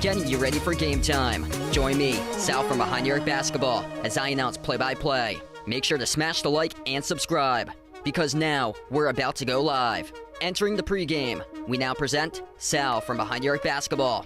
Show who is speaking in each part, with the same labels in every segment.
Speaker 1: Getting you ready for game time. Join me, Sal from Behind Your Basketball, as I announce play-by-play. Make sure to smash the like and subscribe, because now we're about to go live. Entering the pregame, we now present Sal from Behind Your Basketball.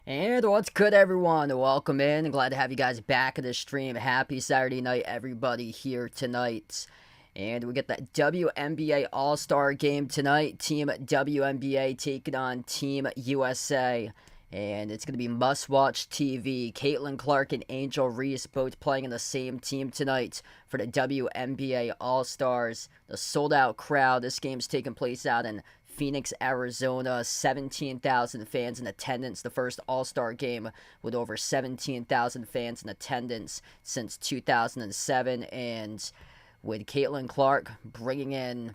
Speaker 1: And what's good, everyone? Welcome in. Glad to have you guys back at the stream. Happy Saturday night, everybody, here tonight. And we get the WNBA All-Star game tonight. Team WNBA taking on Team USA. And it's going to be must-watch TV. Caitlin Clark and Angel Reese both playing in the same team tonight for the WNBA All-Stars. The sold-out crowd. This game's taking place out in Phoenix, Arizona. 17,000 fans in attendance. The first All-Star game with over 17,000 fans in attendance since 2007. And with Caitlin Clark bringing in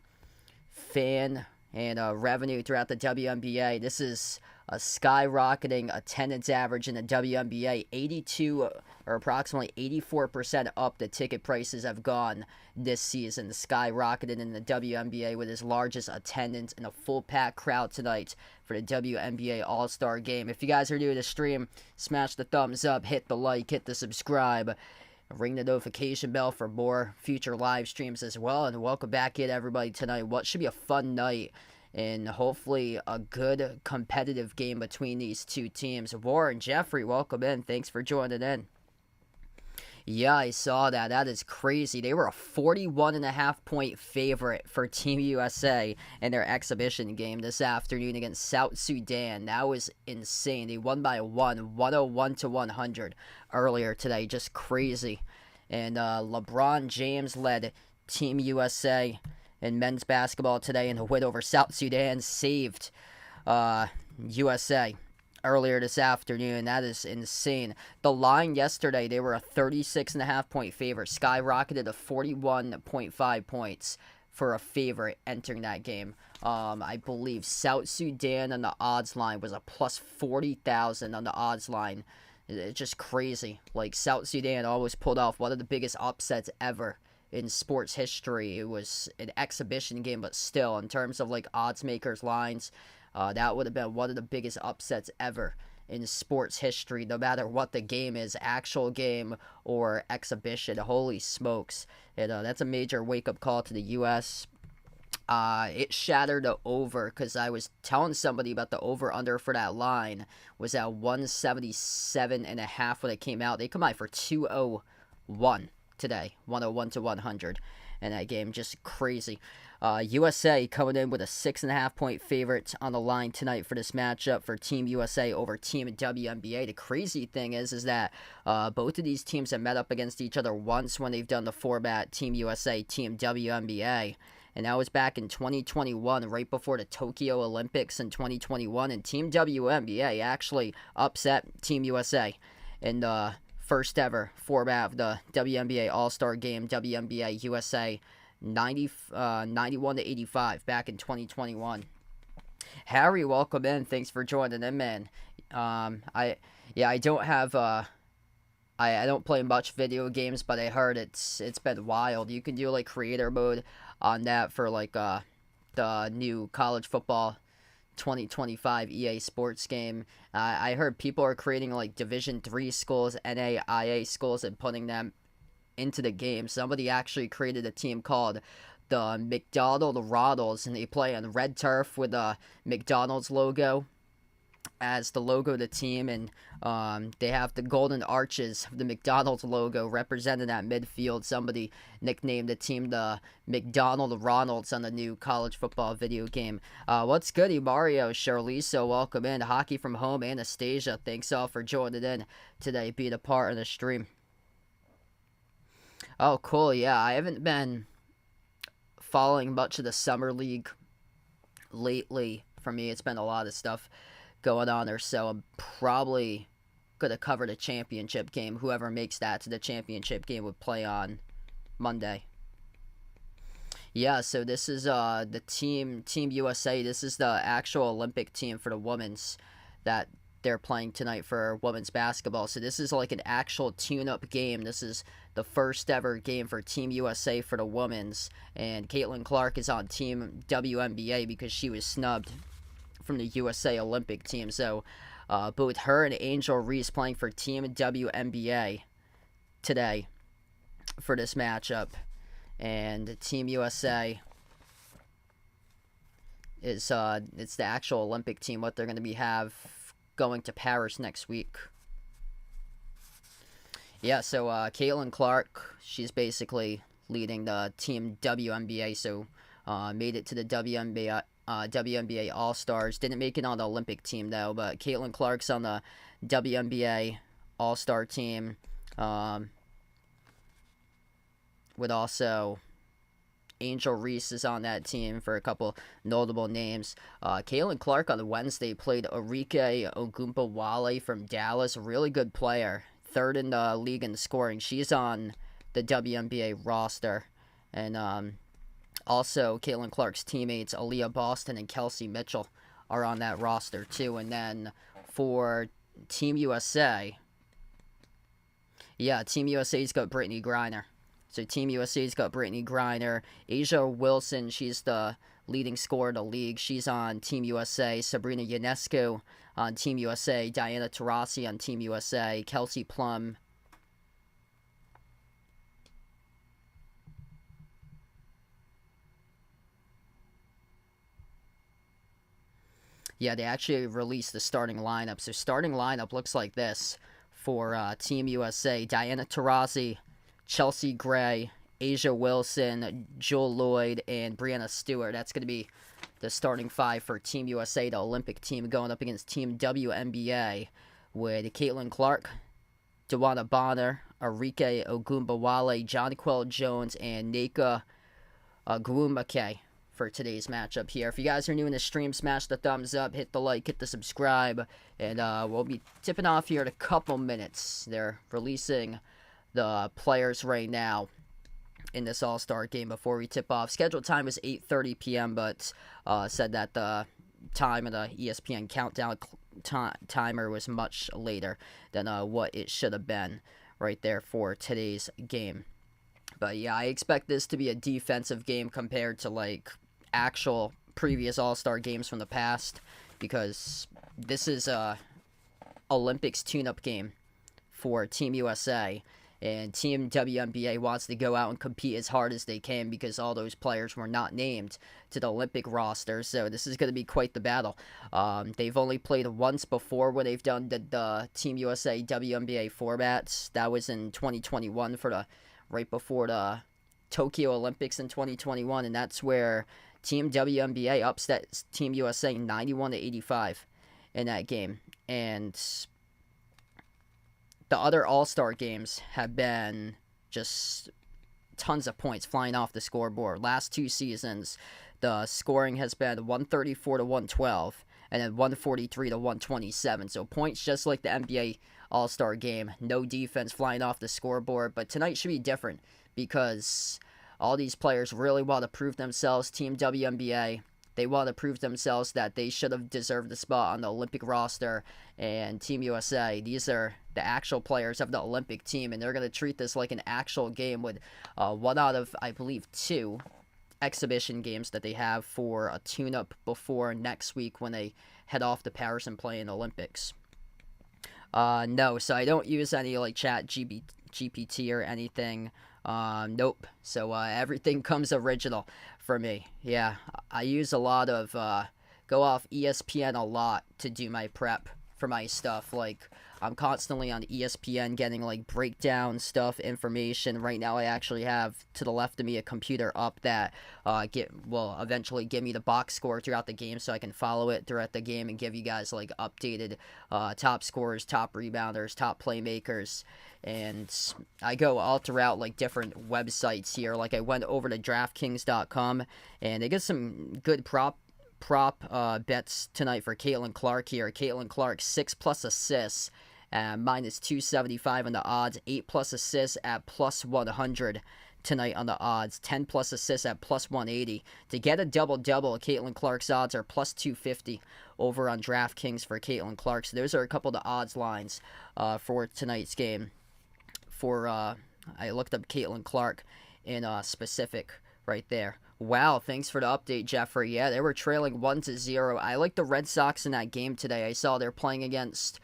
Speaker 1: fan and revenue throughout the WNBA, this is a skyrocketing attendance average in the WNBA. 82 or approximately 84% up the ticket prices have gone this season. Skyrocketed in the WNBA with its largest attendance and a full packed crowd tonight for the WNBA All-Star game. If you guys are new to the stream, smash the thumbs up, hit the like, hit the subscribe. Ring the notification bell for more future live streams as well. And welcome back in, everybody, tonight. What should be a fun night and hopefully a good competitive game between these two teams. Warren, Jeffrey, welcome in. Thanks for joining in. Yeah, I saw that. That is crazy. They were a 41.5-point favorite for Team USA in their exhibition game this afternoon against South Sudan. That was insane. They won by 101-100 earlier today. Just crazy. And LeBron James led Team USA in men's basketball today in a win over South Sudan. Saved USA earlier this afternoon. That is insane. The line yesterday, they were a 36.5-point favorite, skyrocketed to 41.5 points for a favorite entering that game. I believe South Sudan on the odds line was a plus 40,000 on the odds line. It's just crazy. Like, South Sudan always pulled off one of the biggest upsets ever in sports history. It was an exhibition game, but still, in terms of like odds makers lines, that would have been one of the biggest upsets ever in sports history, no matter what the game is, actual game or exhibition. Holy smokes. And that's a major wake-up call to the U.S. It shattered the over, because I was telling somebody about the over-under for that line was at 177.5 when it came out. They come out for 201 today, 101-100. And that game, just crazy. USA coming in with a 6.5-point favorite on the line tonight for this matchup for Team USA over Team WNBA. The crazy thing is that both of these teams have met up against each other once when they've done the format Team USA, Team WNBA. And that was back in 2021, right before the Tokyo Olympics in 2021. And Team WNBA actually upset Team USA in the first ever format of the WNBA All-Star Game, WNBA USA 91-85 back in 2021. Harry, welcome in. Thanks for joining in, man. I don't have I don't play much video games, but I heard it's been wild. You can do like creator mode on that for like the new college football 2025 EA Sports game. I heard people are creating like Division III schools, NAIA schools, and putting them into the game. Somebody actually created a team called the McDonald Roddles, and they play on red turf with a McDonald's logo as the logo of the team, and they have the golden arches of the McDonald's logo represented at midfield. Somebody nicknamed the team the McDonald Ronalds on the new college football video game. What's good, Mario, Charliso, welcome in. Hockey from Home, Anastasia, thanks all for joining in today, being a part of the stream. Oh, cool. Yeah, I haven't been following much of the summer league lately. For me, it's been a lot of stuff going on there, so I'm probably gonna cover the championship game. Whoever makes that to the championship game would play on Monday. Yeah, so this is the Team USA. This is the actual Olympic team for the women's that they're playing tonight for women's basketball. So this is like an actual tune-up game. This is the first ever game for Team USA for the women's, and Caitlin Clark is on Team WNBA because she was snubbed from the USA Olympic team. So both her and Angel Reese playing for Team WNBA today for this matchup. And Team USA is it's the actual Olympic team, what they're going to be have going to Paris next week. Yeah, so Caitlin Clark, she's basically leading the Team WNBA, so made it to the WNBA All-Stars. Didn't make it on the Olympic team, though, but Caitlin Clark's on the WNBA All-Star team. With also Angel Reese is on that team for a couple notable names. Caitlin Clark on Wednesday played Arike Ogunbowale from Dallas, a really good player, third in the league in scoring. She's on the WNBA roster. And also Caitlin Clark's teammates Aaliyah Boston and Kelsey Mitchell are on that roster too. And then for Team USA, Team USA's got Brittany Griner. So Team USA's got Brittany Griner. Asia Wilson, she's the leading scorer in the league. She's on Team USA. Sabrina Ionescu on Team USA. Diana Taurasi on Team USA. Kelsey Plum. Yeah, they actually released the starting lineup. So starting lineup looks like this for Team USA. Diana Taurasi, Chelsea Gray, Asia Wilson, Jewel Lloyd, and Brianna Stewart. That's going to be the starting five for Team USA, the Olympic team, going up against Team WNBA with Caitlin Clark, Dewana Bonner, Arike Ogunbowale, Jonquel Jones, and Neka Agwumake for today's matchup here. If you guys are new in the stream, smash the thumbs up, hit the like, hit the subscribe, and we'll be tipping off here in a couple minutes. They're releasing the players right now in this All-Star game before we tip off. Scheduled time is 8:30 p.m., but said that the time of the ESPN countdown timer was much later than what it should have been right there for today's game. But yeah, I expect this to be a defensive game compared to like actual previous All-Star games from the past, because this is a Olympics tune-up game for Team USA. And Team WNBA wants to go out and compete as hard as they can because all those players were not named to the Olympic roster. So this is going to be quite the battle. They've only played once before when they've done the Team USA WNBA formats. That was in 2021 for right before the Tokyo Olympics in 2021. And that's where Team WNBA upset Team USA 91-85 in that game. And the other All-Star games have been just tons of points flying off the scoreboard. Last two seasons, the scoring has been 134-112 and then 143-127. So points just like the NBA All-Star game. No defense flying off the scoreboard. But tonight should be different because all these players really want to prove themselves. Team WNBA, they want to prove themselves that they should have deserved the spot on the Olympic roster. And Team USA, these are the actual players of the Olympic team, and they're going to treat this like an actual game with one out of, I believe, two exhibition games that they have for a tune-up before next week when they head off to Paris and play in the Olympics. No, so I don't use any like chat GPT or anything. Nope. So everything comes original for me. Yeah, I use a lot of go off ESPN a lot to do my prep for my stuff. Like, I'm constantly on ESPN getting like breakdown stuff, information. Right now I actually have to the left of me a computer up that will eventually give me the box score throughout the game, so I can follow it throughout the game and give you guys like updated top scorers, top rebounders, top playmakers. And I go all throughout like different websites here. Like, I went over to DraftKings.com, and they get some good prop bets tonight for Caitlin Clark here. Caitlin Clark, 6+ assists, minus 275 on the odds. 8+ assists at plus 100 tonight on the odds. 10+ assists at plus 180. To get a double-double, Caitlin Clark's odds are plus 250 over on DraftKings for Caitlin Clark. So those are a couple of the odds lines for tonight's game. I looked up Caitlin Clark in specific right there. Wow, thanks for the update, Jeffrey. Yeah, they were trailing 1-0. I like the Red Sox in that game today. I saw they're playing against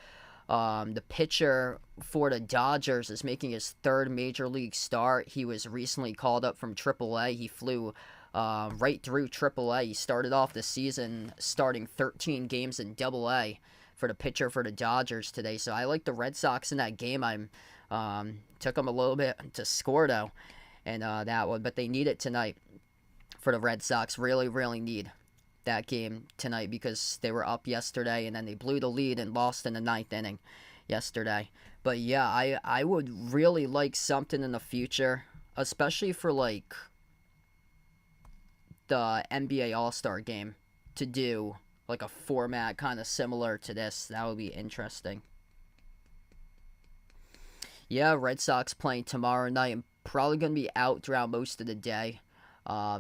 Speaker 1: the pitcher for the Dodgers is making his third major league start. He was recently called up from AAA. He flew right through AAA. He started off the season starting 13 games in AA for the pitcher for the Dodgers today. So I like the Red Sox in that game. Took them a little bit to score though, and that one, but they need it tonight. For the Red Sox, really, really need that game tonight because they were up yesterday and then they blew the lead and lost in the 9th inning yesterday. But yeah, I would really like something in the future, especially for like the NBA All-Star game, to do like a format kind of similar to this. That would be interesting. Yeah, Red Sox playing tomorrow night. I'm probably going to be out throughout most of the day.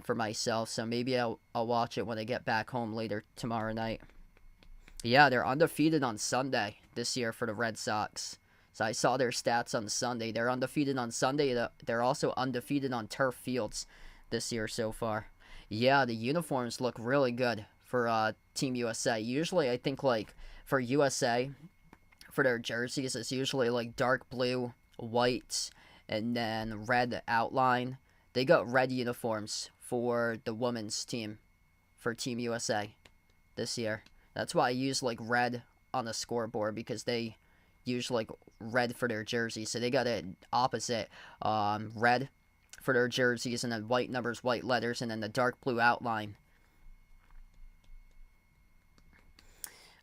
Speaker 1: For myself, so maybe I'll watch it when I get back home later tomorrow night. Yeah, they're undefeated on Sunday this year for the Red Sox. So I saw their stats on Sunday. They're undefeated on Sunday. They're also undefeated on turf fields this year so far. Yeah, the uniforms look really good for Team USA. Usually, I think like for USA, for their jerseys, it's usually like dark blue, white, and then red outline. They got red uniforms for the women's team for Team USA this year. That's why I use like red on the scoreboard, because they use like red for their jerseys. So they got it opposite. Red for their jerseys, and then white numbers, white letters, and then the dark blue outline.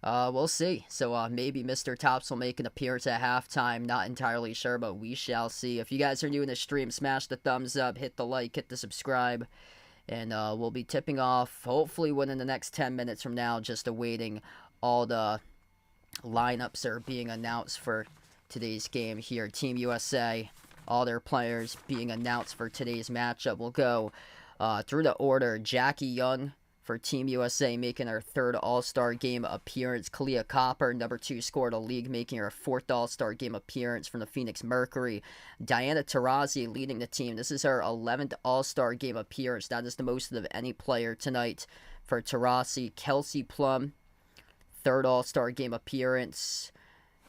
Speaker 1: We'll see. So maybe Mr. Tops will make an appearance at halftime. Not entirely sure, but we shall see. If you guys are new in the stream, smash the thumbs up, hit the like, hit the subscribe. And we'll be tipping off, hopefully within the next 10 minutes from now, just awaiting all the lineups are being announced for today's game here. Team USA, all their players being announced for today's matchup. We'll go through the order. Jackie Young for Team USA, making her third All-Star Game appearance. Kalia Copper, number 2 scorer of the league, making her 4th All-Star Game appearance from the Phoenix Mercury. Diana Taurasi leading the team. This is her 11th All-Star Game appearance. That is the most of any player tonight for Taurasi. Kelsey Plum, 3rd All-Star Game appearance.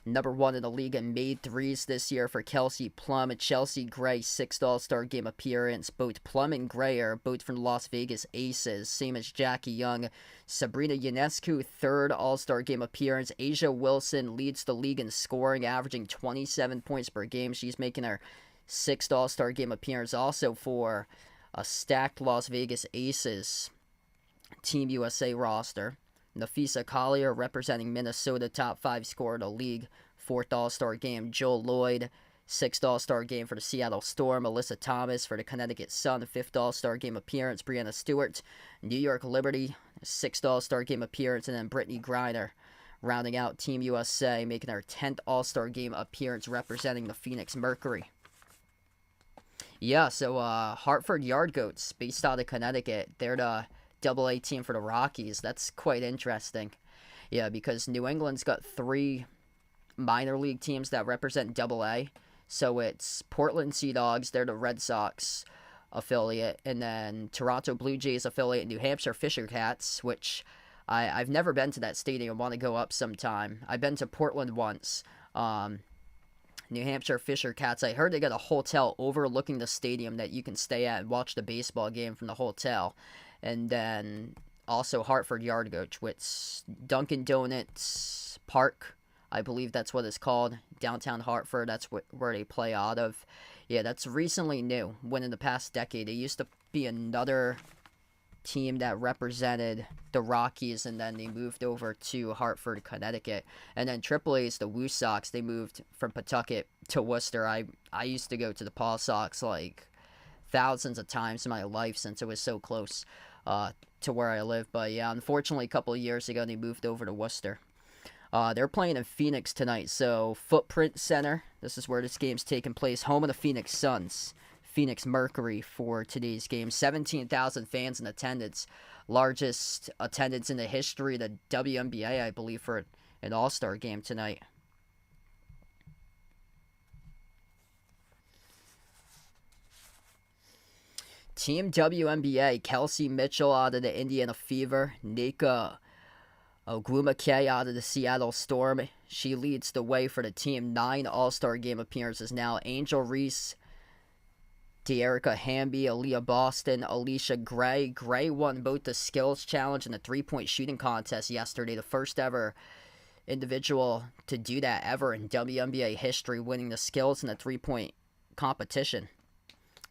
Speaker 1: Number 1 in the league and made threes this year for Kelsey Plum. Chelsea Gray, 6th All-Star Game appearance. Both Plum and Gray are both from the Las Vegas Aces, same as Jackie Young. Sabrina Ionescu, 3rd All-Star Game appearance. Asia Wilson leads the league in scoring, averaging 27 points per game. She's making her 6th All-Star Game appearance, also for a stacked Las Vegas Aces Team USA roster. Nafisa Collier representing Minnesota, top 5 scorer of the league, 4th All-Star Game. Joel Lloyd, 6th All-Star Game for the Seattle Storm. Alyssa Thomas for the Connecticut Sun, 5th All-Star Game appearance. Brianna Stewart, New York Liberty, 6th All-Star Game appearance. And then Brittany Griner rounding out Team USA, making her 10th All-Star Game appearance representing the Phoenix Mercury. Yeah, so Hartford Yard Goats, based out of Connecticut, they're the AA team for the Rockies. That's quite interesting. Yeah, because New England's got 3 minor league teams that represent AA. So it's Portland Sea Dogs, they're the Red Sox affiliate, and then Toronto Blue Jays affiliate, New Hampshire Fisher Cats, which I've never been to that stadium. I want to go up sometime. I've been to Portland once. New Hampshire Fisher Cats, I heard they got a hotel overlooking the stadium that you can stay at and watch the baseball game from the hotel. And then also Hartford Yard Goats, which Dunkin' Donuts Park, I believe that's what it's called. Downtown Hartford, that's where they play out of. Yeah, that's recently new. When in the past decade, it used to be another team that represented the Rockies, and then they moved over to Hartford, Connecticut. And then AAA is the Woo Sox. They moved from Pawtucket to Worcester. I used to go to the Paw Sox like thousands of times in my life since it was so close to where I live. But yeah, unfortunately, a couple of years ago, they moved over to Worcester. They're playing in Phoenix tonight, so Footprint Center. This is where this game's taking place. Home of the Phoenix Suns. Phoenix Mercury for today's game. 17,000 fans in attendance. Largest attendance in the history of the WNBA, I believe, for an All-Star game tonight. Team WNBA, Kelsey Mitchell out of the Indiana Fever. Nika Ogunbowale out of the Seattle Storm. She leads the way for the team. 9 All-Star game appearances now. Angel Reese, De'Erica Hamby, Aaliyah Boston, Alicia Gray. Gray won both the skills challenge and the three-point shooting contest yesterday. The first ever individual to do that ever in WNBA history, winning the skills and the three-point competition.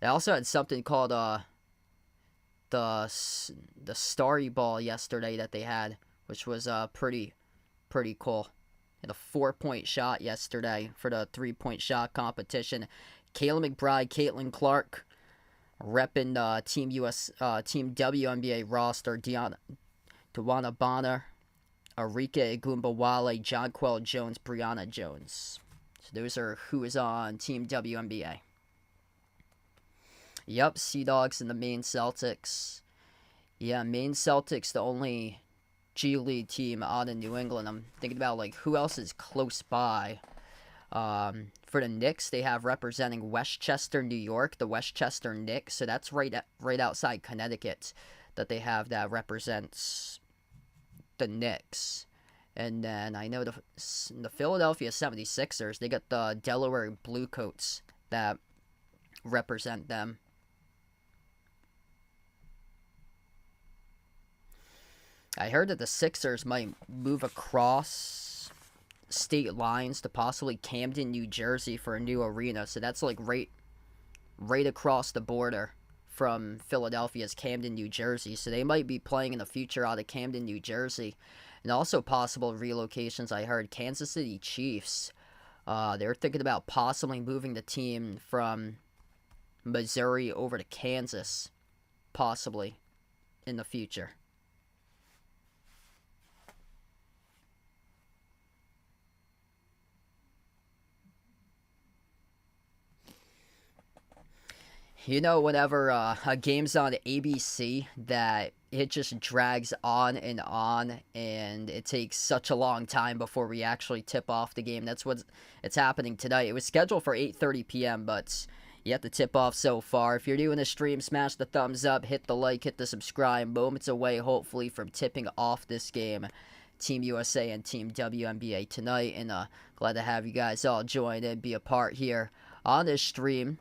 Speaker 1: They also had something called the Starry Ball yesterday that they had, which was pretty cool. And a 4-point shot yesterday for the 3-point shot competition. Kayla McBride, Caitlin Clark, repping Team WNBA roster. Dewana Bonner, Arika Ogunbowale, Jonquel Jones, Brianna Jones. So those are who is on Team WNBA. Yep, Sea Dogs and the Maine Celtics. Yeah, Maine Celtics, the only G League team out in New England. I'm thinking about like who else is close by. For the Knicks, they have representing Westchester, New York, the Westchester Knicks. So that's right outside Connecticut that they have that represents the Knicks. And then I know the Philadelphia 76ers, they got the Delaware Bluecoats that represent them. I heard that the Sixers might move across state lines to possibly Camden, New Jersey for a new arena. So that's like right across the border from Philadelphia's Camden, New Jersey. So they might be playing in the future out of Camden, New Jersey. And also possible relocations, I heard Kansas City Chiefs. They're thinking about possibly moving the team from Missouri over to Kansas, possibly, in the future. You know, whenever a game's on ABC, that it just drags on, and it takes such a long time before we actually tip off the game. That's it's happening tonight. It was scheduled for 8:30 p.m., but yet to tip off so far. If you're doing a stream, smash the thumbs up, hit the like, hit the subscribe. Moments away, hopefully, from tipping off this game. Team USA and Team WNBA tonight, and glad to have you guys all join and be a part here on this stream.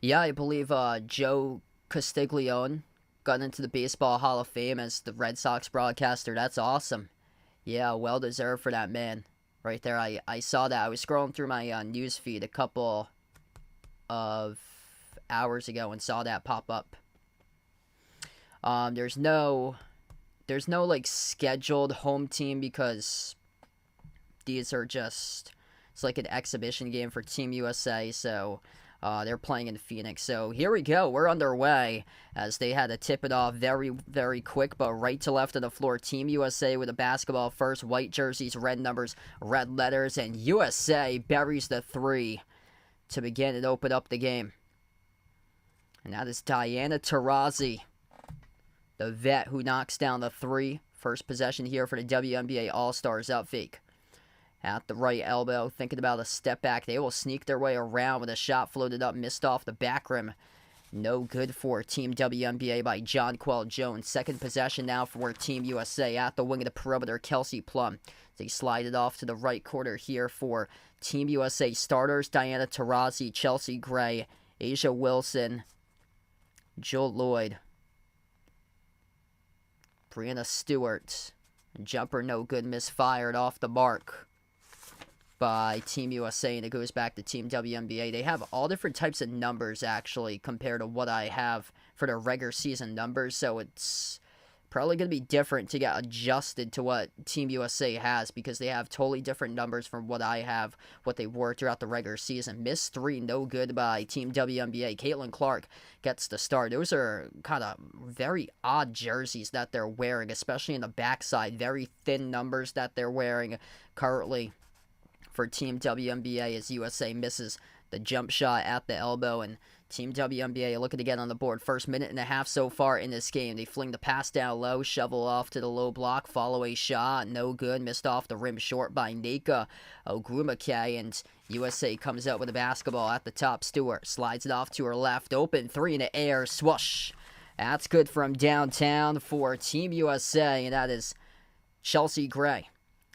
Speaker 1: Yeah, I believe Joe Castiglione got into the Baseball Hall of Fame as the Red Sox broadcaster. That's awesome. Yeah, well deserved for that man. Right there, I saw that. I was scrolling through my news feed a couple of hours ago and saw that pop up. There's no like scheduled home team because these are just, it's like an exhibition game for Team USA, so they're playing in Phoenix. So here we go. We're underway as they had to tip it off very, very quick, but right to left of the floor. Team USA with a basketball first. White jerseys, red numbers, red letters, and USA buries the three to begin and open up the game. And that is Diana Taurasi, the vet who knocks down the three. First possession here for the WNBA All-Stars. Out fake at the right elbow, thinking about a step back. They will sneak their way around with a shot floated up, missed off the back rim. No good for Team WNBA by Jonquel Jones. Second possession now for Team USA at the wing of the perimeter. Kelsey Plum. They slide it off to the right corner here for Team USA starters. Diana Taurasi, Chelsea Gray, Asia Wilson, Jill Lloyd, Brianna Stewart. Jumper no good, misfired off the mark by Team USA, and it goes back to Team WNBA. They have all different types of numbers, actually, compared to what I have for their regular season numbers, so it's probably going to be different to get adjusted to what Team USA has, because they have totally different numbers from what I have, what they were throughout the regular season. Miss 3, no good by Team WNBA. Caitlin Clark gets the start. Those are kind of very odd jerseys that they're wearing, especially in the backside. Very thin numbers that they're wearing currently for Team WNBA as USA misses the jump shot at the elbow, and Team WNBA looking to get on the board. First minute and a half so far in this game. They fling the pass down low, shovel off to the low block, follow a shot, no good, missed off the rim short by Nika Ogunbowale, and USA comes out with the basketball at the top. Stewart slides it off to her left, open three in the air, swoosh. That's good from downtown for Team USA, and that is Chelsea Gray.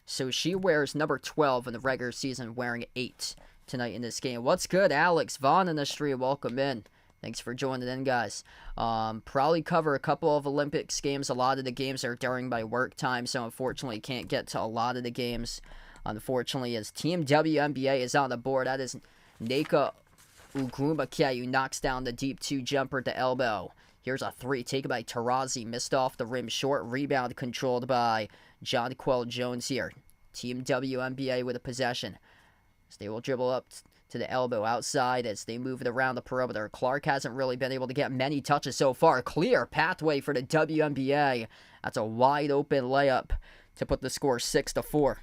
Speaker 1: So she wears number 12 in the regular season, wearing 8 tonight in this game. What's good, Alex Vaughn in the street? Welcome in. Thanks for joining in, guys. Probably cover a couple of Olympics games. A lot of the games are during my work time, so unfortunately can't get to a lot of the games. Unfortunately, as Team WNBA is on the board, that is Nika Ogunbowale, who knocks down the deep 2 jumper at the elbow. Here's a 3 taken by Tarazi, missed off the rim short. Rebound controlled by Jonquel Jones here. Team WNBA with a possession. They will dribble up to the elbow outside as they move it around the perimeter. Clark hasn't really been able to get many touches so far. Clear pathway for the WNBA. That's a wide open layup to put the score 6-4.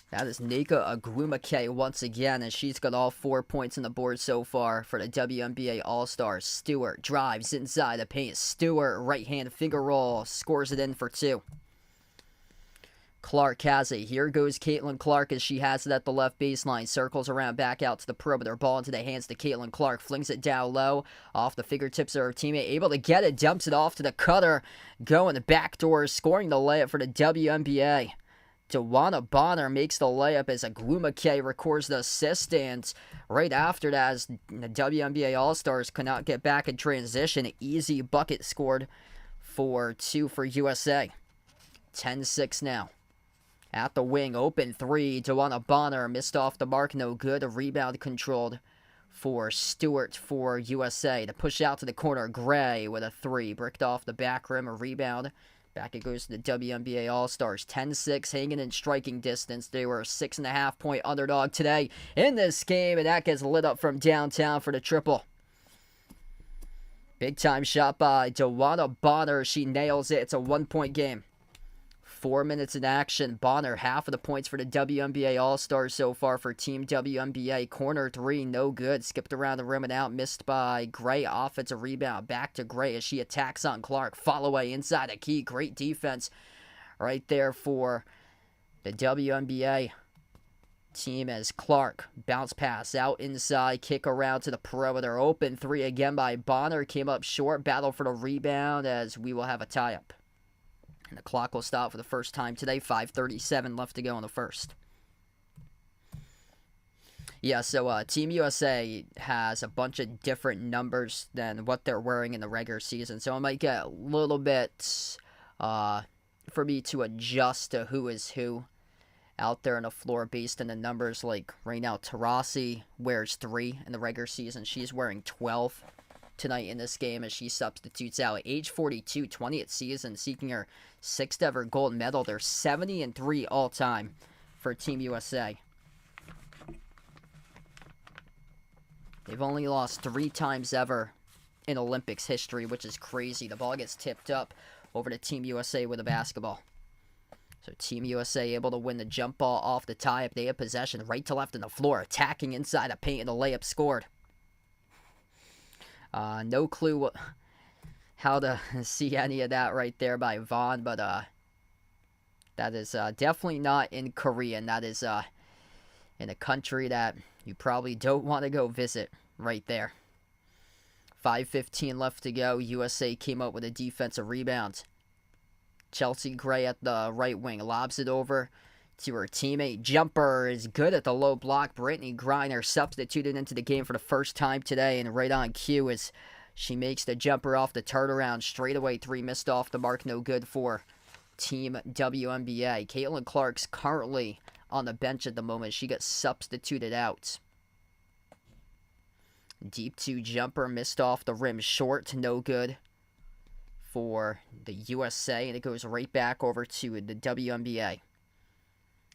Speaker 1: That is Nika Ogunbowale once again, and she's got all 4 points on the board so far for the WNBA All-Stars. Stewart drives inside the paint. Stewart, right-hand finger roll, scores it in for 2. Clark has it. Here goes Caitlin Clark as she has it at the left baseline. Circles around back out to the perimeter. Ball into the hands to Caitlin Clark. Flings it down low. Off the fingertips of her teammate. Able to get it. Dumps it off to the cutter. Going the back door. Scoring the layup for the WNBA. Dewana Bonner makes the layup as Ogunbowale records the assist. And right after that, as the WNBA All-Stars could not get back in transition, easy bucket scored for 2 for USA. 10-6 now. At the wing, open 3. Dewana Bonner missed off the mark, no good. A rebound controlled for Stewart for USA. To push out to the corner, Gray with a 3. Bricked off the back rim, a rebound. Back it goes to the WNBA All-Stars. 10-6, hanging in striking distance. They were a 6.5-point underdog today in this game, and that gets lit up from downtown for the triple. Big time shot by Dewana Bonner. She nails it. It's a 1-point game. 4 minutes in action. Bonner, half of the points for the WNBA All-Stars so far for Team WNBA. Corner 3, no good. Skipped around the rim and out. Missed by Gray. Offensive rebound. Back to Gray as she attacks on Clark. Follow away inside the key. Great defense right there for the WNBA team as Clark bounce pass out inside. Kick around to the perimeter. Open 3 again by Bonner. Came up short. Battle for the rebound as we will have a tie-up. And the clock will stop for the first time today. 5:37 left to go in the first. Yeah, so Team USA has a bunch of different numbers than what they're wearing in the regular season. So it might get a little bit for me to adjust to who is who out there on the floor based on the numbers. Like right now, Tarasi wears 3 in the regular season. She's wearing 12 tonight in this game as she substitutes out. Age 42, 20th season, seeking her 6th ever gold medal. They're 70-3 all-time for Team USA. They've only lost 3 times ever in Olympics history, which is crazy. The ball gets tipped up over to Team USA with a basketball. So Team USA able to win the jump ball off the tie-up. They have possession right to left on the floor, attacking inside the paint, and the layup scored. No clue how to see any of that right there by Vaughn, but that is definitely not in Korean. That is in a country that you probably don't want to go visit right there. 5:15 left to go. USA came up with a defensive rebound. Chelsea Gray at the right wing lobs it over to her teammate. Jumper is good at the low block. Brittany Griner substituted into the game for the first time today, and right on cue as she makes the jumper off the turnaround. Straightaway three missed off the mark. No good for Team WNBA. Caitlin Clark's currently on the bench at the moment. She gets substituted out. Deep two jumper missed off the rim short. No good for the USA, and it goes right back over to the WNBA.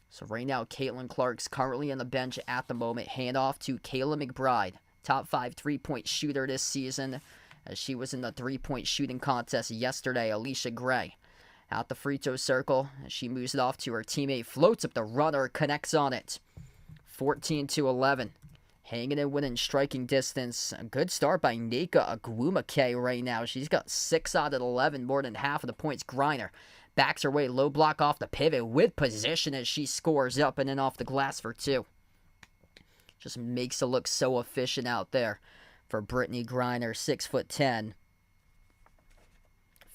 Speaker 1: So right now, Caitlin Clark's currently on the bench at the moment. Handoff to Kayla McBride, top 5 three-point shooter this season, as she was in the three-point shooting contest yesterday. Alicia Gray out the free throw circle. She moves it off to her teammate, floats up the runner, connects on it. 14-11. Hanging and winning striking distance. A good start by Nika Ogunbowale right now. She's got 6 out of 11, more than half of the points. Griner backs her way, low block off the pivot with position as she scores up and then off the glass for 2. Just makes it look so efficient out there for Brittany Griner, 6'10".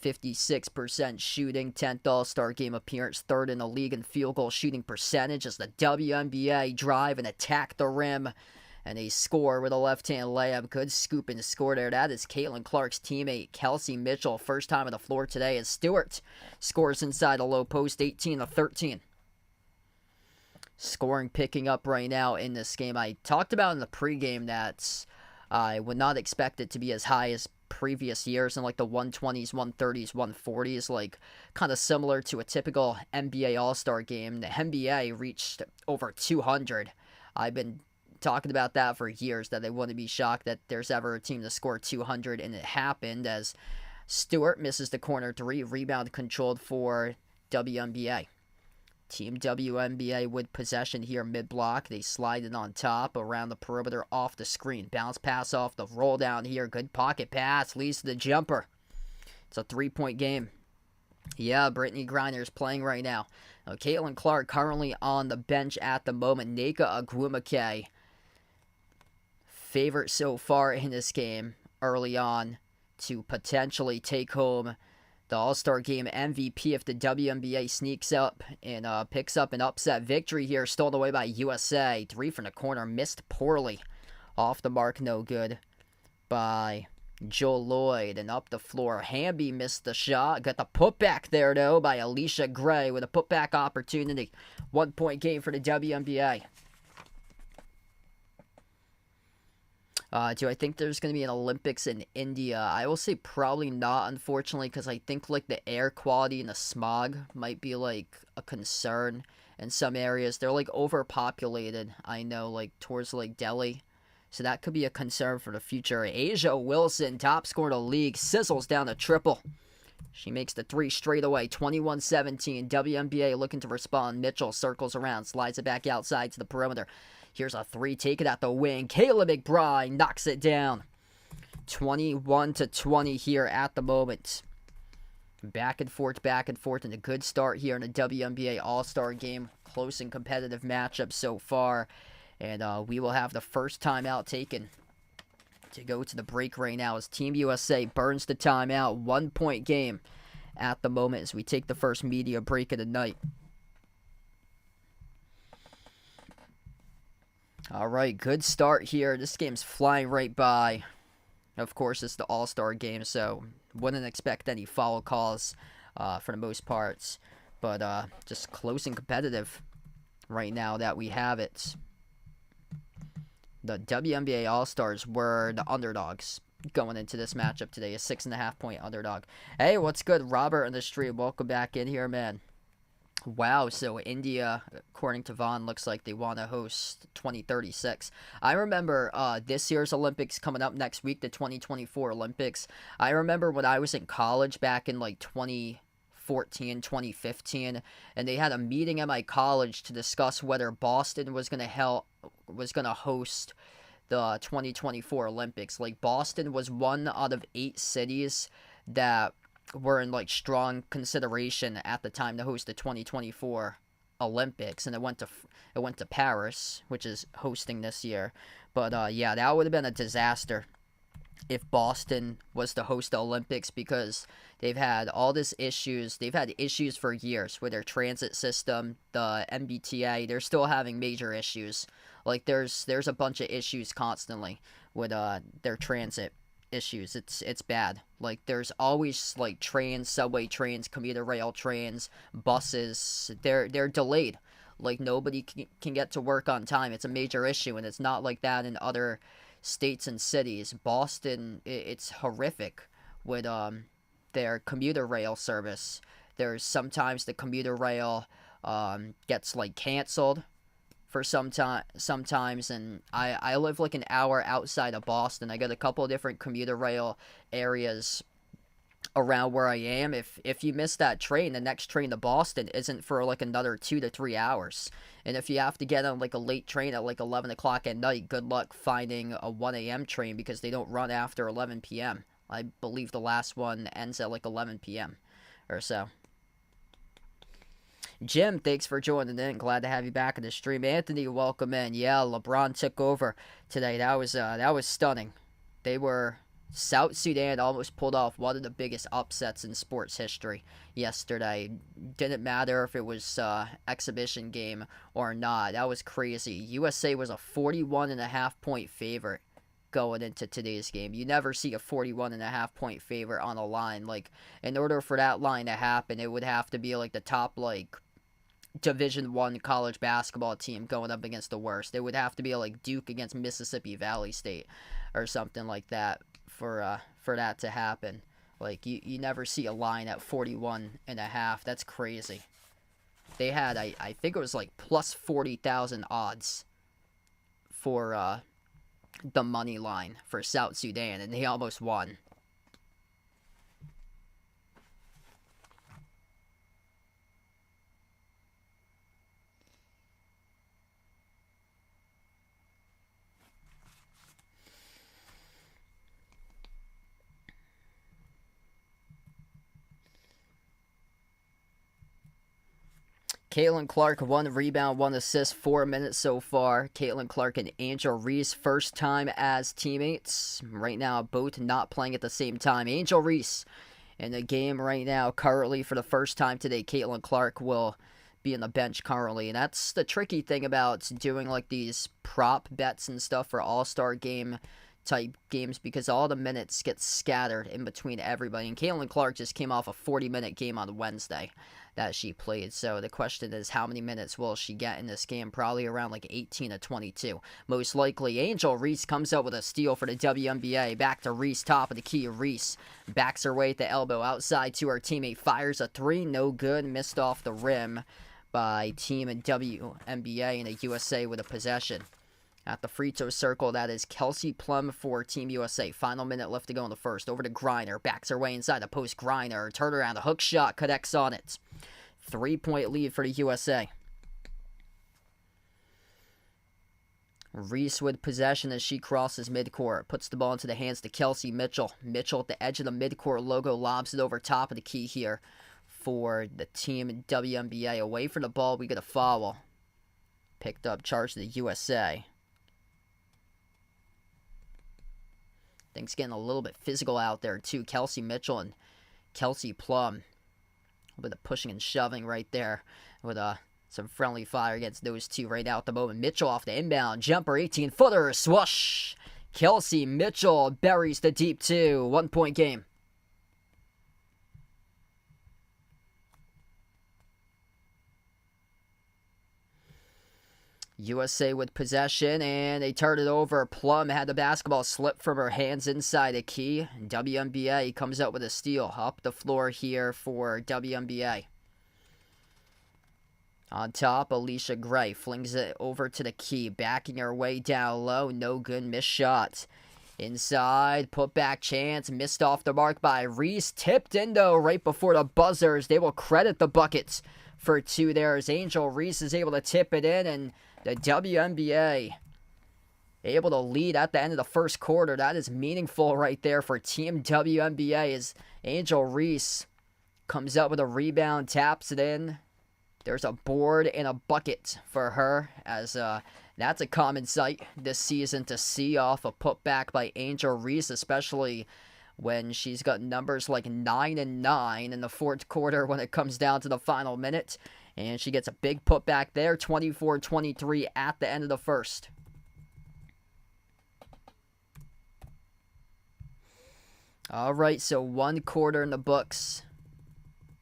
Speaker 1: 56% shooting, 10th All-Star game appearance, 3rd in the league in field goal shooting percentage as the WNBA drive and attack the rim. And they score with a left-hand layup. Good scoop and score there. That is Caitlin Clark's teammate, Kelsey Mitchell. First time on the floor today as Stewart scores inside the low post, 18-13. Scoring picking up right now in this game. I talked about in the pregame that I would not expect it to be as high as previous years in like the 120s, 130s, 140s, like kind of similar to a typical NBA All-Star game. The NBA reached over 200. I've been talking about that for years, that they wouldn't be shocked that there's ever a team to score 200, and it happened as Stewart misses the corner 3, rebound controlled for WNBA. Team WNBA with possession here mid-block. They slide it on top, around the perimeter, off the screen. Bounce pass off the roll down here. Good pocket pass, leads to the jumper. It's a 3-point game. Yeah, Brittany Griner is playing right now. Caitlin Clark currently on the bench at the moment. Nika Ogunbowale, favorite so far in this game early on to potentially take home the All-Star Game MVP if the WNBA sneaks up and picks up an upset victory here. Stolen away by USA. 3 from the corner, missed poorly. Off the mark, no good by Joe Lloyd. And up the floor, Hamby missed the shot. Got the putback there, though, by Alicia Gray with a putback opportunity. 1-point game for the WNBA. Do I think there's going to be an Olympics in India? I will say probably not, unfortunately, because I think like the air quality and the smog might be like a concern in some areas. They're like overpopulated, I know, like towards like Delhi. So that could be a concern for the future. Asia Wilson, top scorer in the league, sizzles down a triple. She makes the 3 straight away, 21-17. WNBA looking to respond. Mitchell circles around, slides it back outside to the perimeter. Here's a 3, take it at the wing. Kayla McBride knocks it down. 21-20 here at the moment. Back and forth, and a good start here in the WNBA All-Star Game. Close and competitive matchup so far. And we will have the first timeout taken to go to the break right now as Team USA burns the timeout. 1-point game at the moment as we take the first media break of the night. All right, good start here. This game's flying right by. Of course, it's the All-Star Game, so wouldn't expect any foul calls for the most parts. But just close and competitive right now that we have it. The WNBA All-Stars were the underdogs going into this matchup today. A 6.5-point underdog. Hey, what's good? Robert in the street. Welcome back in here, man. Wow, so India, according to Vaughn, looks like they want to host 2036. I remember this year's Olympics coming up next week, the 2024 Olympics. I remember when I was in college back in like 2014, 2015, and they had a meeting at my college to discuss whether Boston was going to host the 2024 Olympics. Like, Boston was one out of 8 cities that were in like strong consideration at the time to host the 2024 Olympics, and it went to Paris, which is hosting this year. But yeah, that would have been a disaster if Boston was to host the Olympics, because they've had all this issues. They've had issues for years with their transit system, the MBTA. They're still having major issues. Like there's a bunch of issues constantly with their transit issues. It's bad. Like there's always like trains, subway trains, commuter rail trains, buses. They're delayed. Like nobody can get to work on time. It's a major issue, and it's not like that in other states and cities. Boston, it's horrific with their commuter rail service. There's sometimes the commuter rail gets like canceled for sometimes, and I live like an hour outside of Boston. I got a couple of different commuter rail areas around where I am. If you miss that train, the next train to Boston isn't for like another 2 to 3 hours. And if you have to get on like a late train at like 11 o'clock at night, good luck finding a 1 a.m. train, because they don't run after 11 p.m. I believe the last one ends at like 11 p.m. or so. Jim, thanks for joining in. Glad to have you back in the stream. Anthony, welcome in. Yeah, LeBron took over today. That was stunning. South Sudan almost pulled off one of the biggest upsets in sports history yesterday. Didn't matter if it was exhibition game or not. That was crazy. USA was a 41.5-point favorite going into today's game. You never see a 41.5-point favorite on a line. Like, in order for that line to happen, it would have to be like the top like Division I college basketball team going up against the worst. It would have to be like Duke against Mississippi Valley State or something like that for that to happen. Like you never see a line at 41.5. That's crazy. They had I think it was like plus 40,000 odds for the money line for South Sudan, and they almost won. Caitlin Clark, 1 rebound, 1 assist, 4 minutes so far. Caitlin Clark and Angel Reese, first time as teammates. Right now, both not playing at the same time. Angel Reese in the game right now, currently for the first time today. Caitlin Clark will be in the bench currently. And that's the tricky thing about doing like these prop bets and stuff for All-Star game type games, because all the minutes get scattered in between everybody. And Caitlin Clark just came off a 40-minute game on Wednesday that she played. So the question is, how many minutes will she get in this game? Probably around like 18 to 22. Most likely. Angel Reese comes out with a steal for the WNBA. Back to Reese, top of the key. Reese backs her way at the elbow, outside to her teammate. Fires a three, no good. Missed off the rim by team in WNBA, and the USA with a possession. At the free throw circle, that is Kelsey Plum for Team USA. Final minute left to go in the first. Over to Griner. Backs her way inside the post. Griner. Turnaround. A hook shot. Connects on it. 3-point lead for the USA. Reese with possession as she crosses midcourt. Puts the ball into the hands to Kelsey Mitchell. Mitchell at the edge of the midcourt logo. Lobs it over top of the key here for the team in WNBA. Away from the ball, we get a foul. Picked up, charge to the USA. Things getting a little bit physical out there, too. Kelsey Mitchell and Kelsey Plum. A little bit of pushing and shoving right there with some friendly fire against those two right now at the moment. Mitchell off the inbound. Jumper, 18-footer. Swoosh. Kelsey Mitchell buries the deep two. 1-point game. USA with possession, and they turned it over. Plum had the basketball slip from her hands inside the key. WNBA comes out with a steal up the floor here for WNBA. On top, Alicia Gray flings it over to the key, backing her way down low. No good, missed shot. Inside, put back chance, missed off the mark by Reese. Tipped in though right before the buzzers. They will credit the buckets for two there as Angel Reese is able to tip it in, and the WNBA able to lead at the end of the first quarter. That is meaningful right there for Team WNBA as Angel Reese comes up with a rebound, taps it in. There's a board and a bucket for her as That's a common sight this season to see off a putback by Angel Reese, especially when she's got numbers like 9 and 9 in the fourth quarter when it comes down to the final minute. And she gets a big putback there, 24-23 at the end of the first. All right, so 1 quarter in the books.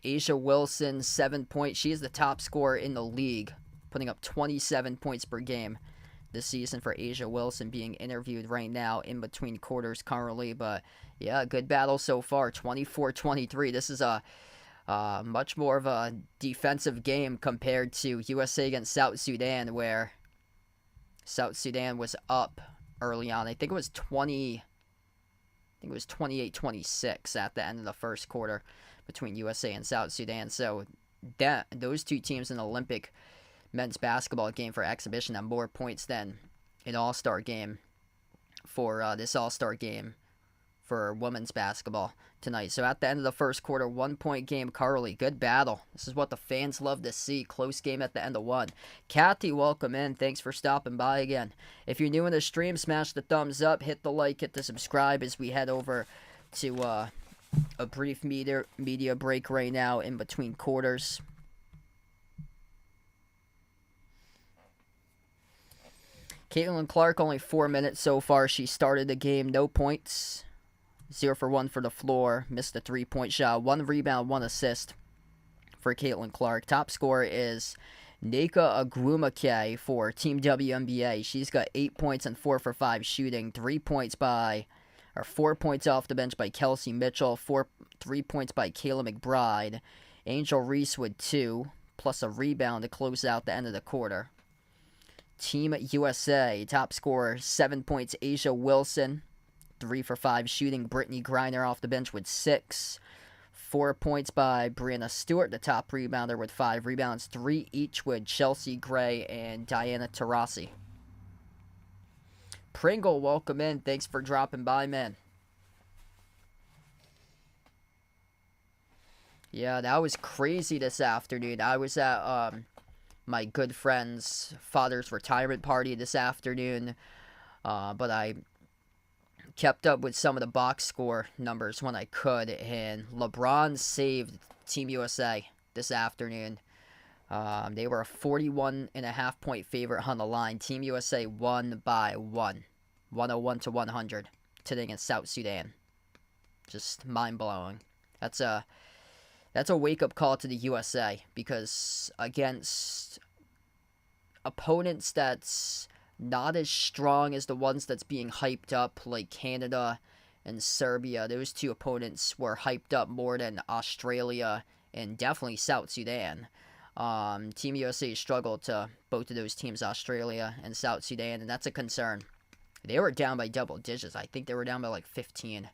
Speaker 1: A'ja Wilson, 7 points. She is the top scorer in the league, putting up 27 points per game this season for A'ja Wilson, being interviewed right now in between quarters currently. But yeah, good battle so far, 24-23. This is a much more of a defensive game compared to USA against South Sudan, where South Sudan was up early on. I think it was 28-26 at the end of the first quarter between USA and South Sudan. So those two teams in the Olympic men's basketball game for exhibition have more points than an all-star game for this all-star game for women's basketball tonight. So at the end of the first quarter, 1-point game, Carly. Good battle. This is what the fans love to see. Close game at the end of one. Kathy, welcome in. Thanks for stopping by again. If you're new in the stream, smash the thumbs up, hit the like, hit the subscribe as we head over to a brief media break right now in between quarters. Caitlin Clark, only 4 minutes so far. She started the game, no points. 0 for 1 for the floor. Missed a 3-point shot. 1 rebound, 1 assist for Caitlin Clark. Top scorer is Nneka Agwumake for Team WNBA. She's got 8 points and 4 for 5 shooting. 4 points off the bench by Kelsey Mitchell. 3 points by Kayla McBride. Angel Reese with 2, plus a rebound to close out the end of the quarter. Team USA, top scorer, 7 points, A'ja Wilson. 3 for 5 shooting. Brittany Griner off the bench with 6. 4 points by Brianna Stewart, the top rebounder with 5 rebounds. 3 each with Chelsea Gray and Diana Taurasi. Pringle, welcome in. Thanks for dropping by, man. Yeah, that was crazy this afternoon. I was at my good friend's father's retirement party this afternoon, but I kept up with some of the box score numbers when I could, and LeBron saved Team USA this afternoon. They were a 41.5 point favorite on the line. Team USA won by 101-100 today against South Sudan. Just mind-blowing. That's a wake-up call to the USA, because against opponents that's not as strong as the ones that's being hyped up, like Canada and Serbia, those two opponents were hyped up more than Australia and definitely South Sudan. Team USA struggled to both of those teams, Australia and South Sudan, and that's a concern. They were down by double digits. I think they were down by like 15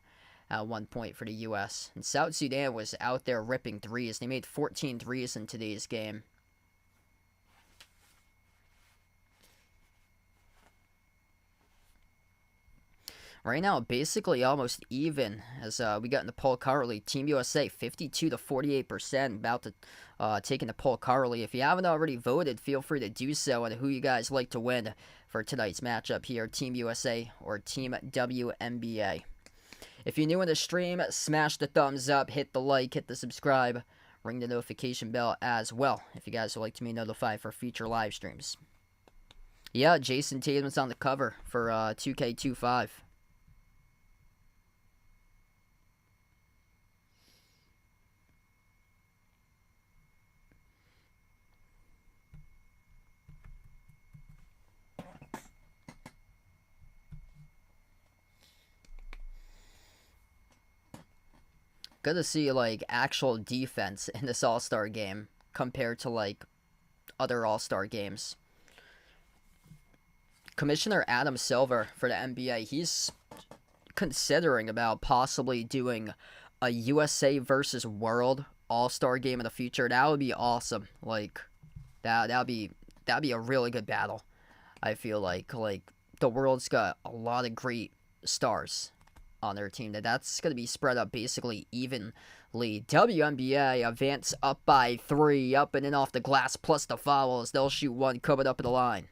Speaker 1: at one point for the U.S. And South Sudan was out there ripping threes. They made 14 threes in today's game. Right now, basically almost even, as we got in the poll currently. Team USA 52-48%, about to take in the poll currently. If you haven't already voted, feel free to do so on who you guys like to win for tonight's matchup here, Team USA or Team WNBA. If you're new in the stream, smash the thumbs up, hit the like, hit the subscribe, ring the notification bell as well if you guys would like to be notified for future live streams. Yeah, Jason Tatum's on the cover for 2K25. Good to see, like, actual defense in this All-Star game compared to, like, other All-Star games. Commissioner Adam Silver for the NBA, he's considering about possibly doing a USA versus World All-Star game in the future. That would be awesome. Like, that'd be a really good battle. I feel like the world's got a lot of great stars on their team. That's going to be spread up basically evenly. WNBA advance up by 3, up and in off the glass, plus the fouls. They'll shoot one, coming up in the line.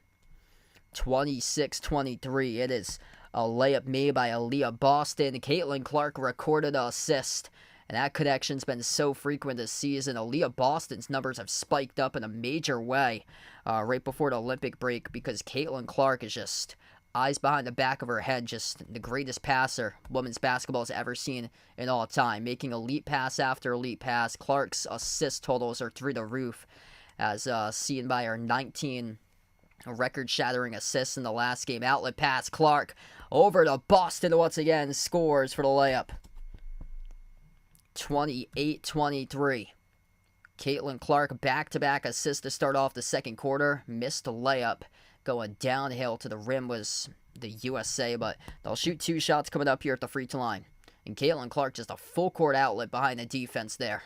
Speaker 1: 26-23. It is a layup made by Aaliyah Boston. Caitlin Clark recorded an assist. And that connection's been so frequent this season. Aaliyah Boston's numbers have spiked up in a major way right before the Olympic break because Caitlin Clark is just eyes behind the back of her head, just the greatest passer women's basketball has ever seen in all time, making elite pass after elite pass. Clark's assist totals are through the roof, as seen by her 19 record-shattering assists in the last game. Outlet pass, Clark over to Boston once again, scores for the layup. 28-23. Caitlin Clark back-to-back assists to start off the second quarter. Missed a layup. Going downhill to the rim was the USA, but they'll shoot 2 shots coming up here at the free throw line. And Caitlin Clark just a full-court outlet behind the defense there.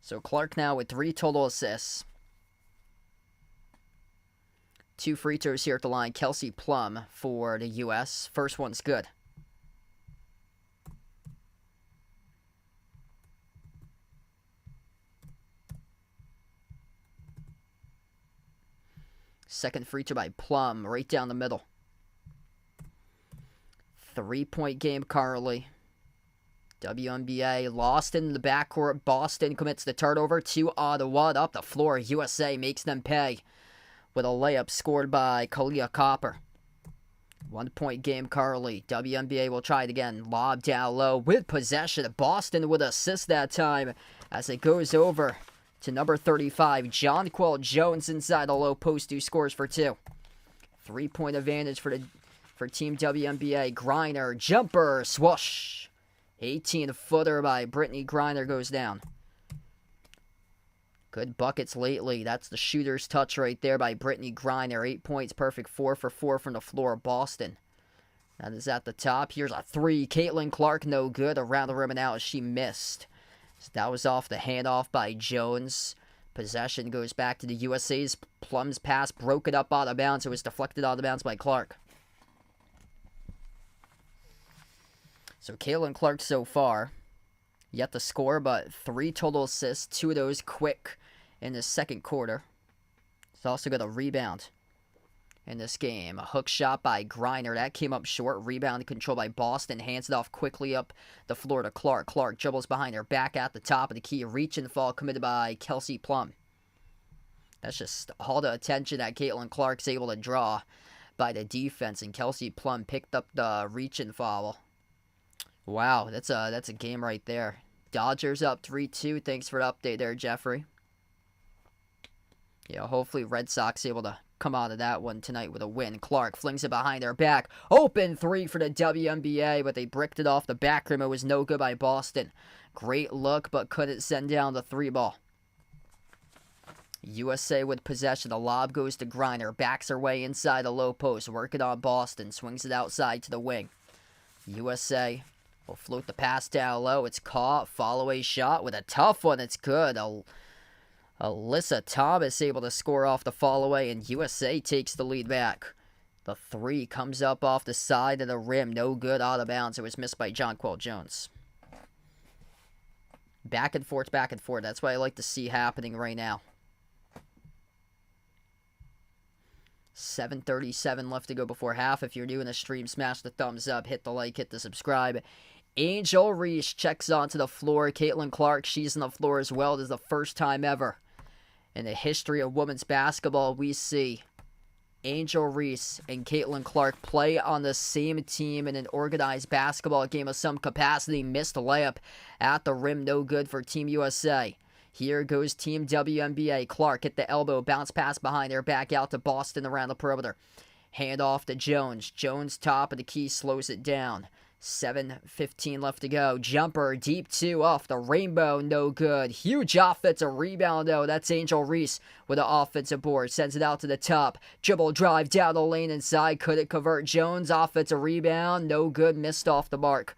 Speaker 1: So Clark now with 3 total assists. 2 free throws here at the line. Kelsey Plum for the U.S. First one's good. Second free throw by Plum, right down the middle. 3-point game currently. WNBA lost in the backcourt. Boston commits the turnover. 2 on 1 up the floor. USA makes them pay with a layup scored by Kalia Copper. 1-point game currently. WNBA will try it again. Lob down low with possession. Boston with assist that time as it goes over to number 35, Jonquel Jones inside the low post, who scores for 2. 3-point advantage for Team WNBA. Griner, jumper, swoosh. 18-footer by Brittany Griner goes down. Good buckets lately. That's the shooter's touch right there by Brittany Griner. 8 points, perfect 4 for 4 from the floor. Boston. That is at the top. Here's a 3. Caitlin Clark, no good. Around the rim and out as she missed. So that was off the handoff by Jones. Possession goes back to the USA's. Plum's pass broke it up out of bounds. It was deflected out of bounds by Clark. So Caitlin Clark so far, yet to score, but 3 total assists. 2 of those quick in the second quarter. He's also got a rebound in this game. A hook shot by Griner. That came up short. Rebound controlled by Boston. Hands it off quickly up the floor to Clark. Clark dribbles behind her back at the top of the key. Reach and fall committed by Kelsey Plum. That's just all the attention that Caitlin Clark's able to draw by the defense. And Kelsey Plum picked up the reach and foul. Wow, that's a game right there. Dodgers up 3-2. Thanks for the update there, Jeffrey. Yeah, hopefully Red Sox able to come out of that one tonight with a win. Clark flings it behind her back. Open 3 for the WNBA, but they bricked it off the back rim. It was no good by Boston. Great look, but couldn't send down the 3 ball. USA with possession. The lob goes to Griner. Backs her way inside the low post. Working on Boston. Swings it outside to the wing. USA will float the pass down low. It's caught. Follow-away shot with a tough one. It's good. Alyssa Thomas able to score off the follow-away, and USA takes the lead back. The 3 comes up off the side of the rim. No good, out of bounds. It was missed by Jonquel Jones. Back and forth, back and forth. That's what I like to see happening right now. 7:37 left to go before half. If you're new in the stream, smash the thumbs up, hit the like, hit the subscribe. Angel Reese checks onto the floor. Caitlin Clark, she's on the floor as well. This is the first time ever in the history of women's basketball we see Angel Reese and Caitlin Clark play on the same team in an organized basketball game of some capacity. Missed a layup at the rim, no good for Team USA. Here goes Team WNBA. Clark at the elbow, bounce pass behind her, back out to Boston around the perimeter. Hand off to Jones. Jones top of the key, slows it down. 7:15 left to go. Jumper, deep 2 off the rainbow, no good. Huge offensive rebound, though. That's Angel Reese with an offensive board. Sends it out to the top. Dribble drive down the lane inside. Couldn't convert. Jones, offensive rebound, no good. Missed off the mark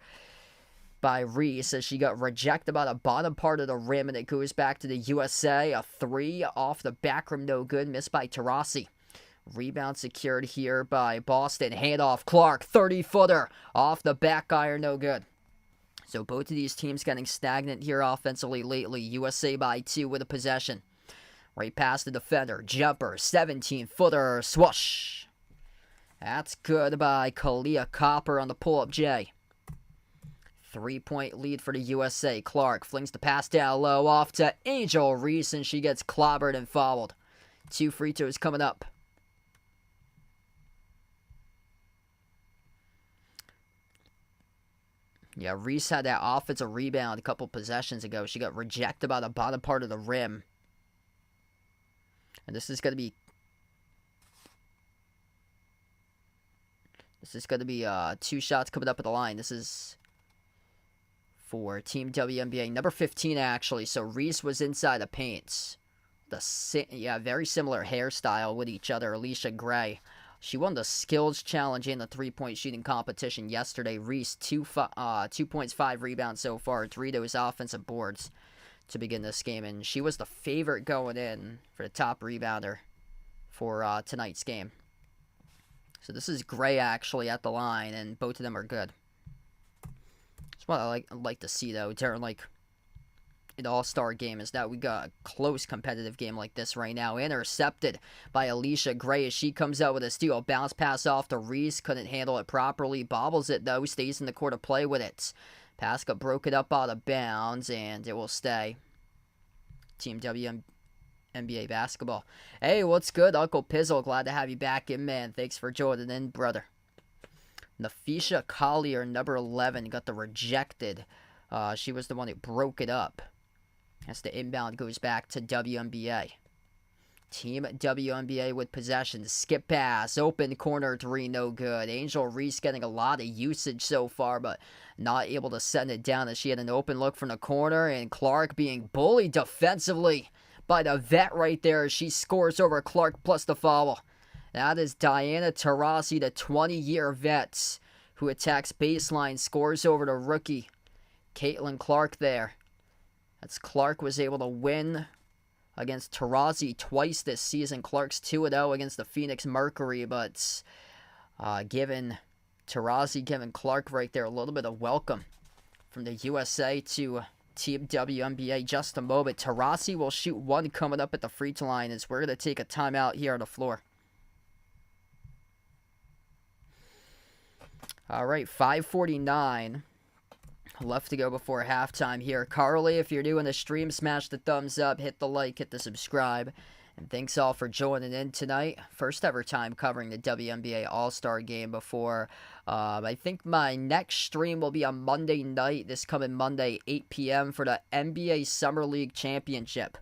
Speaker 1: by Reese as she got rejected by the bottom part of the rim, and it goes back to the USA. A 3 off the back rim, no good. Missed by Taurasi. Rebound secured here by Boston. Handoff. Clark, 30-footer. Off the back iron, no good. So both of these teams getting stagnant here offensively lately. USA by 2 with a possession. Right past the defender. Jumper. 17-footer. Swoosh. That's good by Kalia Copper on the pull-up J. 3-point lead for the USA. Clark flings the pass down low off to Angel Reese, and she gets clobbered and fouled. 2 free throws coming up. Yeah, Reese had that offensive rebound a couple possessions ago. She got rejected by the bottom part of the rim. And this is going to be 2 shots coming up at the line. This is for Team WNBA. Number 15, actually. So Reese was inside the paints. Very similar hairstyle with each other. Alicia Gray. She won the skills challenge in the 3-point shooting competition yesterday. Reese, 2 points, 5 rebounds so far. 3 of those offensive boards to begin this game. And she was the favorite going in for the top rebounder for tonight's game. So this is Gray actually at the line, and both of them are good. That's what I like to see, though, during an all-star game, is that we got a close competitive game like this right now. Intercepted by Alicia Gray as she comes out with a steal. Bounce pass off to Reese. Couldn't handle it properly. Bobbles it, though. Stays in the court to play with it. Pass got broken up out of bounds, and it will stay. Team WNBA basketball. Hey, what's good, Uncle Pizzle? Glad to have you back in, man. Thanks for joining in, brother. Nafisha Collier, number 11, got the rejected. She was the one that broke it up. As the inbound goes back to WNBA. Team WNBA with possession. Skip pass. Open corner 3. No good. Angel Reese getting a lot of usage so far, but not able to send it down as she had an open look from the corner. And Clark being bullied defensively by the vet right there as she scores over Clark plus the foul. That is Diana Taurasi, the 20-year vet, who attacks baseline, scores over the rookie Caitlin Clark there. That's Clark was able to win against Taurasi twice this season. Clark's 2-0 against the Phoenix Mercury, but giving Clark right there a little bit of welcome from the USA to Team WNBA. Just a moment. Taurasi will shoot 1 coming up at the free throw line as we're going to take a timeout here on the floor. All right, 5:49 left to go before halftime here. Carly, if you're doing the stream, smash the thumbs up, hit the like, hit the subscribe. And thanks all for joining in tonight. First ever time covering the WNBA All-Star Game before. I think my next stream will be on Monday night, this coming Monday, 8 p.m. for the NBA Summer League Championship.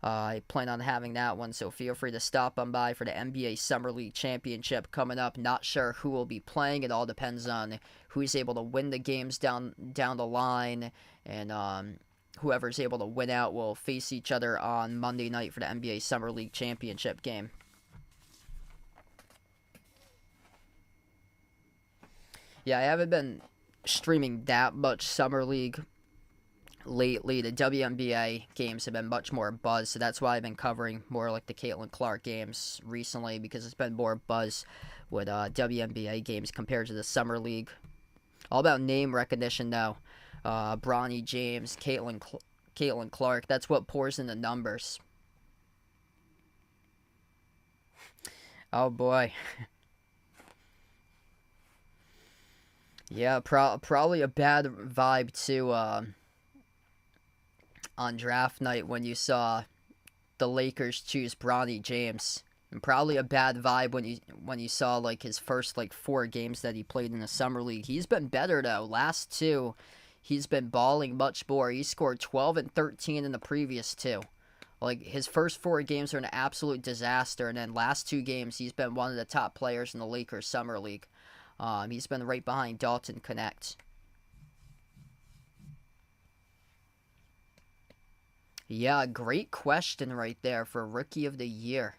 Speaker 1: I plan on having that one, so feel free to stop on by for the NBA Summer League Championship coming up. Not sure who will be playing. It all depends on who's able to win the games down the line, and whoever's able to win out will face each other on Monday night for the NBA Summer League Championship game. Yeah, I haven't been streaming that much Summer League lately. The WNBA games have been much more buzz, so that's why I've been covering more like the Caitlin Clark games recently, because it's been more buzz with WNBA games compared to the Summer League. All about name recognition, though. Bronny James, Caitlin Clark, that's what pours in the numbers. Oh boy. Yeah, probably a bad vibe too on draft night when you saw the Lakers choose Bronny James. And probably a bad vibe when you saw like his first 4 games that he played in the Summer League. He's been better though. Last 2, he's been balling much more. He scored 12 and 13 in the previous 2. Like, his first 4 games are an absolute disaster, and then last 2 games, he's been one of the top players in the Lakers Summer League. He's been right behind Dalton Connect. Yeah, great question right there for Rookie of the Year.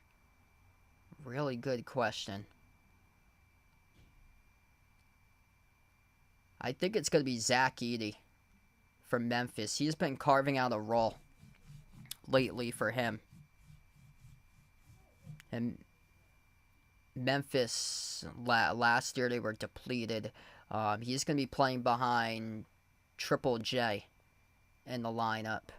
Speaker 1: Really good question. I think it's going to be Zach Edey from Memphis. He's been carving out a role lately for him. And Memphis, last year they were depleted. He's going to be playing behind Triple J in the lineup.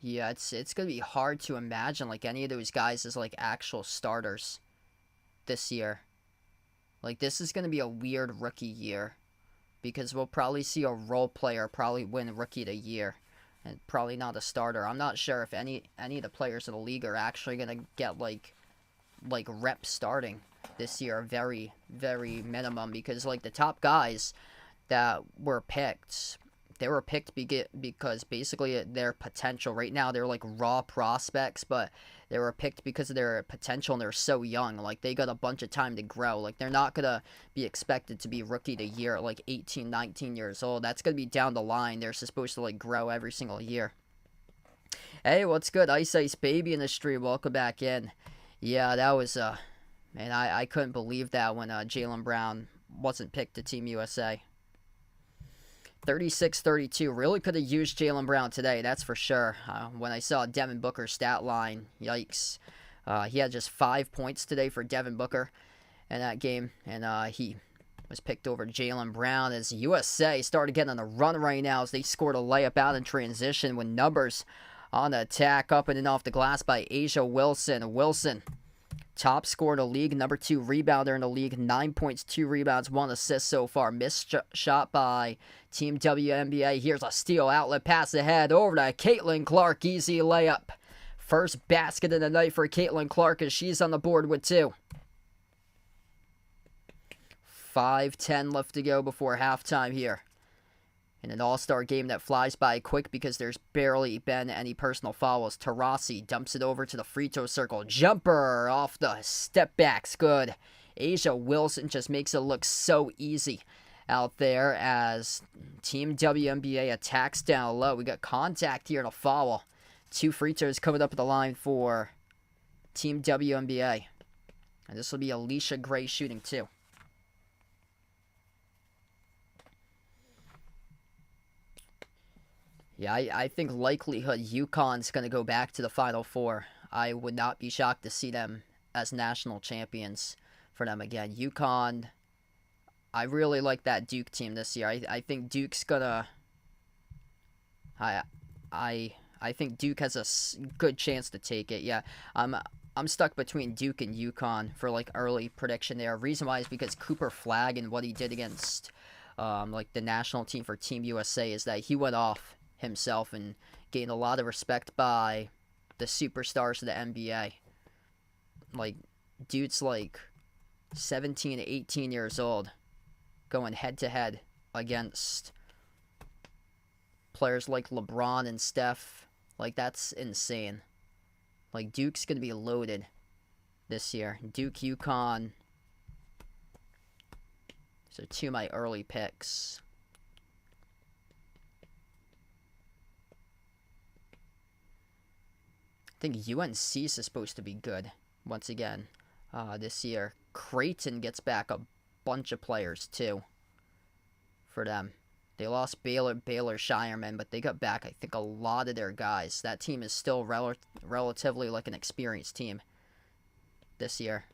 Speaker 1: Yeah, it's gonna be hard to imagine like any of those guys as like actual starters this year. Like this is gonna be a weird rookie year because we'll probably see a role player probably win Rookie of the Year, and probably not a starter. I'm not sure if any of the players in the league are actually gonna get like reps starting this year. Very very minimum because like the top guys that were picked, they were picked because basically their potential right now, they're like raw prospects, but they were picked because of their potential and they're so young. Like they got a bunch of time to grow. Like they're not going to be expected to be Rookie of the Year at like 18, 19 years old. That's going to be down the line. They're supposed to like grow every single year. Hey, what's good? Ice Ice Baby in the stream. Welcome back in. Yeah, that was, man, I couldn't believe that when Jaylen Brown wasn't picked to Team USA. 36-32. Really could have used Jaylen Brown today, that's for sure. When I saw Devin Booker's stat line, yikes. He had just 5 points today for Devin Booker in that game, and he was picked over Jaylen Brown as USA started getting on a run right now as they scored a layup out in transition with numbers on the attack, up and in off the glass by Asia Wilson. Wilson, top scorer in the league, number 2 rebounder in the league, 9 points, 2 rebounds, 1 assist so far. Missed shot by Team WNBA. Here's a steal, outlet pass ahead over to Caitlin Clark. Easy layup. First basket of the night for Caitlin Clark as she's on the board with 2. 5:10 left to go before halftime here. In an all-star game that flies by quick because there's barely been any personal fouls. Taurasi dumps it over to the free throw circle. Jumper off the step backs. Good. Asia Wilson just makes it look so easy out there as Team WNBA attacks down low. We got contact here and a foul. 2 free throws coming up at the line for Team WNBA. And this will be Alicia Gray shooting too. Yeah, I think likelihood UConn's going to go back to the Final Four. I would not be shocked to see them as national champions for them again. UConn, I really like that Duke team this year. I think Duke's going to... I think Duke has a good chance to take it. Yeah, I'm stuck between Duke and UConn for like early prediction there. Reason why is because Cooper Flagg and what he did against like the national team for Team USA is that he went off himself and gained a lot of respect by the superstars of the NBA. Like, dude's like 17 to 18 years old going head to head against players like LeBron and Steph. Like, that's insane. Like, Duke's going to be loaded this year. Duke, UConn. So 2 of my early picks. I think UNC is supposed to be good once again this year. Creighton gets back a bunch of players too for them. They lost Baylor Shireman, but they got back, I think, a lot of their guys. That team is still relatively like an experienced team this year.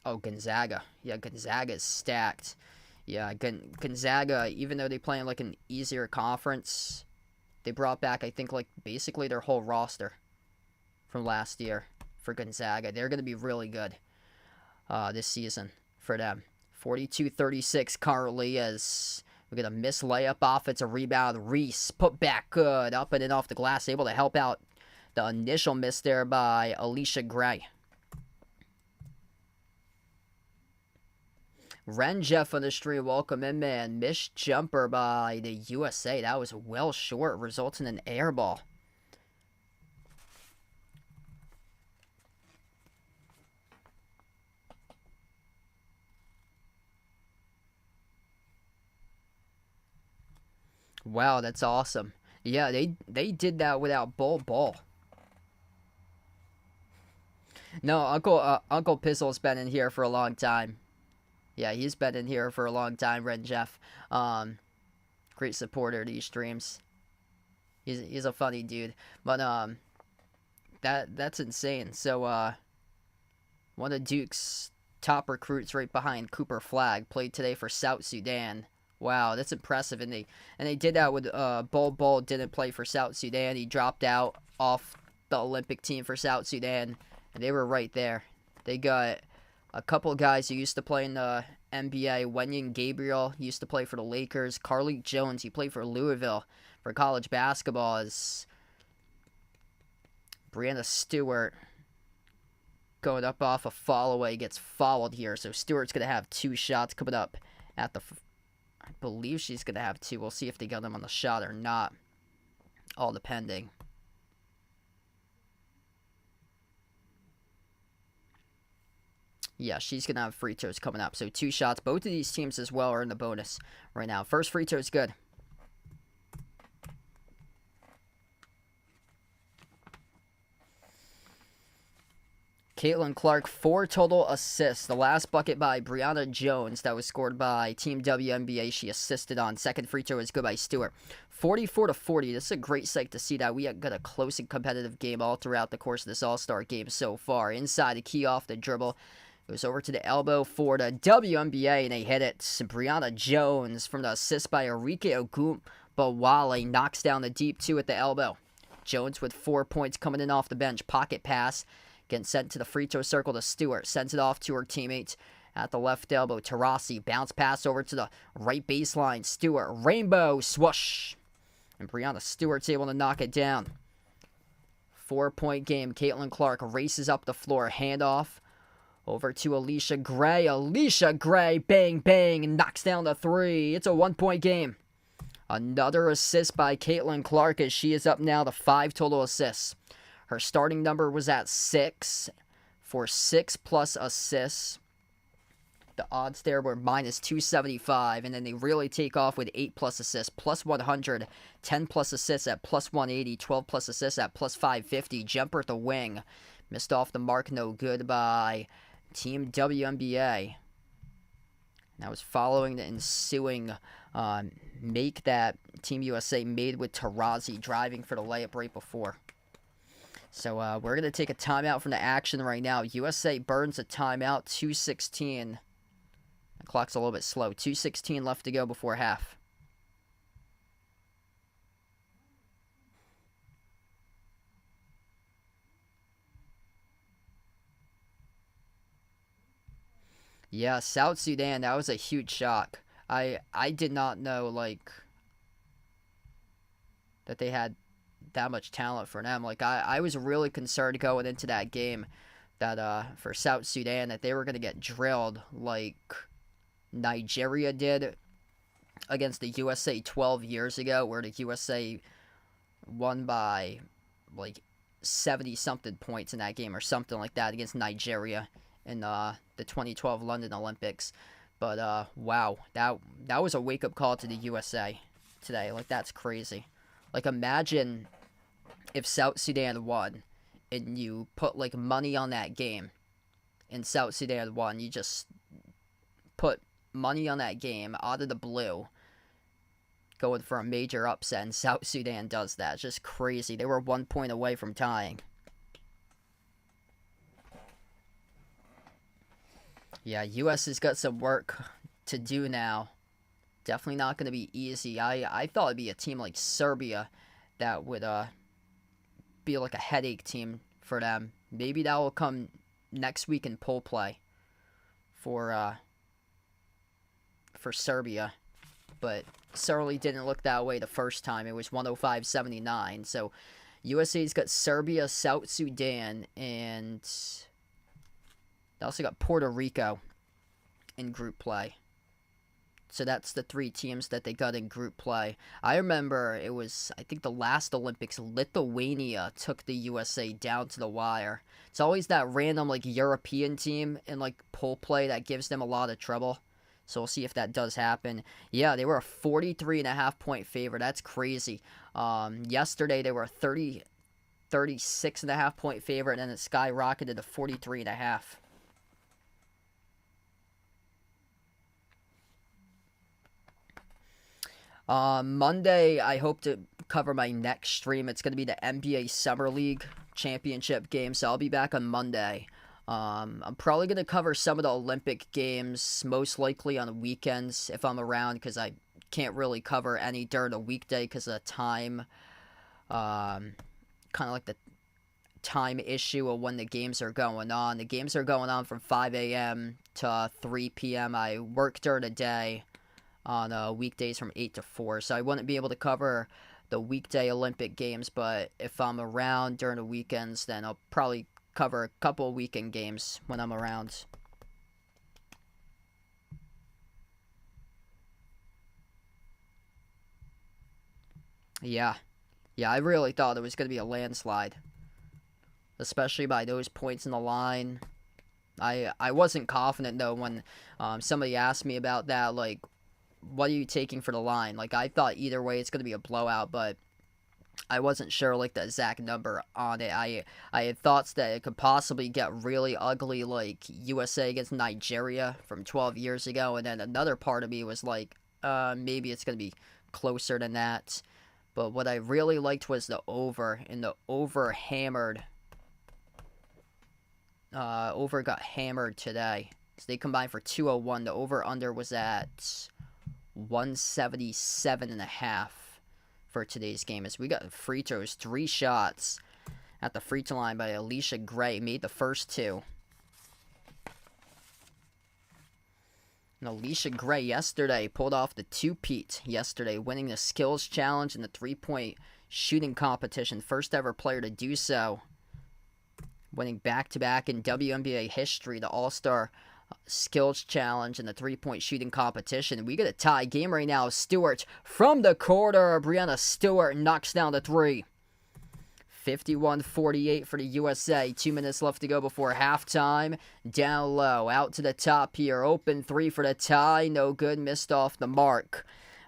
Speaker 1: Oh, Gonzaga. Yeah, Gonzaga is stacked. Yeah, Gonzaga, even though they play in like an easier conference, they brought back, I think, like basically their whole roster from last year for Gonzaga. They're going to be really good this season for them. 42-36 currently as we get a missed layup off. It's a rebound. Reese put back good. Up and in off the glass. Able to help out the initial miss there by Alicia Gray. Ren Jeff on the stream, welcome in, man. Missed jumper by the USA. That was well short, results in an air ball. Wow, that's awesome. Yeah, they did that without Ball. No, Uncle Pizzle's been in here for a long time. Yeah, he's been in here for a long time, Red Jeff. Great supporter of these streams. He's a funny dude. But that's insane. So one of Duke's top recruits right behind Cooper Flagg played today for South Sudan. Wow, that's impressive. And they did that with Bol didn't play for South Sudan. He dropped out off the Olympic team for South Sudan, and they were right there. They got a couple guys who used to play in the NBA. Wenyen Gabriel used to play for the Lakers. Carlik Jones, he played for Louisville for college basketball. As Brianna Stewart going up off a fall away gets fouled here. So Stewart's going to have 2 shots coming up at the... I believe she's going to have 2. We'll see if they got them on the shot or not. All depending. Yeah, she's going to have free throws coming up. So 2 shots. Both of these teams as well are in the bonus right now. First free throw is good. Caitlin Clark, 4 total assists. The last bucket by Brianna Jones that was scored by Team WNBA. She assisted on. Second free throw is good by Stewart. 44-40. This is a great sight to see that we got a close and competitive game all throughout the course of this All-Star game so far. Inside the key off the dribble. Goes over to the elbow for the WNBA, and they hit it. Brianna Jones from the assist by Enrique Ogunbowale knocks down the deep 2 at the elbow. Jones with 4 points coming in off the bench. Pocket pass. Getting sent to the free throw circle to Stewart. Sends it off to her teammates at the left elbow. Tarasi. Bounce pass over to the right baseline. Stewart. Rainbow swoosh. And Brianna Stewart's able to knock it down. 4-point game. Caitlin Clark races up the floor. Handoff over to Alicia Gray. Alicia Gray. Bang, bang. Knocks down the 3. It's a 1-point game. Another assist by Caitlin Clark as she is up now to 5 total assists. Her starting number was at 6 for 6+ assists. The odds there were minus 275, and then they really take off with 8+ assists, plus 100, 10+ assists at plus 180, 12+ assists at plus 550. Jumper at the wing. Missed off the mark, no good by Team WNBA. That was following the ensuing make that Team USA made with Tarasi driving for the layup right before. So we're going to take a timeout from the action right now. USA burns a timeout, 2:16. The clock's a little bit slow. 2:16 left to go before half. Yeah, South Sudan, that was a huge shock. I did not know, like, that they had that much talent for them. Like, I was really concerned going into that game that for South Sudan that they were going to get drilled like Nigeria did against the USA 12 years ago, where the USA won by like 70-something points in that game or something like that against Nigeria in the 2012 London Olympics. But wow, that was a wake-up call to the USA today. Like, that's crazy. Like, imagine if South Sudan won and you put, like, money on that game and South Sudan won. You just put money on that game out of the blue, going for a major upset, and South Sudan does that. It's just crazy. They were 1 point away from tying. Yeah, U.S. has got some work to do now. Definitely not going to be easy. I thought it'd be a team like Serbia that would be like a headache team for them. Maybe that will come next week in poll play for Serbia. But certainly didn't look that way the first time. It was 105-79. So USA's got Serbia, South Sudan, and they also got Puerto Rico in group play. So that's the 3 teams that they got in group play. I remember it was, I think the last Olympics, Lithuania took the USA down to the wire. It's always that random, like, European team in, like, pool play that gives them a lot of trouble. So we'll see if that does happen. Yeah, they were a 43.5 point favorite. That's crazy. Yesterday they were a 36.5 point favorite, and then it skyrocketed to 43.5. Monday, I hope to cover my next stream. It's going to be the NBA Summer League Championship game, so I'll be back on Monday. I'm probably going to cover some of the Olympic games, most likely on the weekends if I'm around, because I can't really cover any during the weekday because of the time, kind of like the time issue of when the games are going on. The games are going on from 5 a.m. to 3 p.m. I work during the day on weekdays from 8 to 4, so I wouldn't be able to cover the weekday Olympic Games, but if I'm around during the weekends, then I'll probably cover a couple of weekend games when I'm around. Yeah, I really thought it was going to be a landslide, especially by those points in the line. I wasn't confident, though, when somebody asked me about that, like, what are you taking for the line? Like, I thought either way it's going to be a blowout, but I wasn't sure, like, the exact number on it. I had thoughts that it could possibly get really ugly, like USA against Nigeria from 12 years ago, and then another part of me was like, maybe it's going to be closer than that. But what I really liked was the over, and the over hammered. Over got hammered today. So they combined for 201. The over-under was at 177.5 for today's game. As we got free throws, 3 shots at the free throw line by Alicia Gray. Made the first 2. And Alicia Gray yesterday pulled off the 2-peat yesterday, winning the skills challenge and the 3-point shooting competition. First ever player to do so. Winning back-to-back in WNBA history, the All-Star Skills Challenge and the 3-point shooting competition. We get a tie game right now. Stewart from the corner. Breanna Stewart knocks down the 3. 51-48 for the USA. 2 minutes left to go before halftime. Down low, out to the top here. Open 3 for the tie. No good. Missed off the mark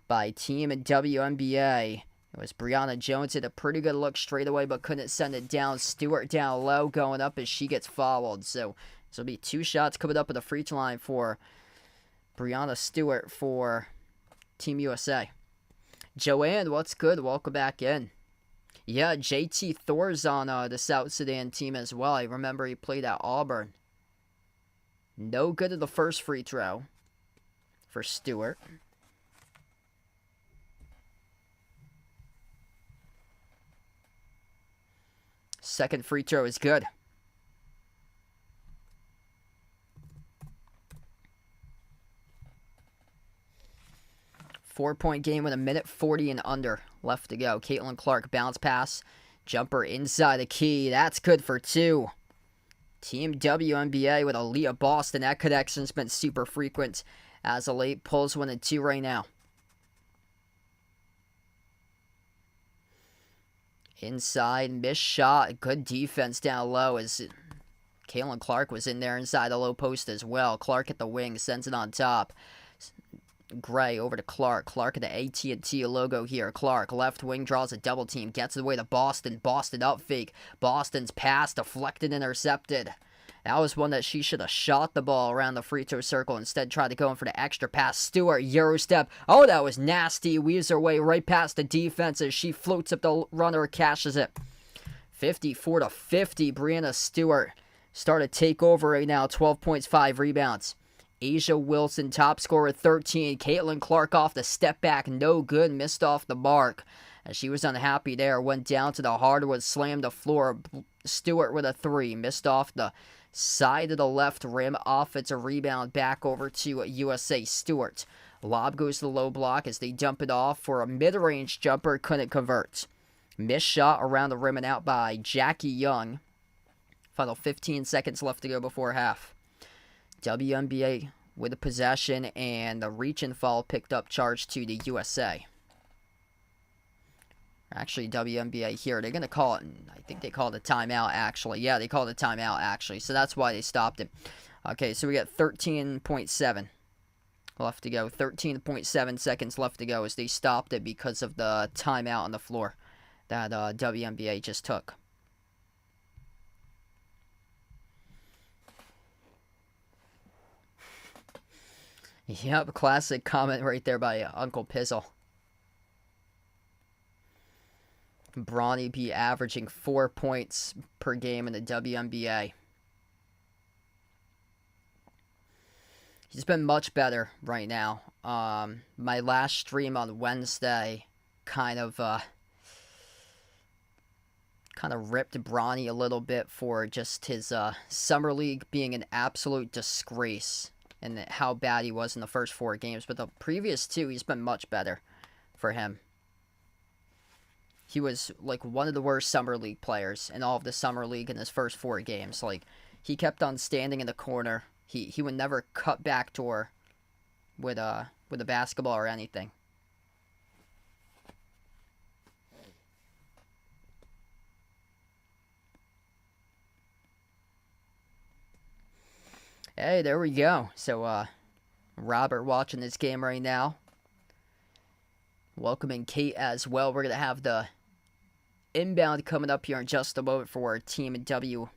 Speaker 1: by Team WNBA. It was Brianna Jones. Had a pretty good look straight away, but couldn't send it down. Stewart down low, going up as she gets fouled. So this will be 2 shots coming up at the free throw line for Brianna Stewart for Team USA. Joanne, what's good? Welcome back in. Yeah, JT Thor's on the South Sudan team as well. I remember he played at Auburn. No good at the first free throw for Stewart. Second free throw is good. Four-point game with 1:40 and under left to go. Caitlin Clark, bounce pass. Jumper inside the key. That's good for 2. Team WNBA with Aaliyah Boston. That connection's been super frequent as of late. Pulls 1 and 2 right now. Inside, missed shot. Good defense down low as Caitlin Clark was in there inside the low post as well. Clark at the wing, sends it on top. Gray over to Clark. Clark at the AT&T logo here. Clark, left wing, draws a double team. Gets it away to Boston. Boston up fake. Boston's pass deflected, intercepted. That was one that she should have shot the ball around the free throw circle. Instead, tried to go in for the extra pass. Stewart, Euro step. Oh, that was nasty. Weaves her way right past the defense as she floats up the runner, cashes it. 54-50. Breanna Stewart started to take over right now. 12 points, 5 rebounds. Asia Wilson, top scorer, 13. Caitlin Clark off the step back. No good. Missed off the mark. As she was unhappy there. Went down to the hardwood. Slammed the floor. Stewart with a 3. Missed off the side of the left rim. Offensive rebound back over to USA. Stewart. Lob goes to the low block as they dump it off for a mid-range jumper. Couldn't convert. Missed shot around the rim and out by Jackie Young. Final 15 seconds left to go before half. WNBA with a possession and the reach and fall picked up charge to the USA. Actually, WNBA here, they're going to call it, I think they called a timeout actually. Yeah, they called a timeout actually, so that's why they stopped it. Okay, so we got 13.7 left to go. 13.7 seconds left to go as they stopped it because of the timeout on the floor that WNBA just took. Yep, classic comment right there by Uncle Pizzle. Bronny B averaging 4 points per game in the WNBA. He's been much better right now. My last stream on Wednesday kind of ripped Bronny a little bit for just his summer league being an absolute disgrace and how bad he was in the first 4 games. But the previous 2, he's been much better for him. He was like one of the worst summer league players in all of the summer league in his first 4 games. Like, he kept on standing in the corner. He would never cut backdoor with a basketball or anything. Hey, there we go. So, Robert watching this game right now. Welcoming Kate as well. We're going to have the inbound coming up here in just a moment for our team in WNBA.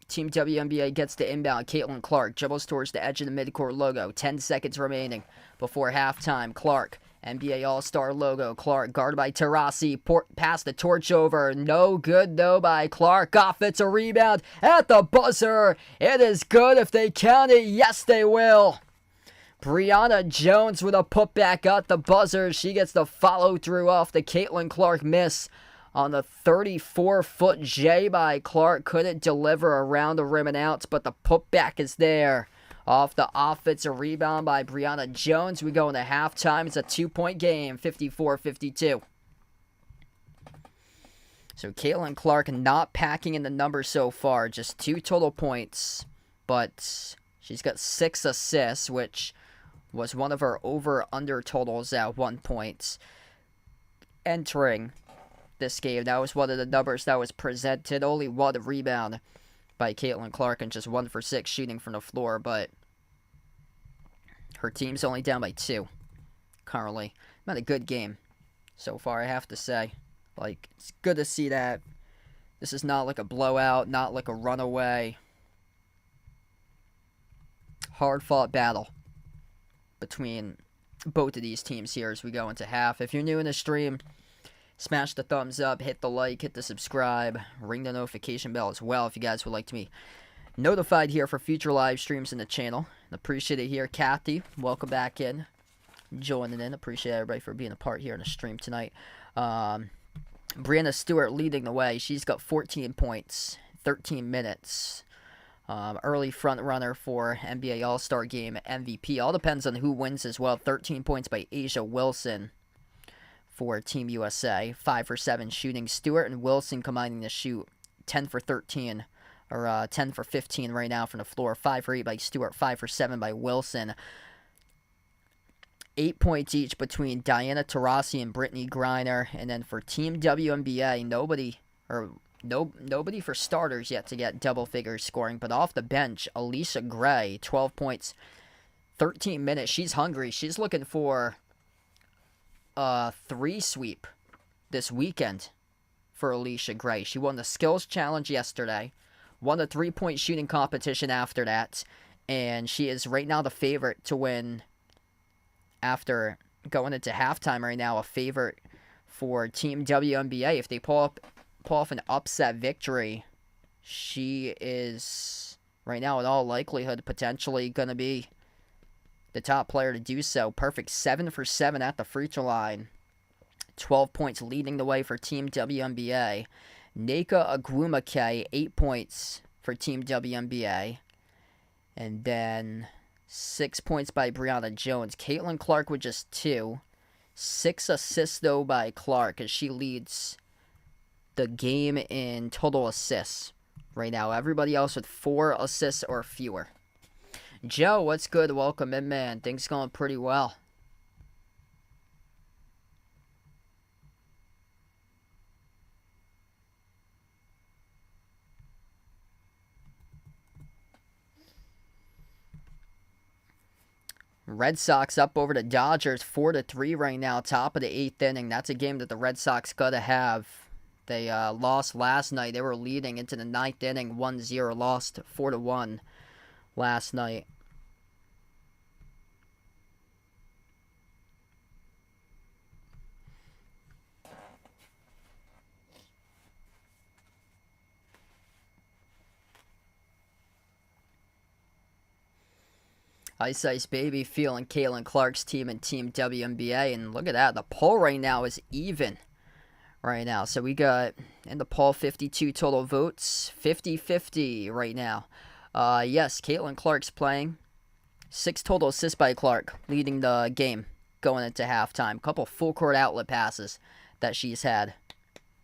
Speaker 1: Team WNBA gets the inbound. Caitlin Clark dribbles towards the edge of the midcourt logo. 10 seconds remaining before halftime. Clark, NBA All-Star logo. Clark guarded by Taurasi. Pass the torch over. No good though by Clark. Offensive rebound at the buzzer. It is good if they count it. Yes, they will. Brianna Jones with a putback at the buzzer. She gets the follow-through off the Caitlin Clark miss. On the 34-foot J by Clark, couldn't deliver around the rim and out, but the putback is there. Off the offensive rebound by Brianna Jones, we go into halftime. It's a 2-point game, 54-52. So Caitlin Clark not packing in the numbers so far, just 2 total points, but she's got 6 assists, which was one of her over-under totals at 1 point. Entering this game, that was one of the numbers that was presented. Only 1 rebound by Caitlin Clark and just 1 for 6 shooting from the floor, but her team's only down by 2 currently. Not a good game so far, I have to say. Like, it's good to see that this is not like a blowout, not like a runaway. Hard-fought battle between both of these teams here as we go into half. If you're new in the stream, smash the thumbs up, hit the like, hit the subscribe, ring the notification bell as well if you guys would like to be notified here for future live streams in the channel. Appreciate it here. Kathy, welcome back in, joining in. Appreciate everybody for being a part here in the stream tonight. Brianna Stewart leading the way. She's got 14 points, 13 minutes. Early front runner for NBA All-Star Game MVP. All depends on who wins as well. 13 points by Asia Wilson for Team USA. 5 for 7 shooting. Stewart and Wilson combining to shoot 10 for 13, or 10 for 15 right now from the floor. 5 for 8 by Stewart, 5 for 7 by Wilson. 8 points each between Diana Taurasi and Brittany Griner. And then for Team WNBA, nobody for starters yet to get double figures scoring. But off the bench, Alicia Gray, 12 points, 13 minutes. She's hungry. She's looking for a 3 sweep this weekend for Alicia Gray. She won the skills challenge yesterday, won the 3-point shooting competition after that, and she is right now the favorite to win after going into halftime right now, a favorite for Team WNBA. If they pull off an upset victory, she is right now in all likelihood potentially going to be the top player to do so. Perfect 7 for 7 at the free throw line. 12 points leading the way for Team WNBA. Neka Agwumake, 8 points for Team WNBA. And then 6 points by Brianna Jones. Caitlin Clark with just 2. 6 assists, though, by Clark as she leads the game in total assists right now. Everybody else with 4 assists or fewer. Joe, what's good? Welcome in, man. Things going pretty well. Red Sox up over the Dodgers 4-3 right now, top of the 8th inning. That's a game that the Red Sox gotta have. They lost last night. They were leading into the 9th inning, 1-0, lost 4-1 last night. Ice Ice Baby feeling Caitlin Clark's team and Team WNBA. And look at that. The poll right now is even right now. So we got in the poll 52 total votes, 50-50 right now. Yes, Caitlin Clark's playing. 6 total assists by Clark, leading the game going into halftime. Couple full court outlet passes that she's had.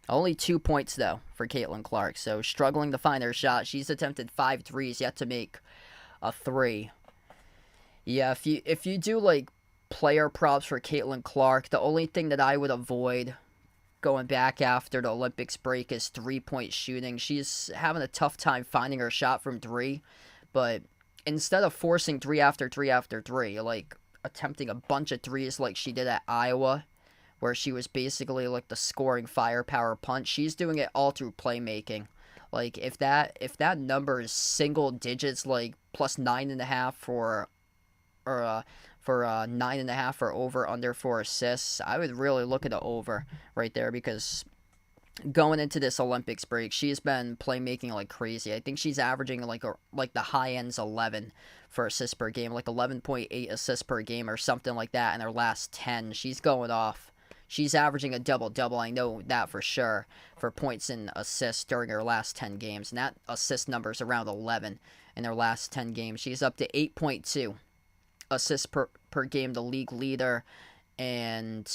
Speaker 1: Only 2 points, though, for Caitlin Clark. So struggling to find her shot. She's attempted 5 threes, yet to make a 3. Yeah, if you do, like, player props for Caitlin Clark, the only thing that I would avoid going back after the Olympics break is 3-point shooting. She's having a tough time finding her shot from 3, but instead of forcing 3 after 3 after 3, like attempting a bunch of threes like she did at Iowa, where she was basically like the scoring firepower punch, she's doing it all through playmaking. Like if that number is single digits, like plus 9.5 for 9.5 or over under for assists, I would really look at the over right there, because going into this Olympics break, she's been playmaking like crazy. I think she's averaging like the high end's 11 for assists per game, like 11.8 assists per game or something like that in her last 10. She's going off. She's averaging a double-double, I know that for sure, for points and assists during her last 10 games. And that assist number is around 11 in her last 10 games. She's up to 8.2 assists per game, the league leader, and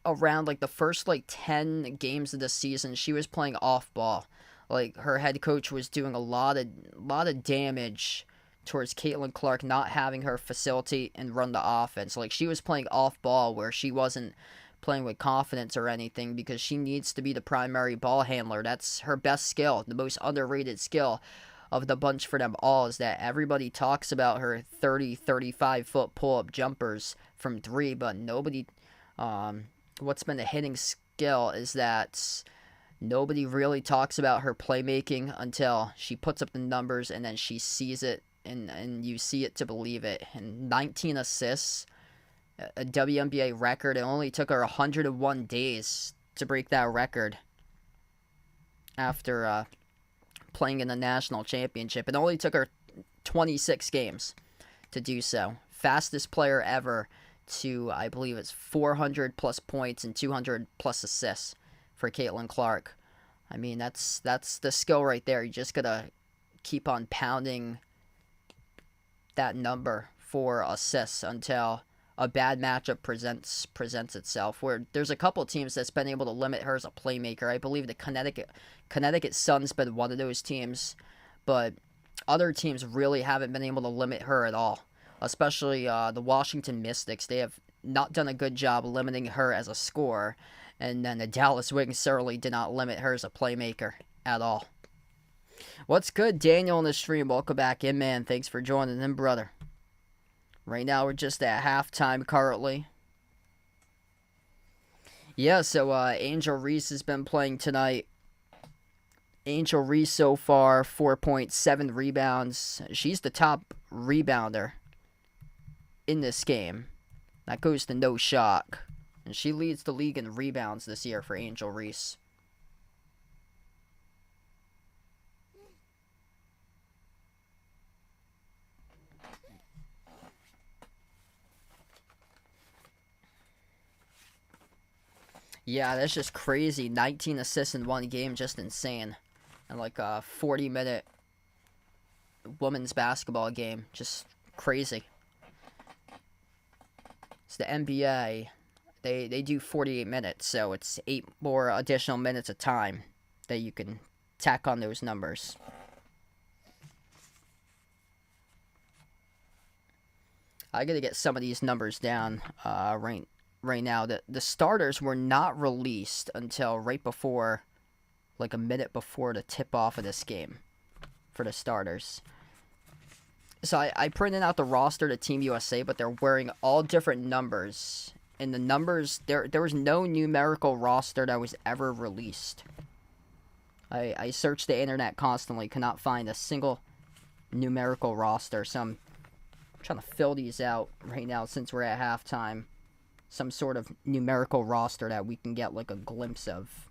Speaker 1: around like the first like 10 games of the season, she was playing off ball. Like her head coach was doing a lot of damage towards Caitlin Clark, not having her facilitate and run the offense. Like she was playing off ball where she wasn't playing with confidence or anything, because she needs to be the primary ball handler. That's her best skill, the most underrated skill of the bunch for them all, is that everybody talks about her 35 foot pull-up jumpers from 3, but nobody what's been the hitting skill is that nobody really talks about her playmaking until she puts up the numbers and then she sees it, and you see it to believe it. And 19 assists, a WNBA record. It only took her 101 days to break that record after playing in the national championship. It only took her 26 games to do so. Fastest player ever to, I believe it's 400 plus points and 200 plus assists for Caitlin Clark. I mean, that's the skill right there. You just gotta keep on pounding that number for assists until a bad matchup presents itself, where there's a couple teams that's been able to limit her as a playmaker. I believe the Connecticut Sun's been one of those teams, but other teams really haven't been able to limit her at all, especially the Washington Mystics. They have not done a good job limiting her as a scorer, and then the Dallas Wings certainly did not limit her as a playmaker at all. What's good, Daniel, in the stream? Welcome back in, man. Thanks for joining in, brother. Right now, we're just at halftime currently. Yeah, so Angel Reese has been playing tonight. Angel Reese so far, 4.7 rebounds. She's the top rebounder in this game. That goes to no shock. And she leads the league in rebounds this year for Angel Reese. Yeah, that's just crazy. 19 assists in one game, just insane. And like a 40-minute women's basketball game, just crazy. It's the NBA. They do 48 minutes, so it's 8 more additional minutes of time that you can tack on those numbers. I gotta get some of these numbers down right now. The starters were not released until right before, like a minute before the tip-off of this game for the starters. So I printed out the roster to Team USA, but they're wearing all different numbers. And the numbers, there was no numerical roster that was ever released. I searched the internet constantly, could not find a single numerical roster. So I'm trying to fill these out right now since we're at halftime. Some sort of numerical roster that we can get like a glimpse of.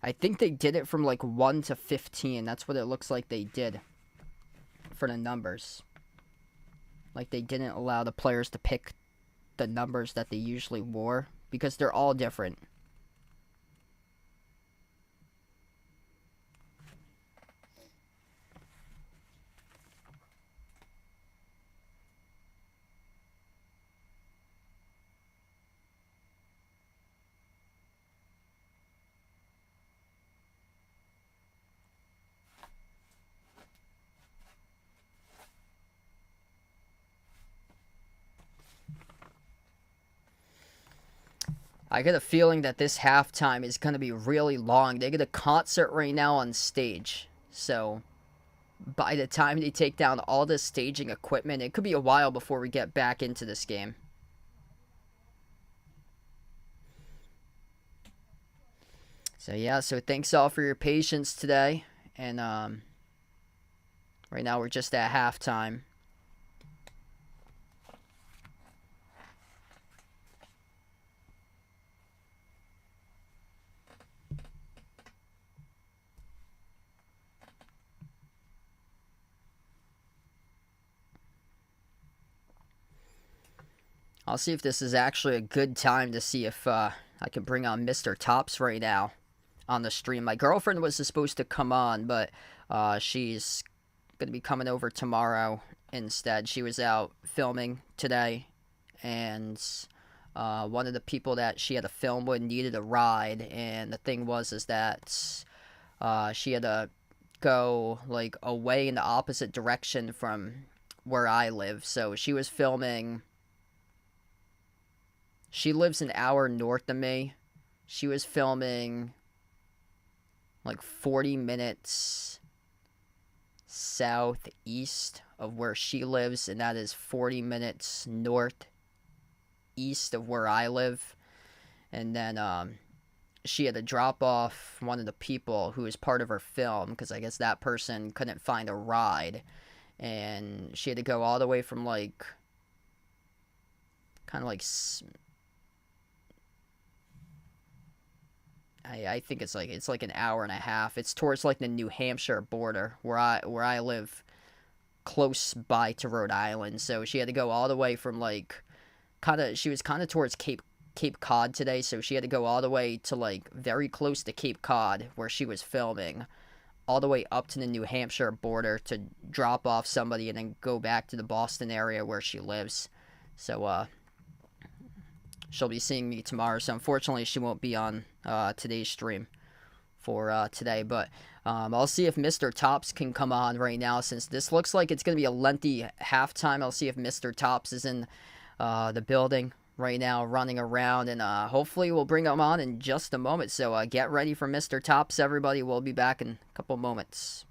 Speaker 1: I think they did it from like 1 to 15. That's what it looks like they did for the numbers. Like they didn't allow the players to pick the numbers that they usually wore because they're all different. I get a feeling that this halftime is going to be really long. They get a concert right now on stage. So by the time they take down all the staging equipment, it could be a while before we get back into this game. So yeah, so thanks all for your patience today. And right now we're just at halftime. I'll see if this is actually a good time to see if I can bring on Mr. Tops right now on the stream. My girlfriend was supposed to come on, but she's going to be coming over tomorrow instead. She was out filming today, and one of the people that she had to film with needed a ride, and the thing was is that she had to go like away in the opposite direction from where I live. So she was filming. She lives an hour north of me. She was filming like 40 minutes southeast of where she lives, and that is 40 minutes northeast of where I live. And then she had to drop off one of the people who was part of her film because I guess that person couldn't find a ride, and she had to go all the way from like kind of like I think it's like an hour and a half. It's towards like the New Hampshire border where I live, close by to Rhode Island. So she had to go all the way from like she was kind of towards Cape Cod today, so she had to go all the way to like very close to Cape Cod where she was filming, all the way up to the New Hampshire border to drop off somebody and then go back to the Boston area where she lives. So she'll be seeing me tomorrow. So unfortunately, she won't be on today's stream for today. But I'll see if Mr. Tops can come on right now since this looks like it's going to be a lengthy halftime. I'll see if Mr. Tops is in the building right now running around, and hopefully we'll bring him on in just a moment. So get ready for Mr. Tops, everybody. We'll be back in a couple moments.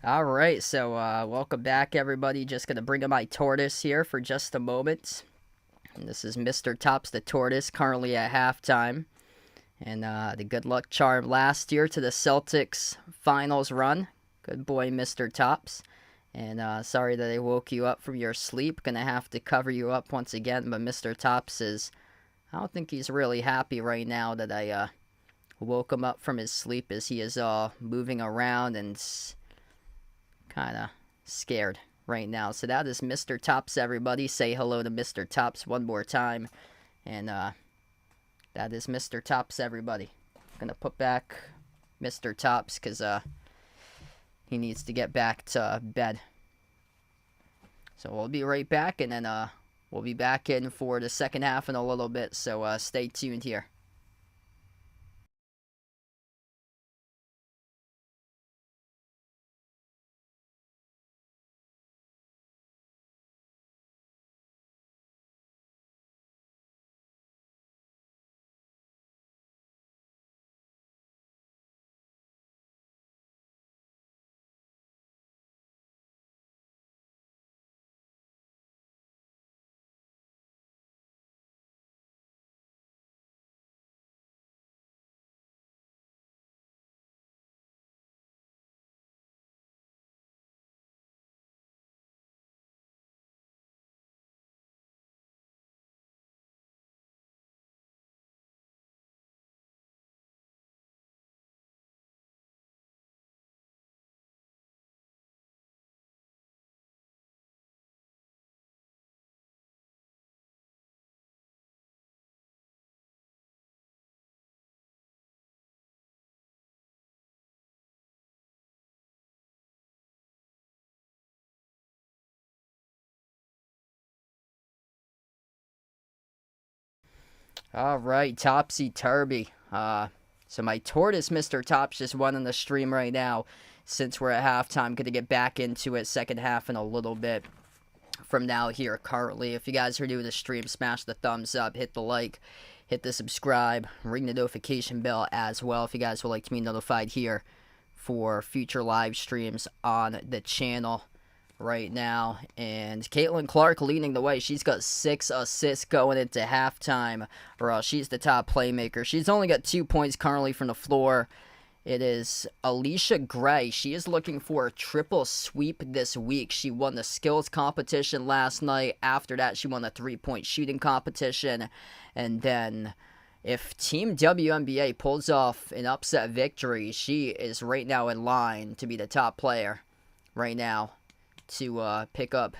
Speaker 1: All right, so welcome back, everybody. Just gonna bring in my tortoise here for just a moment. And this is Mr. Tops the Tortoise, currently at halftime. And the good luck charm last year to the Celtics finals run. Good boy, Mr. Tops. And sorry that I woke you up from your sleep. Gonna have to cover you up once again. But Mr. Tops I don't think he's really happy right now that I woke him up from his sleep, as he is moving around and kind of scared right now. So that is Mr. Tops, everybody. Say hello to Mr. Tops one more time. And that is Mr. Tops, everybody. Gonna put back Mr. Tops because he needs to get back to bed. So we'll be right back, and then we'll be back in for the second half in a little bit. So stay tuned here. All right, topsy-turvy. So my tortoise, Mr. Tops, just won on the stream right now. Since we're at halftime, going to get back into it second half in a little bit from now here currently. If you guys are new to the stream, smash the thumbs up, hit the like, hit the subscribe, ring the notification bell as well if you guys would like to be notified here for future live streams on the channel right now. And Caitlin Clark leading the way. She's got 6 assists going into halftime. Or she's the top playmaker. She's only got 2 points currently from the floor. It is Alicia Gray. She is looking for a triple sweep this week. She won the skills competition last night. After that, she won the three-point shooting competition. And then if Team WNBA pulls off an upset victory, she is right now in line to be the top player right now to pick up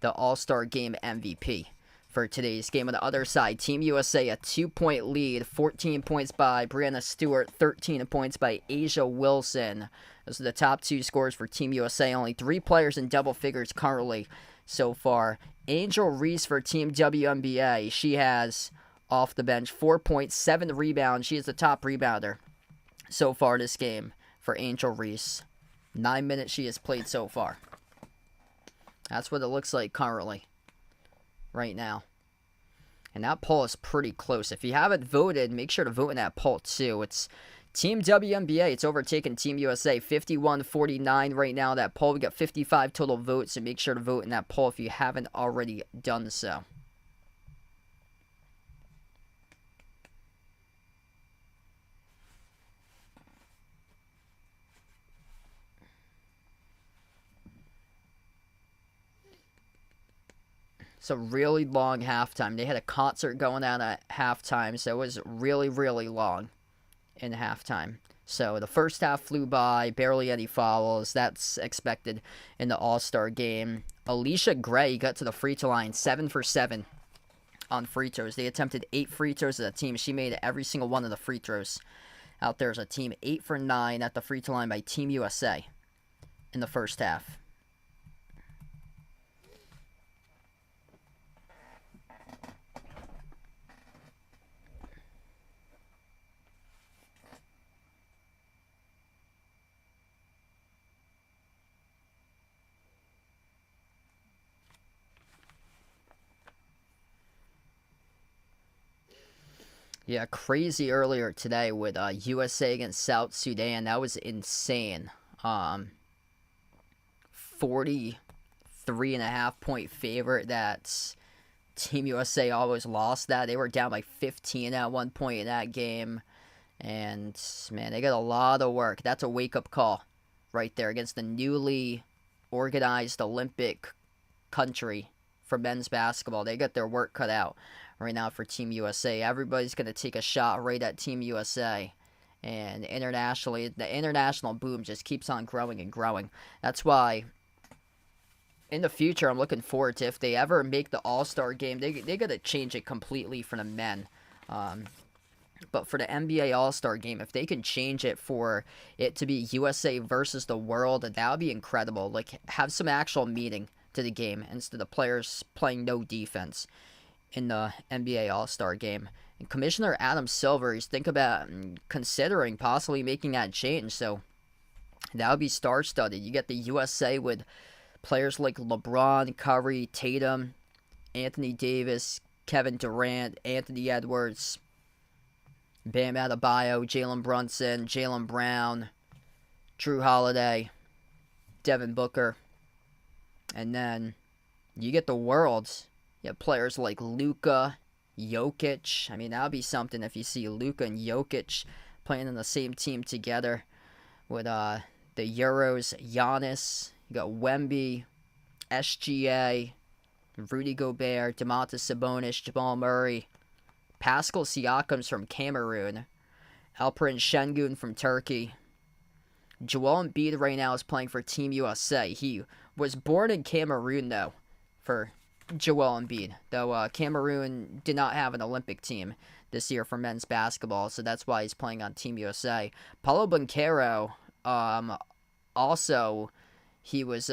Speaker 1: the All-Star Game MVP for today's game. On the other side, Team USA a 2-point lead, 14 points by Brianna Stewart, 13 points by Asia Wilson. Those are the top 2 scorers for Team USA. Only 3 players in double figures currently so far. Angel Reese for Team WNBA. She has, off the bench, 4 points, 7 rebounds. She is the top rebounder so far this game for Angel Reese. 9 minutes she has played so far. That's what it looks like currently, right now. And that poll is pretty close. If you haven't voted, make sure to vote in that poll too. It's Team WNBA. It's overtaken Team USA 51-49 right now. That poll, we got 55 total votes, so make sure to vote in that poll if you haven't already done so. It's a really long halftime. They had a concert going on at halftime, so it was really, really long in halftime. So the first half flew by, barely any fouls. That's expected in the All-Star game. Alicia Gray got to the free throw line, 7 for 7 on free throws. They attempted 8 free throws as a team. She made every single one of the free throws out there as a team. 8 for 9 at the free throw line by Team USA in the first half. Yeah, crazy earlier today with USA against South Sudan. That was insane. 43.5 point favorite that Team USA always lost that. They were down by 15 at one point in that game. And, man, they got a lot of work. That's a wake-up call right there against the newly organized Olympic country for men's basketball. They got their work cut out right now for Team USA. Everybody's going to take a shot right at Team USA. And internationally, the international boom just keeps on growing and growing. That's why in the future, I'm looking forward to if they ever make the All-Star game, they got to change it completely for the men. But for the NBA All-Star game, if they can change it for it to be USA versus the world, that would be incredible. Like, have some actual meaning to the game instead of players playing no defense in the NBA All-Star game. And Commissioner Adam Silver, he's thinking about considering possibly making that change. So that would be star-studded. You get the USA with players like LeBron, Curry, Tatum, Anthony Davis, Kevin Durant, Anthony Edwards, Bam Adebayo, Jalen Brunson, Jaylen Brown, Drew Holiday, Devin Booker. And then you get the world. You have players like Luka, Jokic. I mean, that would be something if you see Luka and Jokic playing on the same team together with the Euros, Giannis. You got Wemby, SGA, Rudy Gobert, Domantas Sabonis, Jamal Murray, Pascal Siakam's from Cameroon, Alperen Şengün from Turkey. Joel Embiid right now is playing for Team USA. He was born in Cameroon, though, for Joel Embiid. Though Cameroon did not have an Olympic team this year for men's basketball, so that's why he's playing on Team USA. Paulo Banchero, also, he was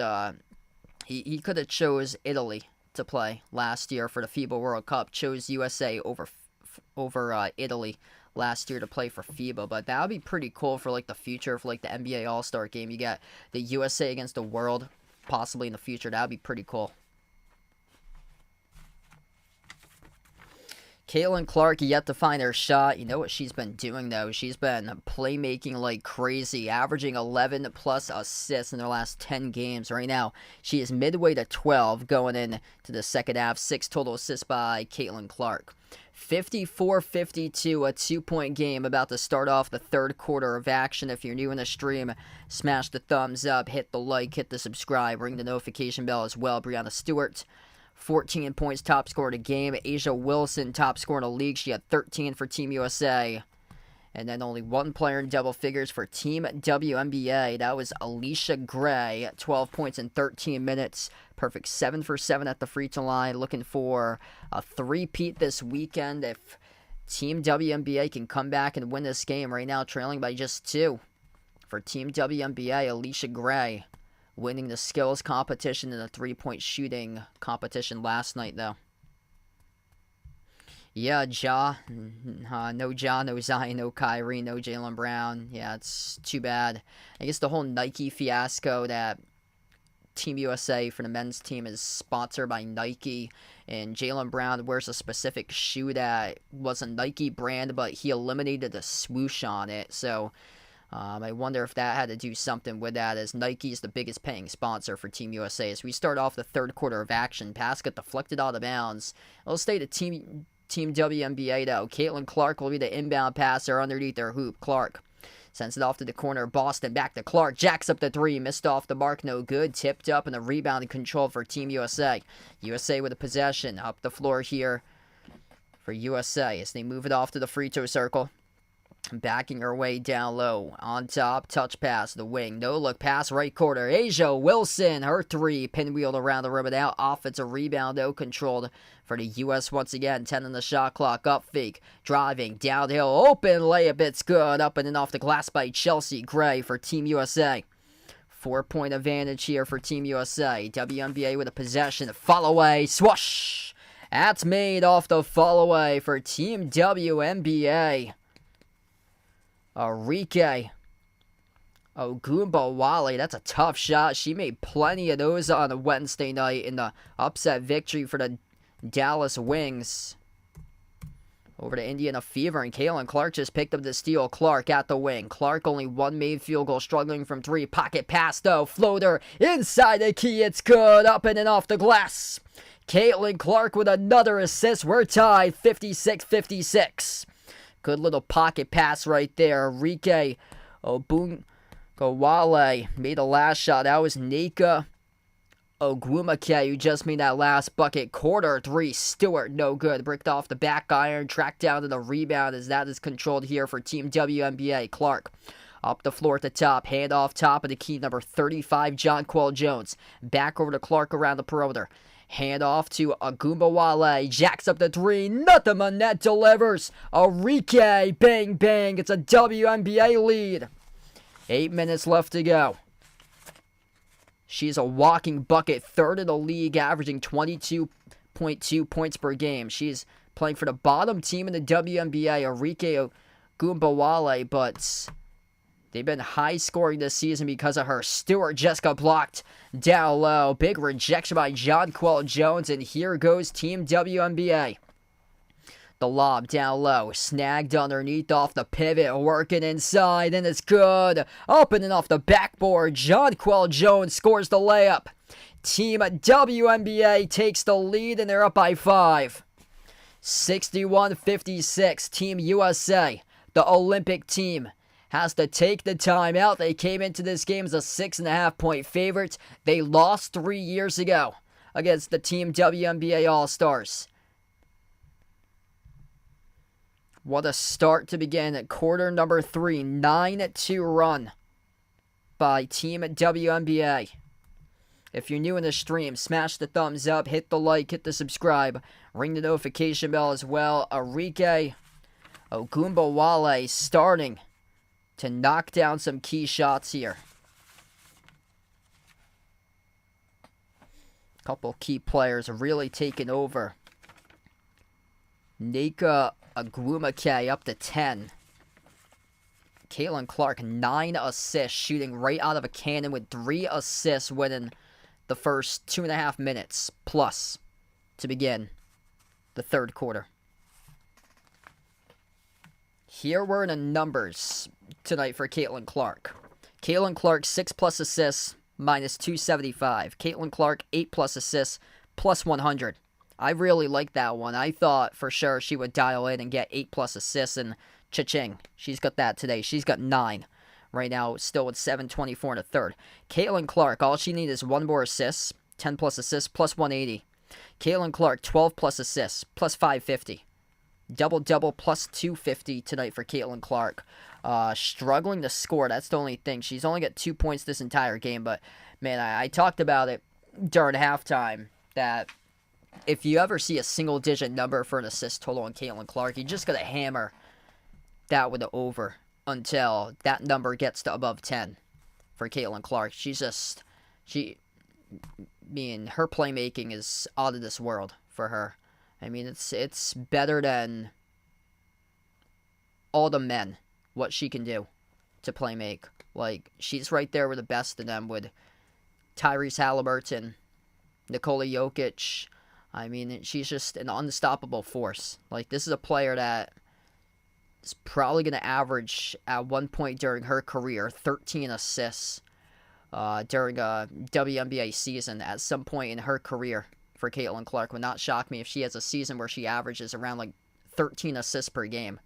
Speaker 1: he could have chose Italy to play last year for the FIBA World Cup. Chose USA over Italy last year to play for FIBA, but that would be pretty cool for like the future of like the NBA All-Star game. You got the USA against the world possibly in the future. That would be pretty cool. Caitlin Clark yet to find her shot. You know what she's been doing, though? She's been playmaking like crazy, averaging 11 plus assists in her last 10 games. Right now, she is midway to 12 going into the second half. 6 total assists by Caitlin Clark. 54-52, a 2-point game about to start off the third quarter of action. If you're new in the stream, smash the thumbs up, hit the like, hit the subscribe, ring the notification bell as well. Breanna Stewart, 14 points, top scorer of the game. A'ja Wilson, top scorer in the league. She had 13 for Team USA. And then only one player in double figures for Team WNBA. That was Alicia Gray, 12 points in 13 minutes. Perfect 7 for 7 at the free throw line. Looking for a three-peat this weekend if Team WNBA can come back and win this game. Right now, trailing by just 2. For Team WNBA, Alicia Gray winning the skills competition and the three-point shooting competition last night, though. Yeah, no Ja, no Zion, no Kyrie, no Jaylen Brown. Yeah, it's too bad. I guess the whole Nike fiasco that Team USA for the men's team is sponsored by Nike, and Jaylen Brown wears a specific shoe that was a Nike brand, but he eliminated the swoosh on it, so I wonder if that had to do something with that, as Nike is the biggest paying sponsor for Team USA. As we start off the third quarter of action, pass got deflected out of bounds. It'll stay to Team WNBA, though. Caitlin Clark will be the inbound passer underneath their hoop. Clark sends it off to the corner. Boston back to Clark. Jacks up the three. Missed off the mark. No good. Tipped up and a rebound and control for Team USA. USA with a possession. Up the floor here for USA as they move it off to the free throw circle. Backing her way down low. On top, touch pass, the wing. No look pass, right corner. A'ja Wilson, her three. Pinwheeled around the rim and out. Offensive rebound, though, controlled for the U.S. once again. 10 on the shot clock. Up fake. Driving. Downhill. Open layup. It's good. Up and in off the glass by Chelsea Gray for Team USA. 4-point advantage here for Team USA. WNBA with a possession. Fall away. Swoosh. That's made off the fall away for Team WNBA. Arike Ogunbowale, that's a tough shot. She made plenty of those on a Wednesday night in the upset victory for the Dallas Wings. Over to Indiana Fever, and Caitlin Clark just picked up the steal. Clark at the wing. Clark only one made field goal, struggling from three. Pocket pass, though. Floater inside the key. It's good. Up and off the glass. Caitlin Clark with another assist. We're tied 56-56. Good little pocket pass right there. Reese Ogunbowale made the last shot. That was Nika Ogunbowale, who just made that last bucket. Quarter three, Stewart, no good. Bricked off the back iron, tracked down to the rebound as that is controlled here for Team WNBA. Clark up the floor at the top, hand off top of the key, number 35, Jonquel Jones. Back over to Clark around the perimeter. Hand off to Ogunbowale, jacks up the three, nothing but net delivers. Arike, bang, bang, it's a WNBA lead. 8 minutes left to go. She's a walking bucket, third in the league, averaging 22.2 points per game. She's playing for the bottom team in the WNBA, Arike Ogunbowale, but they've been high scoring this season because of her. Stewart just got blocked down low. Big rejection by Jonquel Jones, and here goes Team WNBA. The lob down low, snagged underneath off the pivot, working inside, and it's good. Up and off the backboard, Jonquel Jones scores the layup. Team WNBA takes the lead, and they're up by 5. 61-56, Team USA, the Olympic team, has to take the timeout. They came into this game as a 6.5-point favorite. They lost 3 years ago against the Team WNBA All-Stars. What a start to begin at quarter number 3. 9-2 run by Team WNBA. If you're new in the stream, smash the thumbs up, hit the like, hit the subscribe, ring the notification bell as well. Arike Ogunbowale starting to knock down some key shots here. Couple key players really taking over. Nika Ogunbowale up to 10. Caitlin Clark, 9 assists, shooting right out of a cannon with 3 assists within the first 2.5 minutes plus to begin the third quarter. Here were the numbers tonight for Caitlin Clark. Caitlin Clark, 6+ assists, minus 275. Caitlin Clark, 8+ assists, plus 100. I really like that one. I thought for sure she would dial in and get 8+ assists, and cha-ching, she's got that today. She's got 9 right now, still with 7:24 in the third. Caitlin Clark, all she needs is 1 more assist, 10+ assists, plus 180. Caitlin Clark, 12+ assists, plus 550. Double-double, plus 250 tonight for Caitlin Clark. Struggling to score, that's the only thing. She's only got 2 points this entire game, but man, I talked about it during halftime that if you ever see a single-digit number for an assist total on Caitlin Clark, you just got to hammer that with the over until that number gets to above 10 for Caitlin Clark. Her playmaking is out of this world for her. I mean, it's better than all the men, what she can do to play make. Like, she's right there with the best of them, with Tyrese Halliburton, Nikola Jokic. I mean, she's just an unstoppable force. Like, this is a player that is probably going to average, at one point during her career, 13 assists during a WNBA season at some point in her career for Caitlin Clark. Would not shock me if she has a season where she averages around like 13 assists per game,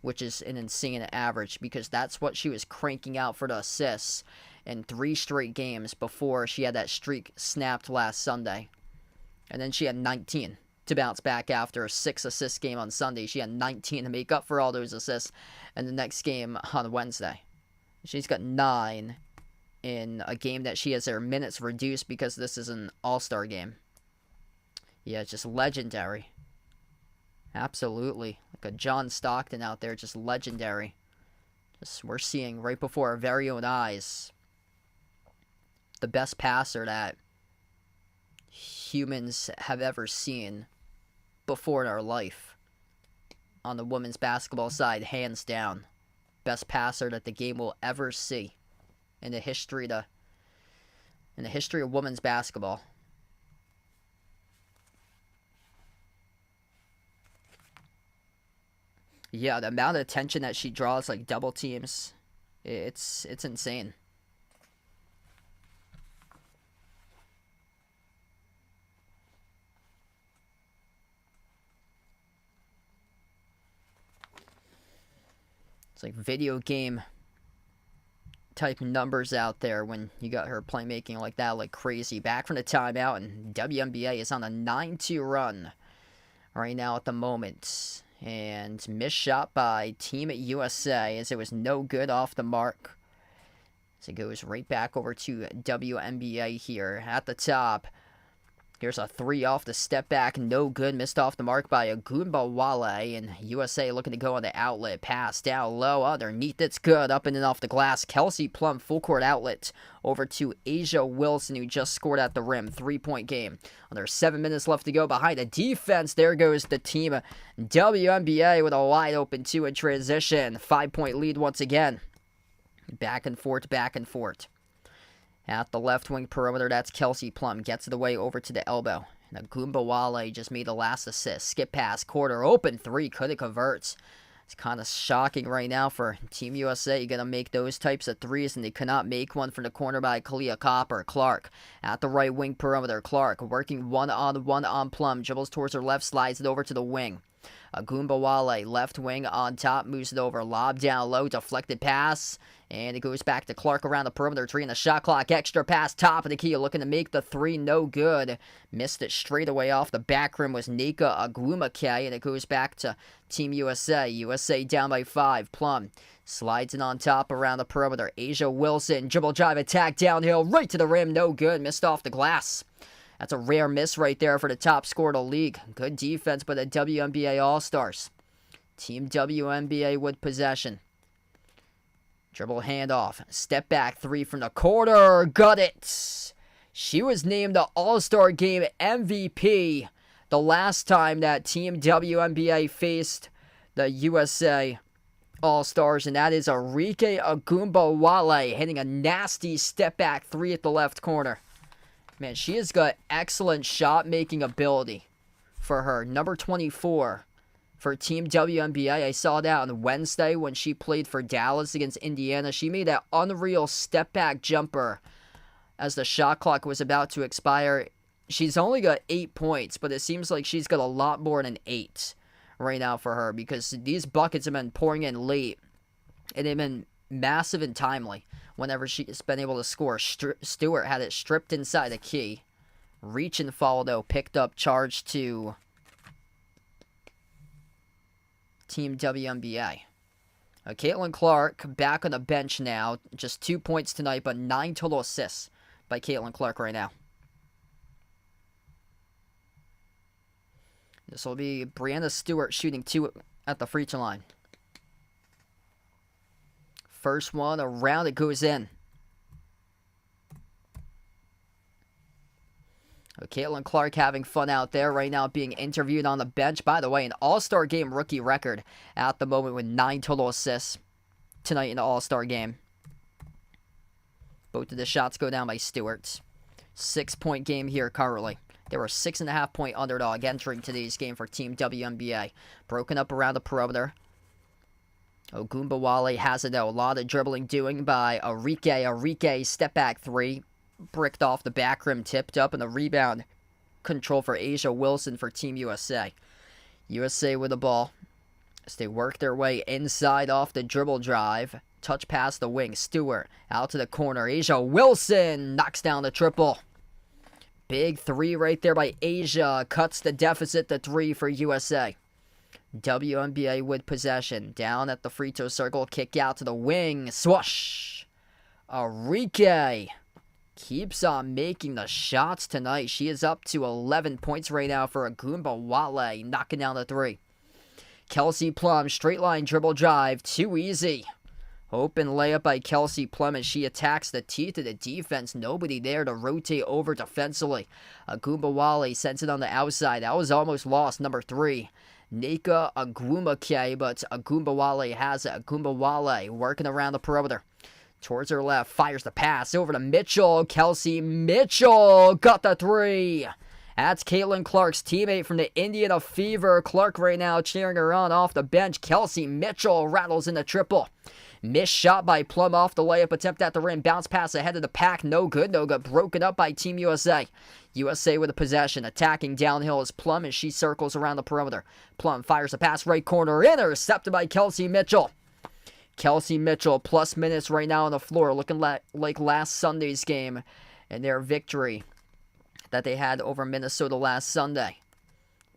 Speaker 1: which is an insane average, because that's what she was cranking out for the assists in 3 straight games before she had that streak snapped last Sunday. And then she had 19 to bounce back after a 6-assist game on Sunday. She had 19 to make up for all those assists in the next game on Wednesday. She's got 9 in a game that she has her minutes reduced because this is an all-star game. Yeah, it's just legendary. Absolutely. Like a John Stockton out there, just legendary. Just we're seeing right before our very own eyes the best passer that humans have ever seen before in our life. On the women's basketball side, hands down. Best passer that the game will ever see in the history of women's basketball. Yeah, the amount of attention that she draws, like double teams, it's insane. It's like video game type numbers out there when you got her playmaking like that, like crazy. Back from the timeout, and WNBA is on a 9-2 run right now at the moment. And missed shot by Team USA as it was no good off the mark. So it goes right back over to WNBA here at the top. Here's a three off the step back, no good. Missed off the mark by Ogunbowale, and USA looking to go on the outlet. Pass down low, underneath, it's good. Up and off the glass. Kelsey Plum, full court outlet over to A'ja Wilson, who just scored at the rim. 3-point game. Under 7 minutes left to go behind the defense. There goes the team. WNBA with a wide open 2 in transition. 5-point lead once again. Back and forth, back and forth. At the left wing perimeter, that's Kelsey Plum. Gets it away over to the elbow. And Ogunbowale just made the last assist. Skip pass, quarter, open 3. Couldn't convert. It's kind of shocking right now for Team USA. You got to make those types of threes, and they cannot make one from the corner by Kalia Copper. Clark at the right wing perimeter. Clark working one-on-one on Plum. Dribbles towards her left, slides it over to the wing. Ogunbowale, left wing on top, moves it over. Lob down low, deflected pass. And it goes back to Clark around the perimeter, 3 in the shot clock. Extra pass, top of the key, looking to make the 3, no good. Missed it straight away off the back rim was Nika Agwumake, and it goes back to Team USA. USA down by 5. Plum slides it on top around the perimeter. A'ja Wilson, dribble drive attack downhill, right to the rim, no good. Missed off the glass. That's a rare miss right there for the top scorer of the league. Good defense by the WNBA All-Stars. Team WNBA with possession. Dribble handoff. Step back 3 from the corner. Got it. She was named the All-Star Game MVP the last time that Team WNBA faced the USA All-Stars, and that is Arike Ogunbowale hitting a nasty step back 3 at the left corner. Man, she has got excellent shot-making ability for her. Number 24 for Team WNBA. I saw that on Wednesday when she played for Dallas against Indiana. She made that unreal step-back jumper as the shot clock was about to expire. She's only got 8 points, but it seems like she's got a lot more than 8 right now for her because these buckets have been pouring in late, and they've been massive and timely whenever she's been able to score. Stewart had it stripped inside the key. Reach and fall, though, picked up charge to Team WNBA. Caitlin Clark back on the bench now. Just 2 points tonight, but 9 total assists by Caitlin Clark right now. This will be Brianna Stewart shooting 2 at the free throw line. First one around, it goes in. Caitlin Clark having fun out there right now, being interviewed on the bench. By the way, an All-Star Game rookie record at the moment with 9 total assists tonight in the All-Star Game. Both of the shots go down by Stewart. 6-point game here currently. They were a 6.5-point underdog entering today's game for Team WNBA. Broken up around the perimeter. Ogunbowale has it though. A lot of dribbling doing by Arike. Arike, step back 3. Bricked off the back rim, tipped up, and the rebound control for A'ja Wilson for Team USA. USA with the ball as they work their way inside off the dribble drive. Touch past the wing. Stewart out to the corner. A'ja Wilson knocks down the triple. Big 3 right there by A'ja. Cuts the deficit to 3 for USA. WNBA with possession. Down at the free throw circle. Kick out to the wing. Swoosh. Arike keeps on making the shots tonight. She is up to 11 points right now for Ogunbowale, knocking down the 3. Kelsey Plum, straight line dribble drive, too easy. Open layup by Kelsey Plum as she attacks the teeth of the defense. Nobody there to rotate over defensively. Ogunbowale sends it on the outside. That was almost lost, number 3. Nika Agwumake, but Ogunbowale has it. Ogunbowale working around the perimeter. Towards her left, fires the pass over to Mitchell. Kelsey Mitchell got the 3. That's Caitlin Clark's teammate from the Indiana Fever. Clark right now cheering her on off the bench. Kelsey Mitchell rattles in the triple. Missed shot by Plum off the layup attempt at the rim. Bounce pass ahead of the pack. No good, no good. Broken up by Team USA. USA with a possession. Attacking downhill is Plum as she circles around the perimeter. Plum fires a pass right corner. Intercepted by Kelsey Mitchell. Kelsey Mitchell plus minutes right now on the floor. Looking like last Sunday's game and their victory that they had over Minnesota last Sunday.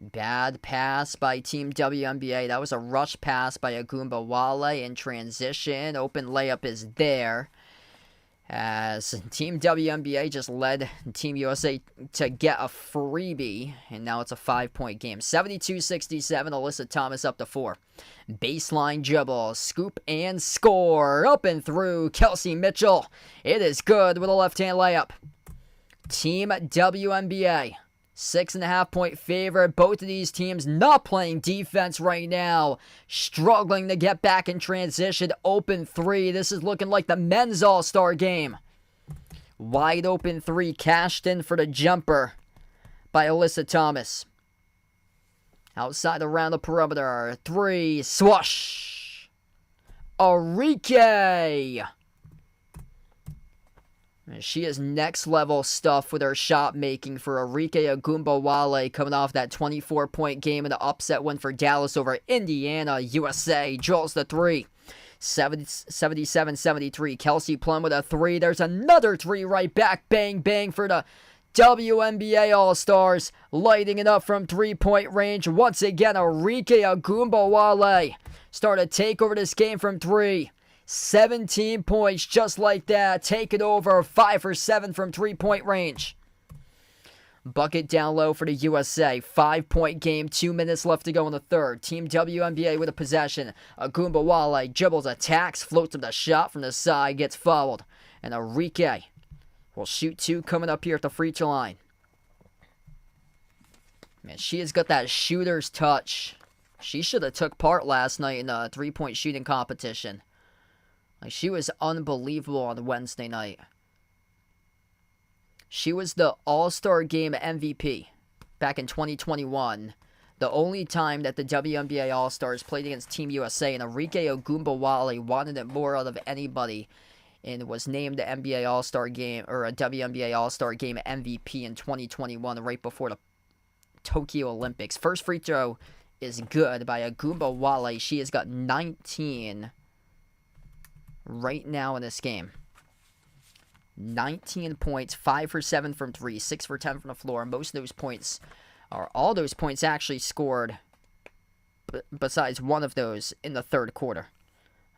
Speaker 1: Bad pass by Team WNBA. That was a rush pass by Ogunbowale in transition. Open layup is there. As Team WNBA just led Team USA to get a freebie. And now it's a 5-point game. 72-67. Alyssa Thomas up to 4. Baseline dribble. Scoop and score. Up and through. Kelsey Mitchell. It is good with a left-hand layup. Team WNBA. 6.5-point favorite. Both of these teams not playing defense right now. Struggling to get back in transition. Open 3. This is looking like the men's all-star game. Wide open 3. Cashed in for the jumper by Alyssa Thomas. Outside around the perimeter. 3. Swoosh. Arike. She is next level stuff with her shot making for Arike Ogunbowale coming off that 24-point game in the upset win for Dallas over Indiana. USA drills the 3. 77-73. Kelsey Plum with a 3. There's another 3 right back. Bang, bang for the WNBA All-Stars. Lighting it up from 3-point range. Once again, Arike Ogunbowale started to take over this game from 3. 17 points just like that. Take it over. 5 for 7 from 3-point range. Bucket down low for the USA. 5-point game. 2 minutes left to go in the third. Team WNBA with a possession. Ogunbowale dribbles, attacks, floats up the shot from the side, gets fouled. And Arike will shoot 2 coming up here at the free throw line. Man, she has got that shooter's touch. She should have took part last night in a 3-point shooting competition. Like, she was unbelievable on Wednesday night. She was the All-Star Game MVP back in 2021. The only time that the WNBA All-Stars played against Team USA, and Arike Ogunbowale wanted it more out of anybody and was named the NBA All-Star Game, or a WNBA All-Star Game MVP in 2021, right before the Tokyo Olympics. First free throw is good by Ogunbowale. She has got 19 right now in this game. 19 points, 5 for 7 from 3, 6 for 10 from the floor. Most of those points, or all those points actually scored, besides one of those, in the third quarter.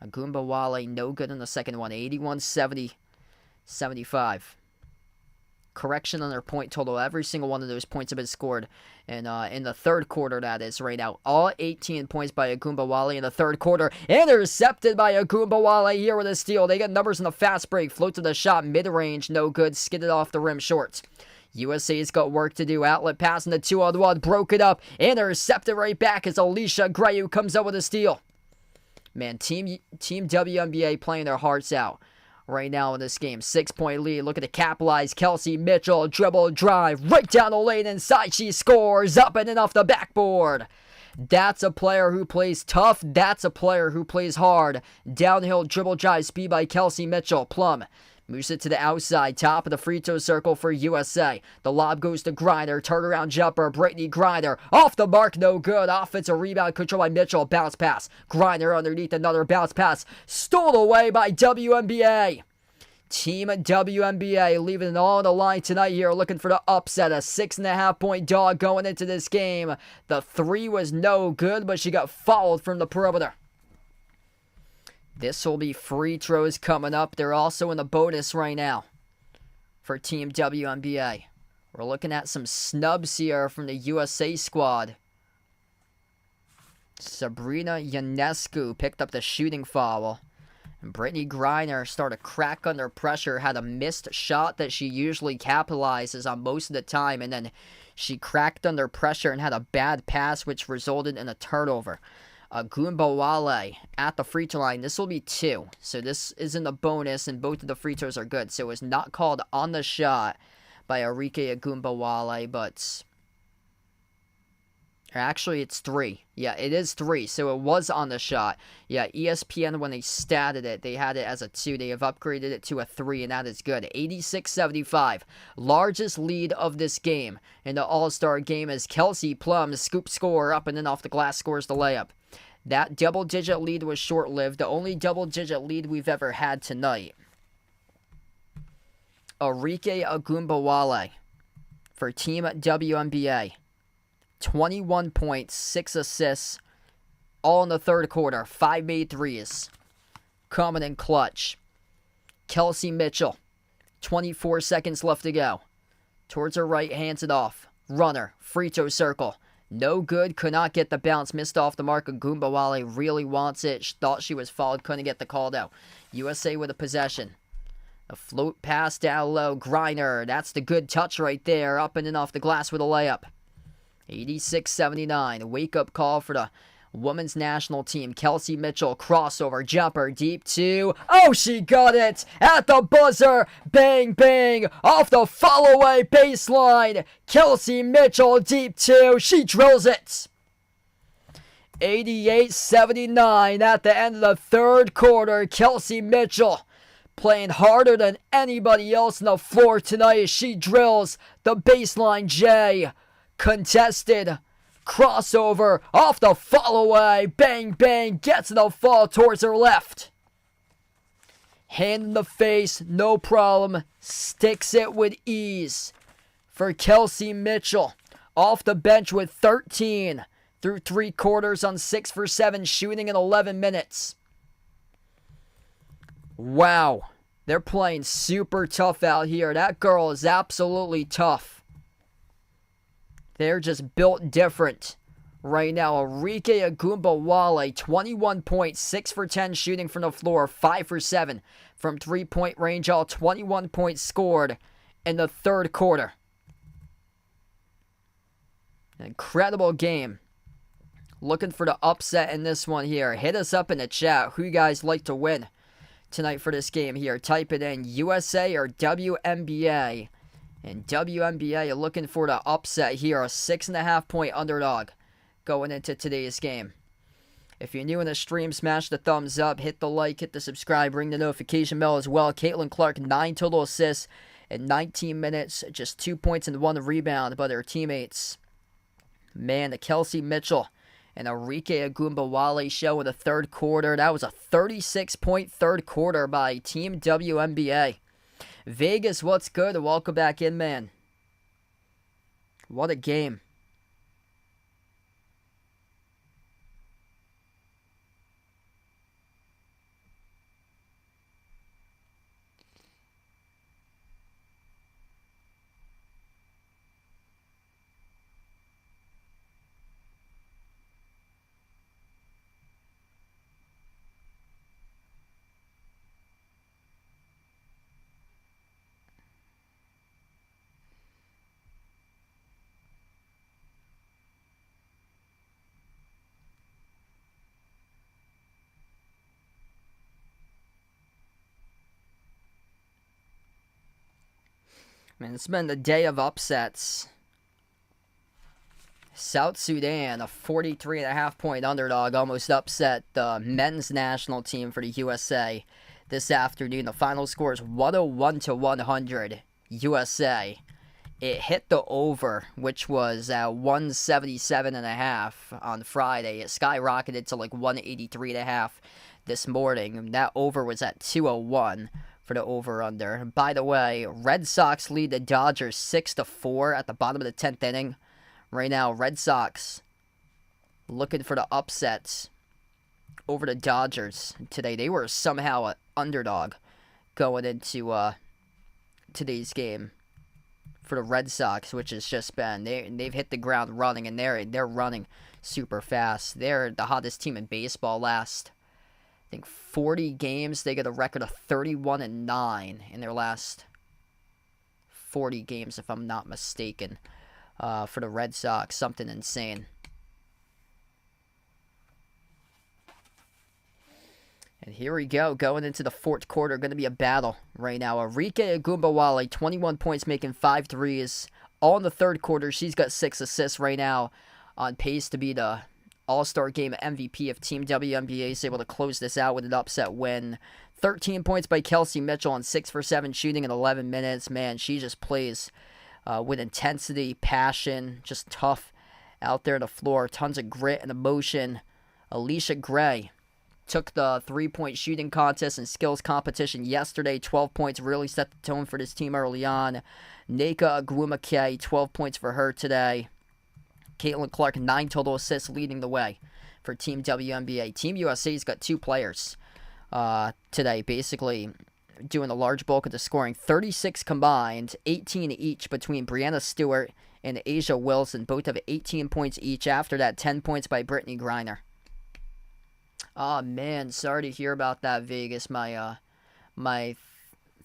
Speaker 1: Ogunbowale no good in the second one. 81-70, 75. Correction on their point total. Every single one of those points have been scored in the third quarter, that is, right now. All 18 points by Ogunbowale in the third quarter. Intercepted by Ogunbowale here with a steal. They get numbers in the fast break. Float to the shot, mid-range, no good. Skidded off the rim short. USA's got work to do. Outlet pass in the 2-on-1. Broke it up. Intercepted right back as Alicia Gray, who comes up with a steal. Man, Team WNBA playing their hearts out right now in this game. 6-point lead. Look at the capitalize. Kelsey Mitchell, dribble, drive, right down the lane inside. She scores up and in off the backboard. That's a player who plays tough. That's a player who plays hard. Downhill dribble drive speed by Kelsey Mitchell. Plum moves it to the outside, top of the free throw circle for USA. The lob goes to Griner, turnaround jumper, Brittany Griner, off the mark, no good. Offensive rebound controlled by Mitchell, bounce pass. Griner underneath, another bounce pass, stole away by WNBA. Team WNBA leaving it all on the line tonight here, looking for the upset. A 6.5-point dog going into this game. The 3 was no good, but she got fouled from the perimeter. This will be free throws coming up. They're also in the bonus right now for Team WNBA. We're looking at some snubs here from the USA squad. Sabrina Ionescu picked up the shooting foul. And Brittany Griner started to crack under pressure, had a missed shot that she usually capitalizes on most of the time, and then she cracked under pressure and had a bad pass, which resulted in a turnover. Ogunbowale at the free throw line. This will be 2. So this is in the bonus, and both of the free throws are good. So it was not called on the shot by Arike Ogunbowale, but actually it's 3. Yeah, it is 3, so it was on the shot. Yeah, ESPN, when they statted it, they had it as a 2. They have upgraded it to a 3, and that is good. 86-75. Largest lead of this game in the All-Star game as Kelsey Plum, the scoop scorer, up and in off the glass, scores the layup. That double-digit lead was short-lived. The only double-digit lead we've ever had tonight. Arike Ogunbowale for Team WNBA. 21 points, 6 assists, all in the third quarter. 5 made threes. Coming in clutch. Kelsey Mitchell, 24 seconds left to go. Towards her right, hands it off. Runner, free throw circle. No good, could not get the bounce. Missed off the mark. Ogunbowale really wants it. Thought she was fouled, couldn't get the call though. USA with a possession. A float pass down low. Griner, that's the good touch right there. Up and in off the glass with a layup. 86-79. Wake-up call for the women's national team. Kelsey Mitchell, crossover, jumper, deep 2. Oh, she got it at the buzzer. Bang, bang, off the follow-away baseline. Kelsey Mitchell, deep 2. She drills it. 88-79 at the end of the third quarter. Kelsey Mitchell playing harder than anybody else on the floor tonight as she drills the baseline J. Contested crossover off the follow-away. Bang, bang. Gets the fall towards her left. Hand in the face. No problem. Sticks it with ease for Kelsey Mitchell. Off the bench with 13 through 3 quarters on 6 for 7 shooting in 11 minutes. Wow. They're playing super tough out here. That girl is absolutely tough. They're just built different right now. Arike Ogunbowale, 21 points, 6 for 10 shooting from the floor, 5 for 7 from 3-point range. All 21 points scored in the third quarter. An incredible game. Looking for the upset in this one here. Hit us up in the chat. Who you guys like to win tonight for this game here? Type it in, USA or WNBA. And WNBA, you're looking for the upset here. A 6.5 point underdog going into today's game. If you're new in the stream, smash the thumbs up, hit the like, hit the subscribe, ring the notification bell as well. Caitlin Clark, 9 total assists in 19 minutes. Just 2 points and 1 rebound by their teammates. Man, the Kelsey Mitchell and Arike Ogunbowale show in the third quarter. That was a 36-point third quarter by Team WNBA. Vegas, what's good? Welcome back in, man. What a game. Man, it's been the day of upsets. South Sudan, a 43.5 point underdog, almost upset the men's national team for the USA this afternoon. The final score is 101-100 USA. It hit the over, which was at 177.5 on Friday. It skyrocketed to like 183.5 this morning. That over was at 201 for the over-under. By the way, Red Sox lead the Dodgers 6-4 at the bottom of the 10th inning. Right now, Red Sox looking for the upsets over the Dodgers today. They were somehow an underdog going into today's game for the Red Sox, which has just been they've hit the ground running, and they're running super fast. They're the hottest team in baseball. Last, I think, 40 games, they got a record of 31-9 in their last 40 games, if I'm not mistaken. For the Red Sox, something insane. And here we go, going into the fourth quarter. Going to be a battle right now. Arike Ogunbowale, 21 points, making 5 threes. All in the third quarter. She's got 6 assists right now. On pace to be the All-Star Game MVP if Team WNBA is able to close this out with an upset win. 13 points by Kelsey Mitchell on 6 for 7 shooting in 11 minutes. Man, she just plays with intensity, passion, just tough out there on the floor. Tons of grit and emotion. Alicia Gray took the three-point shooting contest and skills competition yesterday. 12 points, really set the tone for this team early on. Neka Agwumake, 12 points for her today. Caitlin Clark, 9 total assists, leading the way for Team WNBA. Team USA's got 2 players today, basically doing the large bulk of the scoring. 36 combined, 18 each between Brianna Stewart and Asia Wilson. Both have 18 points each. After that, 10 points by Brittany Griner. Oh man, sorry to hear about that, Vegas. My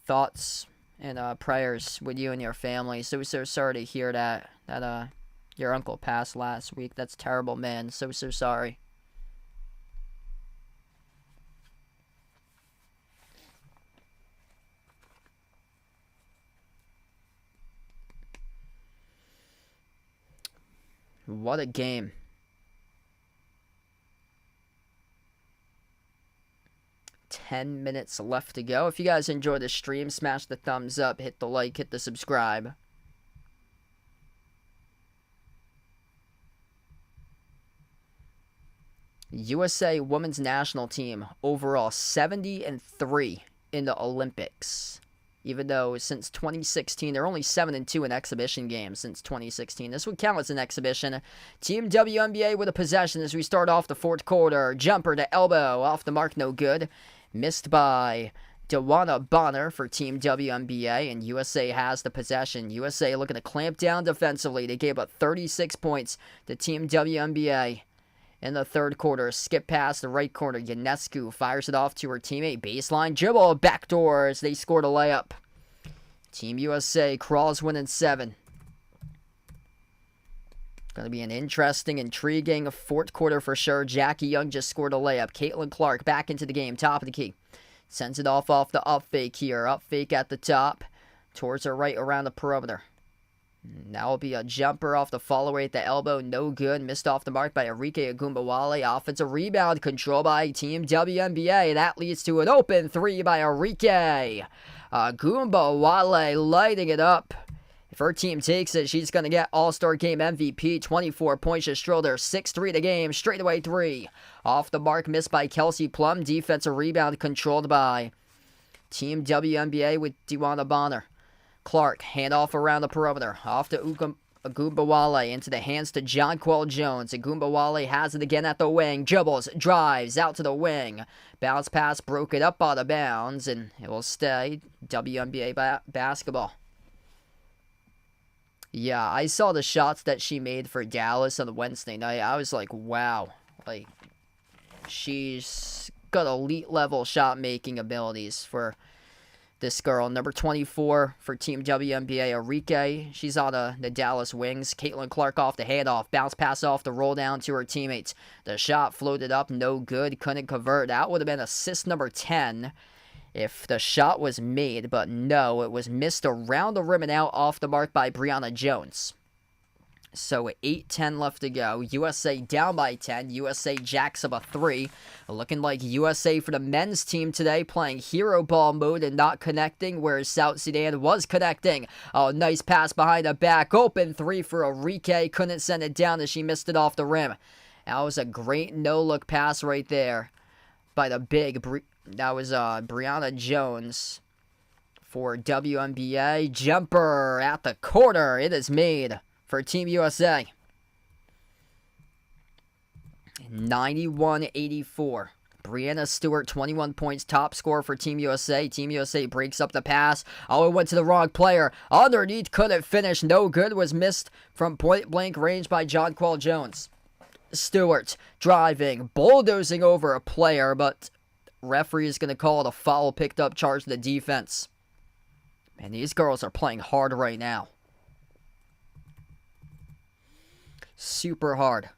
Speaker 1: thoughts and prayers with you and your family. So sorry to hear that your uncle passed last week. That's terrible, man. So sorry. What a game. Ten minutes left to go. If you guys enjoyed the stream, smash the thumbs up, hit the like, hit the subscribe. USA Women's National Team overall 70-3 in the Olympics. Even though since 2016, they're only 7-2 in exhibition games since 2016. This would count as an exhibition. Team WNBA with a possession as we start off the fourth quarter. Jumper to elbow, off the mark, no good. Missed by Dewana Bonner for Team WNBA, and USA has the possession. USA looking to clamp down defensively. They gave up 36 points to Team WNBA in the third quarter. Skip past the right corner. Ionescu fires it off to her teammate. Baseline dribble. Backdoors. They scored a layup. Team USA crawls winning 7. Going to be an interesting, intriguing fourth quarter for sure. Jackie Young just scored a layup. Caitlin Clark back into the game. Top of the key. Sends it off the up fake here. Up fake at the top. Towards her right around the perimeter. Now will be a jumper off the follow-away at the elbow. No good. Missed off the mark by Arike Ogunbowale. Offensive rebound control by Team WNBA. That leads to an open 3 by Arike Ogunbowale, lighting it up. If her team takes it, she's going to get All-Star Game MVP. 24 points. Just drilled her 6-3 the game. Straightaway 3. Off the mark. Missed by Kelsey Plum. Defensive rebound controlled by Team WNBA with Dewana Bonner. Clark, handoff around the perimeter. Off to Ogunbowale, into the hands to Jonquel Jones. Ogunbowale has it again at the wing. Dribbles, drives, out to the wing. Bounce pass, broke it up out of bounds, and it will stay WNBA basketball. Yeah, I saw the shots that she made for Dallas on the Wednesday night. I was like, wow. Like, she's got elite level shot making abilities for this girl. Number 24 for Team WNBA, Arike. She's on the Dallas Wings. Caitlin Clark off the handoff. Bounce pass off the roll down to her teammates. The shot floated up. No good. Couldn't convert. That would have been assist number 10 if the shot was made. But no, it was missed around the rim and out off the mark by Brianna Jones. So 8-10 left to go. USA down by 10. USA jacks up a 3. Looking like USA for the men's team today, playing hero ball mode and not connecting, whereas South Sudan was connecting. Oh, nice pass behind the back. Open 3 for Arike. Couldn't send it down as she missed it off the rim. That was a great no-look pass right there by the big. That was Brianna Jones for WNBA. Jumper at the corner. It is made for Team USA. 91-84. Brianna Stewart, 21 points, top scorer for Team USA. Team USA breaks up the pass. Oh, it went to the wrong player. Underneath, couldn't finish. No good. Was missed from point-blank range by Jonquel Jones. Stewart driving, bulldozing over a player, but referee is going to call it a foul, picked up charge to the defense. Man, these girls are playing hard right now. Super hard.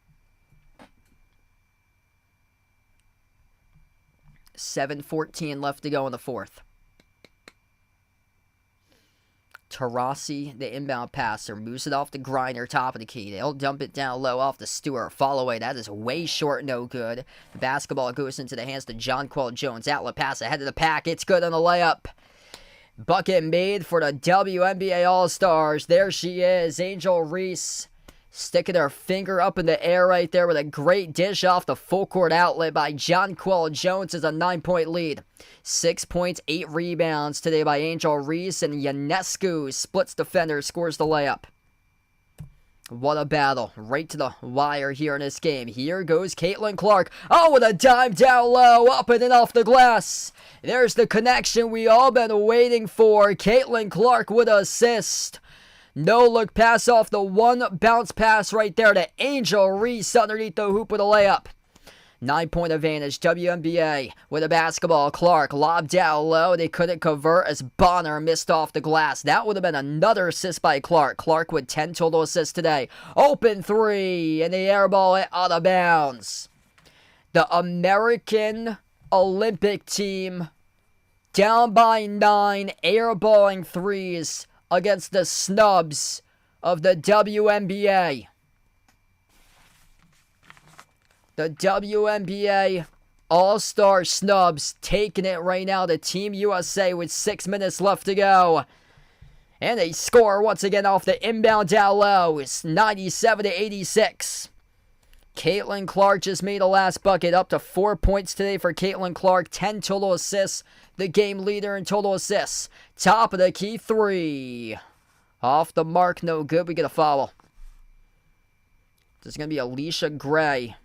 Speaker 1: 7:14 left to go in the fourth. Tarasi, the inbound passer, moves it off the Grinder, top of the key. They'll dump it down low off the Stewart. Fall away. That is way short, no good. The basketball goes into the hands of Jonquel Jones. Outlet pass ahead of the pack. It's good on the layup. Bucket made for the WNBA All-Stars. There she is, Angel Reese, sticking her finger up in the air right there with a great dish off the full court outlet by Jonquel Jones as a 9-point lead. 6 points, 8 rebounds today by Angel Reese, and Ionescu splits defenders, scores the layup. What a battle, right to the wire here in this game. Here goes Caitlin Clark. Oh, with a dime down low, up and in off the glass. There's the connection we all been waiting for. Caitlin Clark with an assist. No look pass off the one bounce pass right there to Angel Reese underneath the hoop with a layup. 9-point advantage, WNBA with a basketball. Clark lobbed down low. They couldn't convert as Bonner missed off the glass. That would have been another assist by Clark. Clark with 10 total assists today. Open three, and the air ball out of bounds. The American Olympic team down by 9, airballing threes against the snubs of the WNBA. The WNBA All-Star snubs taking it right now to Team USA with 6 minutes left to go. And they score once again off the inbound down low. It's 97-86. Caitlin Clark just made a last bucket, up to 4 points today for Caitlin Clark. 10 total assists. The game leader in total assists. Top of the key three. Off the mark, no good. We get a foul. This is going to be Alicia Gray,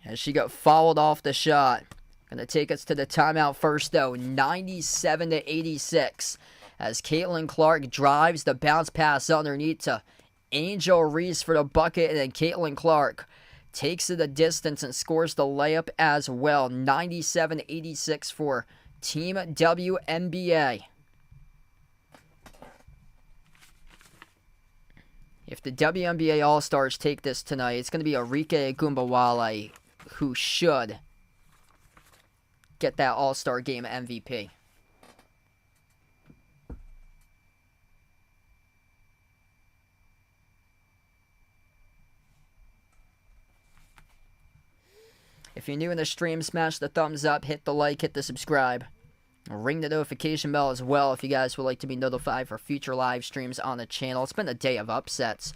Speaker 1: as she got fouled off the shot. Going to take us to the timeout first, though. 97-86. As Caitlin Clark drives the bounce pass underneath to Angel Reese for the bucket. And then Caitlin Clark takes it the distance and scores the layup as well. 97-86 for Team WNBA. If the WNBA All-Stars take this tonight, it's going to be Arike Ogunbowale who should get that All-Star Game MVP. If you're new in the stream, smash the thumbs up, hit the like, hit the subscribe. Ring the notification bell as well if you guys would like to be notified for future live streams on the channel. It's been a day of upsets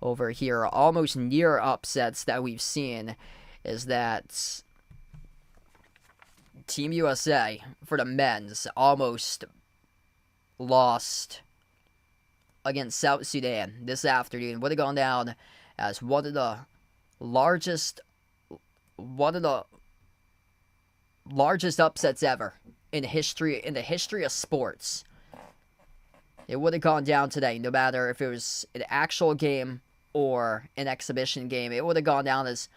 Speaker 1: over here. Almost near upsets that we've seen is that Team USA, for the men's, almost lost against South Sudan this afternoon. Would have gone down as one of the largest upsets ever in the history of sports. It would have gone down today, no matter if it was an actual game or an exhibition game. It would have gone down as,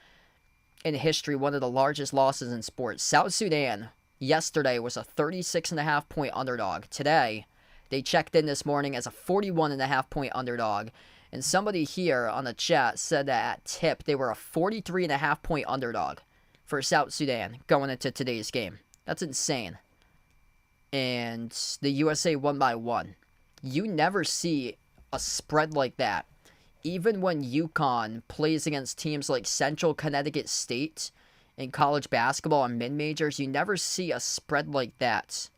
Speaker 1: in history, one of the largest losses in sports. South Sudan yesterday was a 36.5 point underdog. Today, they checked in this morning as a 41.5 point underdog. And somebody here on the chat said that at tip, they were a 43.5 point underdog for South Sudan going into today's game. That's insane. And the USA won by 1. You never see a spread like that. Even when UConn plays against teams like Central Connecticut State in college basketball and mid-majors, you never see a spread like that.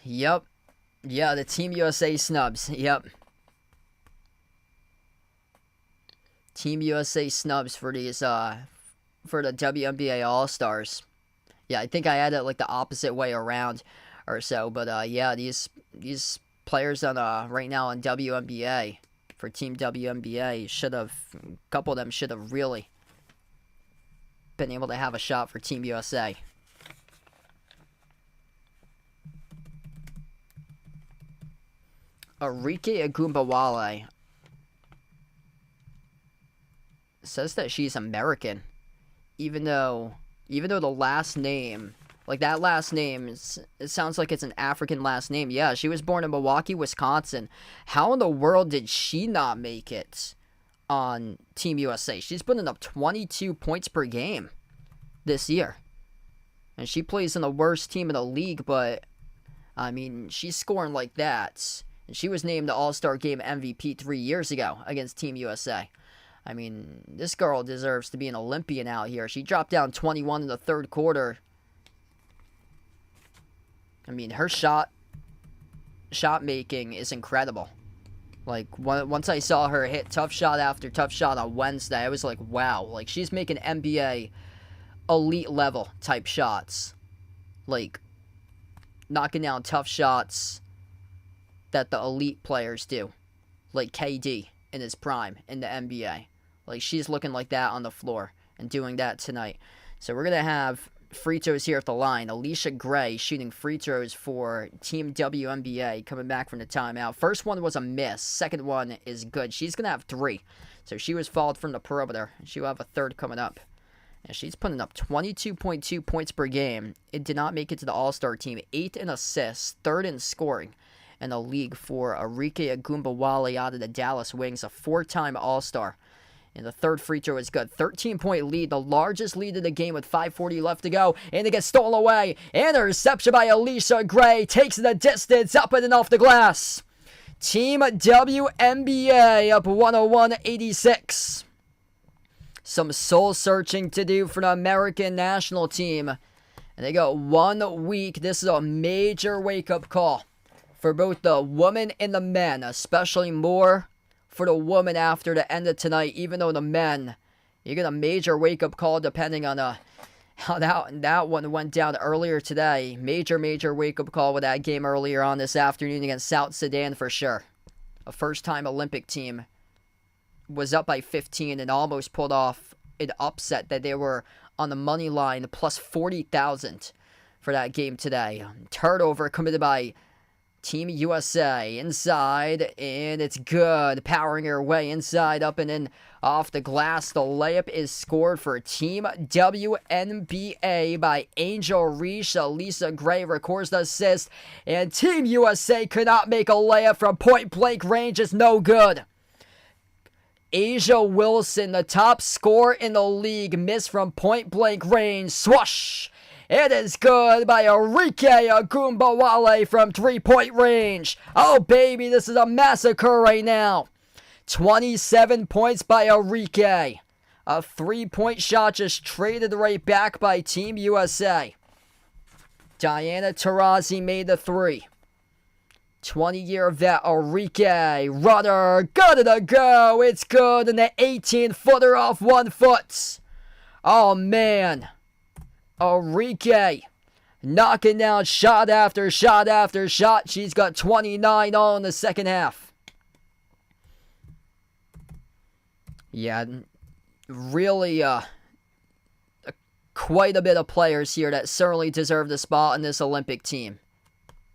Speaker 1: Yep. Yeah, the Team USA snubs. Yep. Team USA snubs for these, for the WNBA All-Stars. Yeah, I think I had it like the opposite way around or so. But, yeah, these players on, right now on WNBA, for Team WNBA, a couple of them should have really been able to have a shot for Team USA. Arike Ogunbowale says that she's American, even though the last name Like, that last name, it sounds like it's an African last name. Yeah, she was born in Milwaukee, Wisconsin. How in the world did she not make it on Team USA? She's putting up 22 points per game this year. And she plays in the worst team in the league, but, I mean, she's scoring like that. And she was named the All-Star Game MVP 3 years ago against Team USA. I mean, this girl deserves to be an Olympian out here. She dropped down 21 in the third quarter. I mean, her shot making is incredible. Like, once I saw her hit tough shot after tough shot on Wednesday, I was like, wow. Like, she's making NBA elite level type shots. Like, knocking down tough shots that the elite players do. Like KD in his prime in the NBA. Like, she's looking like that on the floor and doing that tonight. So we're going to have free throws here at the line. Alicia Gray shooting free throws for Team WNBA coming back from the timeout. First one was a miss. Second one is good. She's going to have 3. So she was fouled from the perimeter. She'll have a third coming up. And she's putting up 22.2 points per game. It did not make it to the All-Star team. 8 in assists, 3rd in scoring in the league for Arike Ogunbowale out of the Dallas Wings, a 4-time All-Star. And the third free throw is good. 13-point lead, the largest lead of the game with 5:40 left to go. And it gets stolen away. Interception by Alicia Gray. Takes the distance, up and off the glass. Team WNBA up 101-86. Some soul-searching to do for the American national team. And they got 1 week. This is a major wake-up call for both the women and the men, especially more for the women after the end of tonight, even though the men, you get a major wake-up call depending on how that one went down earlier today. Major wake-up call with that game earlier on this afternoon against South Sudan for sure. A first-time Olympic team was up by 15 and almost pulled off an upset that they were on the money line plus 40,000 for that game today. Turnover committed by Team USA inside, and it's good. Powering her way inside, up and in, off the glass. The layup is scored for Team WNBA by Angel Reese. Lisa Gray records the assist, and Team USA could not make a layup from point-blank range. It's no good. Asia Wilson, the top scorer in the league, missed from point-blank range. Swoosh! It is good by Arike Ogunbowale from 3-point range. Oh, baby, this is a massacre right now. 27 points by Arike. A 3-point shot just traded right back by Team USA. Diana Taurasi made the 3. 20-year vet Arike. Runner. Good to go. It's good. And the 18-footer off 1 foot. Oh, man. Arike knocking down shot after shot after shot. She's got 29 all in the second half. Yeah, really quite a bit of players here that certainly deserve the spot in this Olympic team.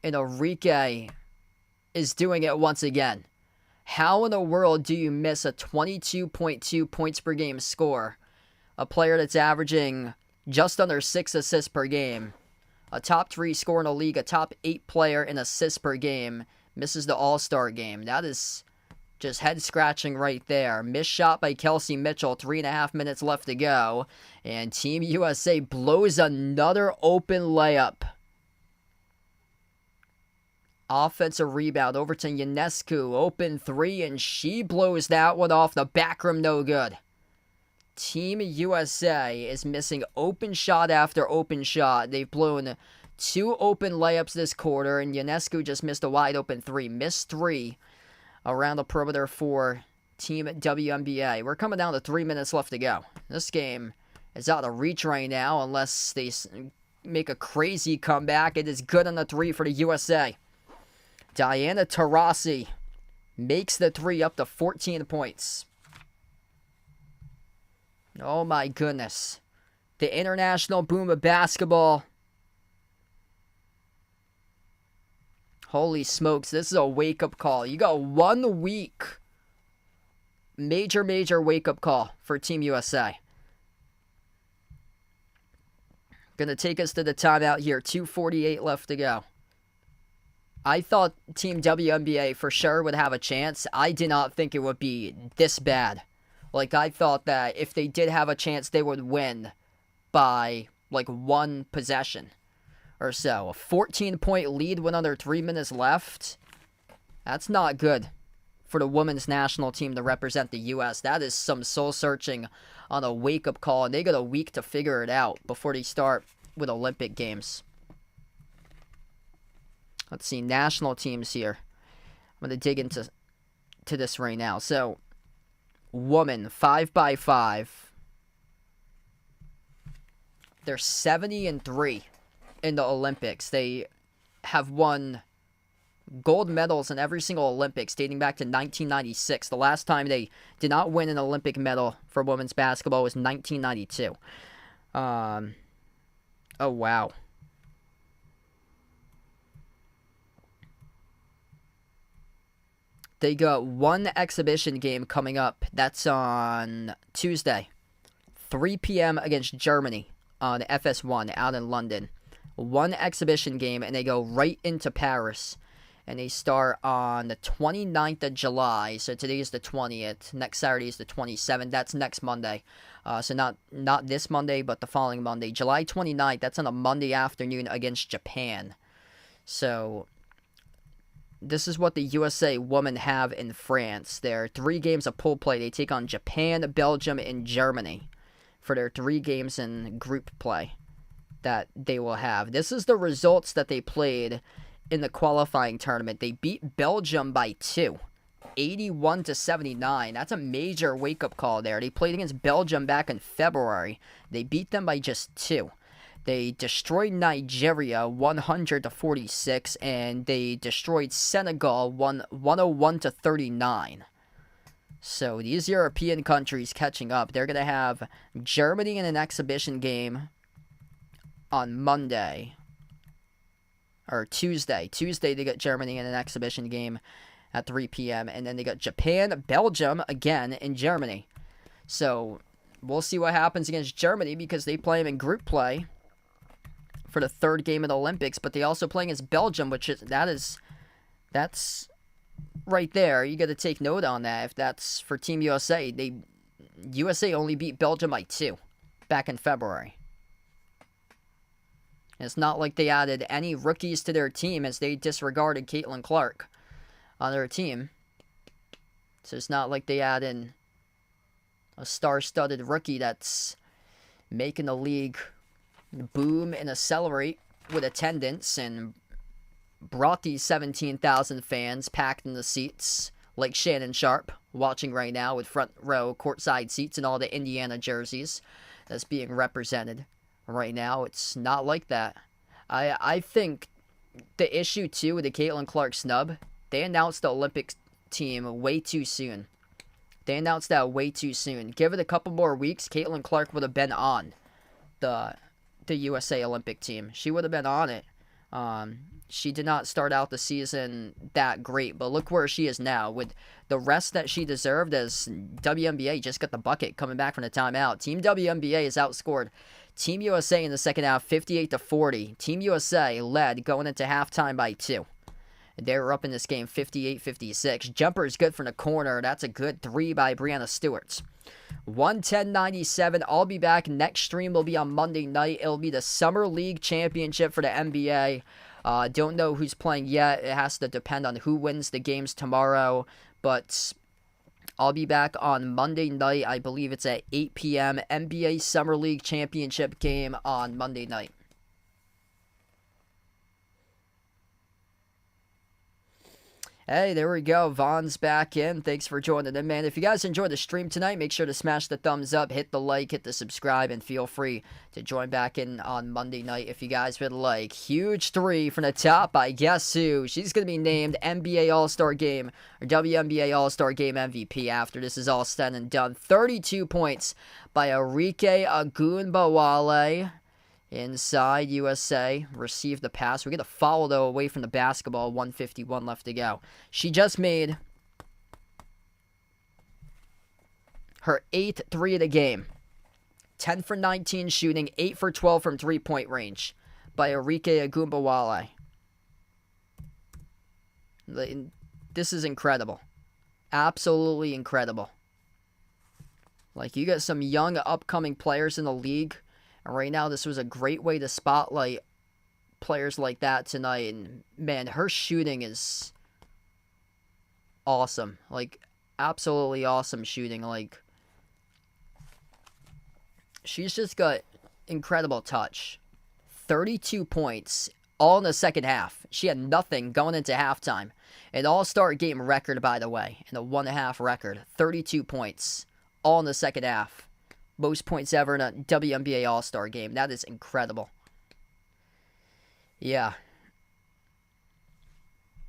Speaker 1: And Arike is doing it once again. How in the world do you miss a 22.2 points per game score? A player that's averaging just under 6 assists per game. A top 3 scorer in the league, a top 8 player in assists per game, misses the All-Star game. That is just head-scratching right there. Missed shot by Kelsey Mitchell, 3.5 minutes left to go. And Team USA blows another open layup. Offensive rebound over to Ionescu, open 3, and she blows that one off the back rim, no good. Team USA is missing open shot after open shot. They've blown 2 open layups this quarter, and Ionescu just missed a wide open 3. Missed 3 around the perimeter for Team WNBA. We're coming down to 3 minutes left to go. This game is out of reach right now unless they make a crazy comeback. It is good on the 3 for the USA. Diana Taurasi makes the 3 up to 14 points. Oh my goodness. The international boom of basketball. Holy smokes, this is a wake-up call. You got 1 week. Major wake-up call for Team USA. Gonna take us to the timeout here. 2:48 left to go. I thought Team WNBA for sure would have a chance. I did not think it would be this bad. Like, I thought that if they did have a chance, they would win by, like, one possession or so. A 14-point lead with under 3 minutes left. That's not good for the women's national team to represent the U.S. That is some soul-searching on a wake-up call, and they got a week to figure it out before they start with Olympic Games. Let's see, national teams here. I'm going to dig into this right now. So, woman, 5x5. They're 70-3 in the Olympics. They have won gold medals in every single Olympics dating back to 1996. The last time they did not win an Olympic medal for women's basketball was 1992. Oh, wow. They got one exhibition game coming up. That's on Tuesday, 3 p.m. against Germany on FS1 out in London. One exhibition game, and they go right into Paris. And they start on the 29th of July. So today is the 20th. Next Saturday is the 27th. That's next Monday. So not this Monday, but the following Monday. July 29th, that's on a Monday afternoon against Japan. So this is what the USA women have in France. There are 3 games of pool play. They take on Japan, Belgium, and Germany for their 3 games in group play that they will have. This is the results that they played in the qualifying tournament. They beat Belgium by 2, 81-79. That's a major wake-up call there. They played against Belgium back in February. They beat them by just 2. They destroyed Nigeria 100-46, and they destroyed Senegal 101-39. So these European countries catching up. They're going to have Germany in an exhibition game on Monday. Or Tuesday. Tuesday they got Germany in an exhibition game at 3 p.m. And then they got Japan, Belgium again in Germany. So we'll see what happens against Germany because they play them in group play for the 3rd game of the Olympics. But they also play against Belgium, that's right there. You got to take note on that. If that's for Team USA, USA only beat Belgium by 2 back in February. It's not like they added any rookies to their team as they disregarded Caitlin Clark on their team. So it's not like they added a star-studded rookie that's making the league boom and accelerate with attendance and brought these 17,000 fans packed in the seats like Shannon Sharp watching right now with front row courtside seats and all the Indiana jerseys that's being represented. Right now, it's not like that. I think the issue, too, with the Caitlin Clark snub, they announced the Olympic team way too soon. They announced that way too soon. Give it a couple more weeks, Caitlin Clark would have been on the USA Olympic team. She would have been on it. She did not start out the season that great, but look where she is now with the rest that she deserved as WNBA just got the bucket coming back from the timeout. Team WNBA has outscored Team USA in the second half 58-40. Team USA led going into halftime by 2. They were up in this game 58-56. Jumper is good from the corner. That's a good 3 by Breanna Stewart. 110-97. I'll be back. Next stream will be on Monday night. It'll be the Summer League Championship for the NBA. Don't know who's playing yet. It has to depend on who wins the games tomorrow. But I'll be back on Monday night. I believe it's at 8 p.m. NBA Summer League Championship game on Monday night. Hey, there we go. Vaughn's back in. Thanks for joining in, man. If you guys enjoyed the stream tonight, make sure to smash the thumbs up, hit the like, hit the subscribe, and feel free to join back in on Monday night if you guys would like. Huge 3 from the top by guess who? She's going to be named NBA All-Star Game or WNBA All-Star Game MVP after this is all said and done. 32 points by Arike Ogunbowale. Inside USA, received the pass. We get a foul, though, away from the basketball. 1:51 left to go. She just made her 8th 3 of the game. 10 for 19 shooting, 8 for 12 from three-point range by Arike Ogunbowale. This is incredible. Absolutely incredible. Like, you got some young upcoming players in the league, and right now this was a great way to spotlight players like that tonight. And man, her shooting is awesome. Like, absolutely awesome shooting. Like, she's just got incredible touch. 32 points, all in the second half. She had nothing going into halftime. An all-star game record, by the way, and a 1.5 record. 32 points, all in the second half. Most points ever in a WNBA all-star game. That is incredible. Yeah.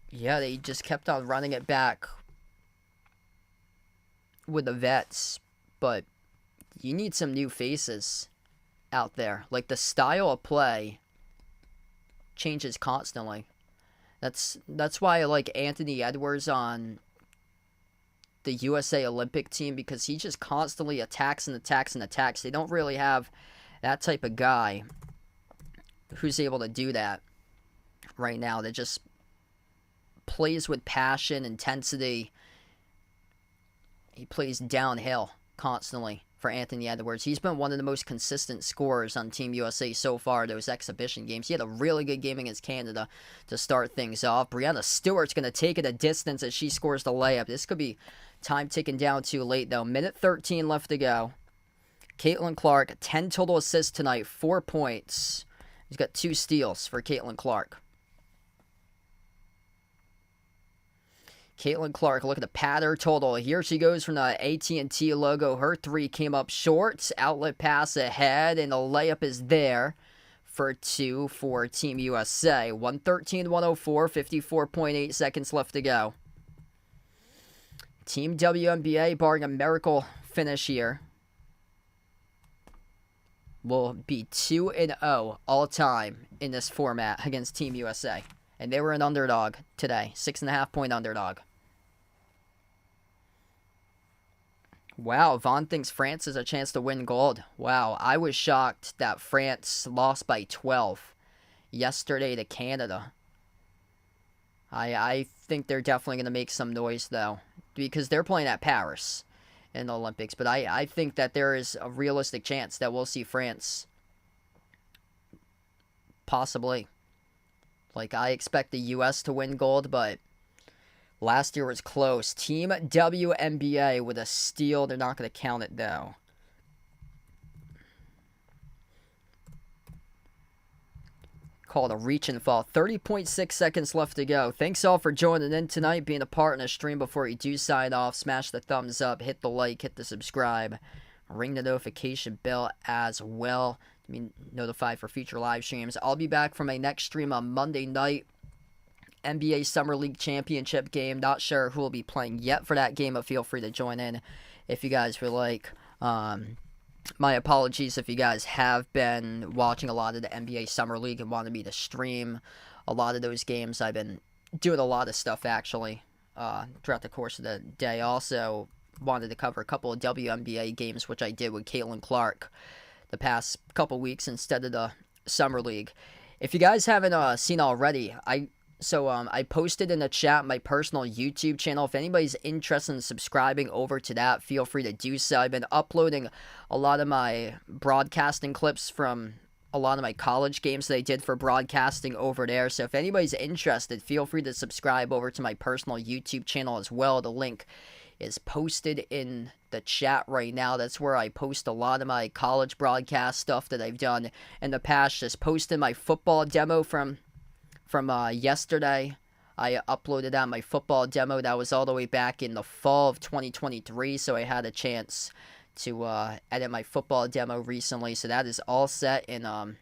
Speaker 1: Yeah, they just kept on running it back with the vets, but you need some new faces out there. Like, the style of play changes constantly. That's why I like Anthony Edwards on the USA Olympic team, because he just constantly attacks and attacks and attacks. They don't really have that type of guy who's able to do that right now. That just plays with passion, intensity. He plays downhill constantly for Anthony Edwards. He's been one of the most consistent scorers on Team USA so far, those exhibition games. He had a really good game against Canada to start things off. Brianna Stewart's going to take it a distance as she scores the layup. This could be time ticking down too late, though. Minute 13 left to go. Caitlin Clark, 10 total assists tonight, 4 points. He's got 2 steals for Caitlin Clark. Caitlin Clark, look at the pad her total. Here she goes from the AT&T logo. Her 3 came up short. Outlet pass ahead, and the layup is there for 2 for Team USA. 113-104, 54.8 seconds left to go. Team WNBA, barring a miracle finish here, will be 2-0 all time in this format against Team USA. And they were an underdog today, 6.5-point underdog. Wow, Vaughn thinks France has a chance to win gold. Wow, I was shocked that France lost by 12 yesterday to Canada. I think they're definitely going to make some noise, though, because they're playing at Paris in the Olympics. But I think that there is a realistic chance that we'll see France possibly. Like, I expect the U.S. to win gold, but last year was close. Team WNBA with a steal. They're not going to count it, though. Called a reach and fall. 30.6 seconds left to go. Thanks all for joining in tonight, being a part in the stream. Before you do sign off, smash the thumbs up, hit the like, hit the subscribe, ring the notification bell as well to be notified for future live streams. I'll be back for my next stream on Monday night. NBA Summer League Championship game. Not sure who will be playing yet for that game, but feel free to join in if you guys would like. My apologies if you guys have been watching a lot of the NBA Summer League and wanted me to stream a lot of those games. I've been doing a lot of stuff, actually, throughout the course of the day. Also wanted to cover a couple of WNBA games, which I did with Caitlin Clark the past couple weeks instead of the Summer League. If you guys haven't seen already, I posted in the chat my personal YouTube channel. If anybody's interested in subscribing over to that, feel free to do so. I've been uploading a lot of my broadcasting clips from a lot of my college games that I did for broadcasting over there. So if anybody's interested, feel free to subscribe over to my personal YouTube channel as well. The link is posted in the chat right now. That's where I post a lot of my college broadcast stuff that I've done in the past. Just posted my football demo from yesterday. I uploaded out my football demo. That was all the way back in the fall of 2023, so I had a chance to edit my football demo recently. So that is all set and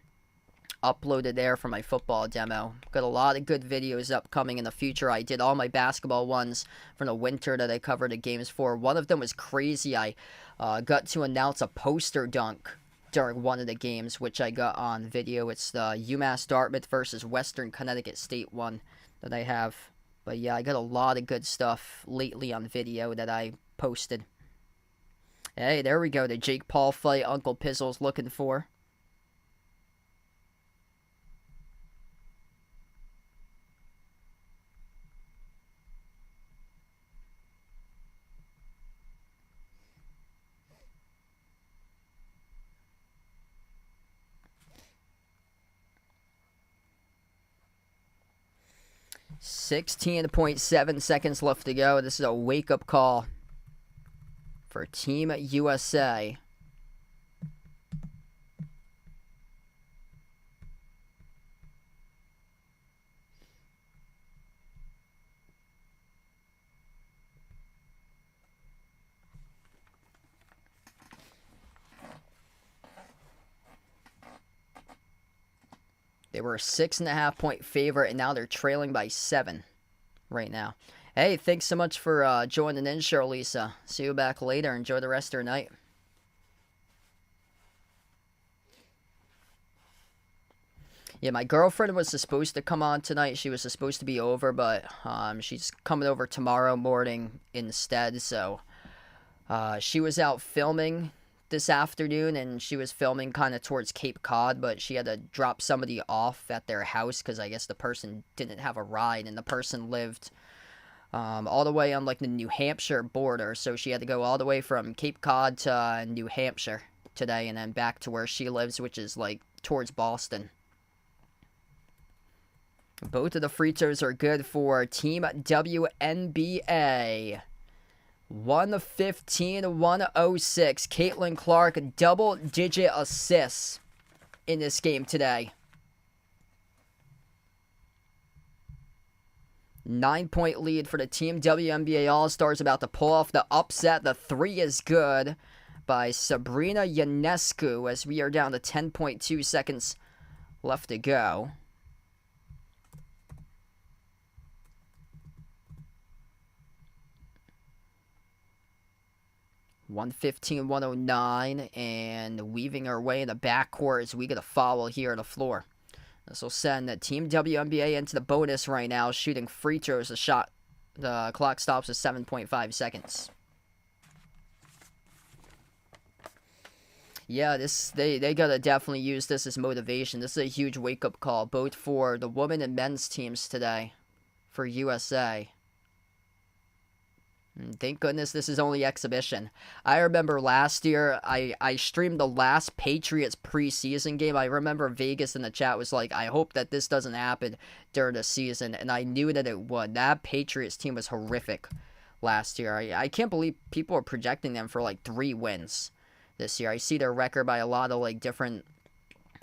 Speaker 1: uploaded there for my football demo. Got a lot of good videos upcoming in the future. I did all my basketball ones from the winter that I covered the games for. One of them was crazy. I got to announce a poster dunk during one of the games, which I got on video. It's the UMass Dartmouth versus Western Connecticut State one that I have. But yeah, I got a lot of good stuff lately on video that I posted. Hey, there we go. The Jake Paul fight Uncle Pizzle's looking for. .7 seconds left to go. This is a wake-up call for Team USA. They were a 6.5-point favorite, and now they're trailing by 7 right now. Hey, thanks so much for joining in, Charlisa. See you back later. Enjoy the rest of your night. Yeah, my girlfriend was supposed to come on tonight. She was supposed to be over, but she's coming over tomorrow morning instead. So she was out filming this afternoon, and she was filming kind of towards Cape Cod, but she had to drop somebody off at their house because I guess the person didn't have a ride, and the person lived all the way on like the New Hampshire border, so she had to go all the way from Cape Cod to New Hampshire today, and then back to where she lives, which is like towards Boston. Both of the free throws are good for Team WNBA. 115-106. Caitlin Clark, double-digit assists in this game today. 9-point lead for the Team WNBA All-Stars, about to pull off the upset. The three is good by Sabrina Ionescu as we are down to 10.2 seconds left to go. 115-109, and weaving our way in the backcourt as we get a foul here on the floor. This will send the Team WNBA into the bonus right now, shooting free throws. The clock stops at 7.5 seconds. Yeah, they gotta definitely use this as motivation. This is a huge wake-up call, both for the women and men's teams today for USA. Thank goodness this is only exhibition. I remember last year, I streamed the last Patriots preseason game. I remember Vegas in the chat was like, I hope that this doesn't happen during the season, and I knew that it would. That Patriots team was horrific last year. I can't believe people are projecting them for like 3 wins this year. I see their record by a lot of like different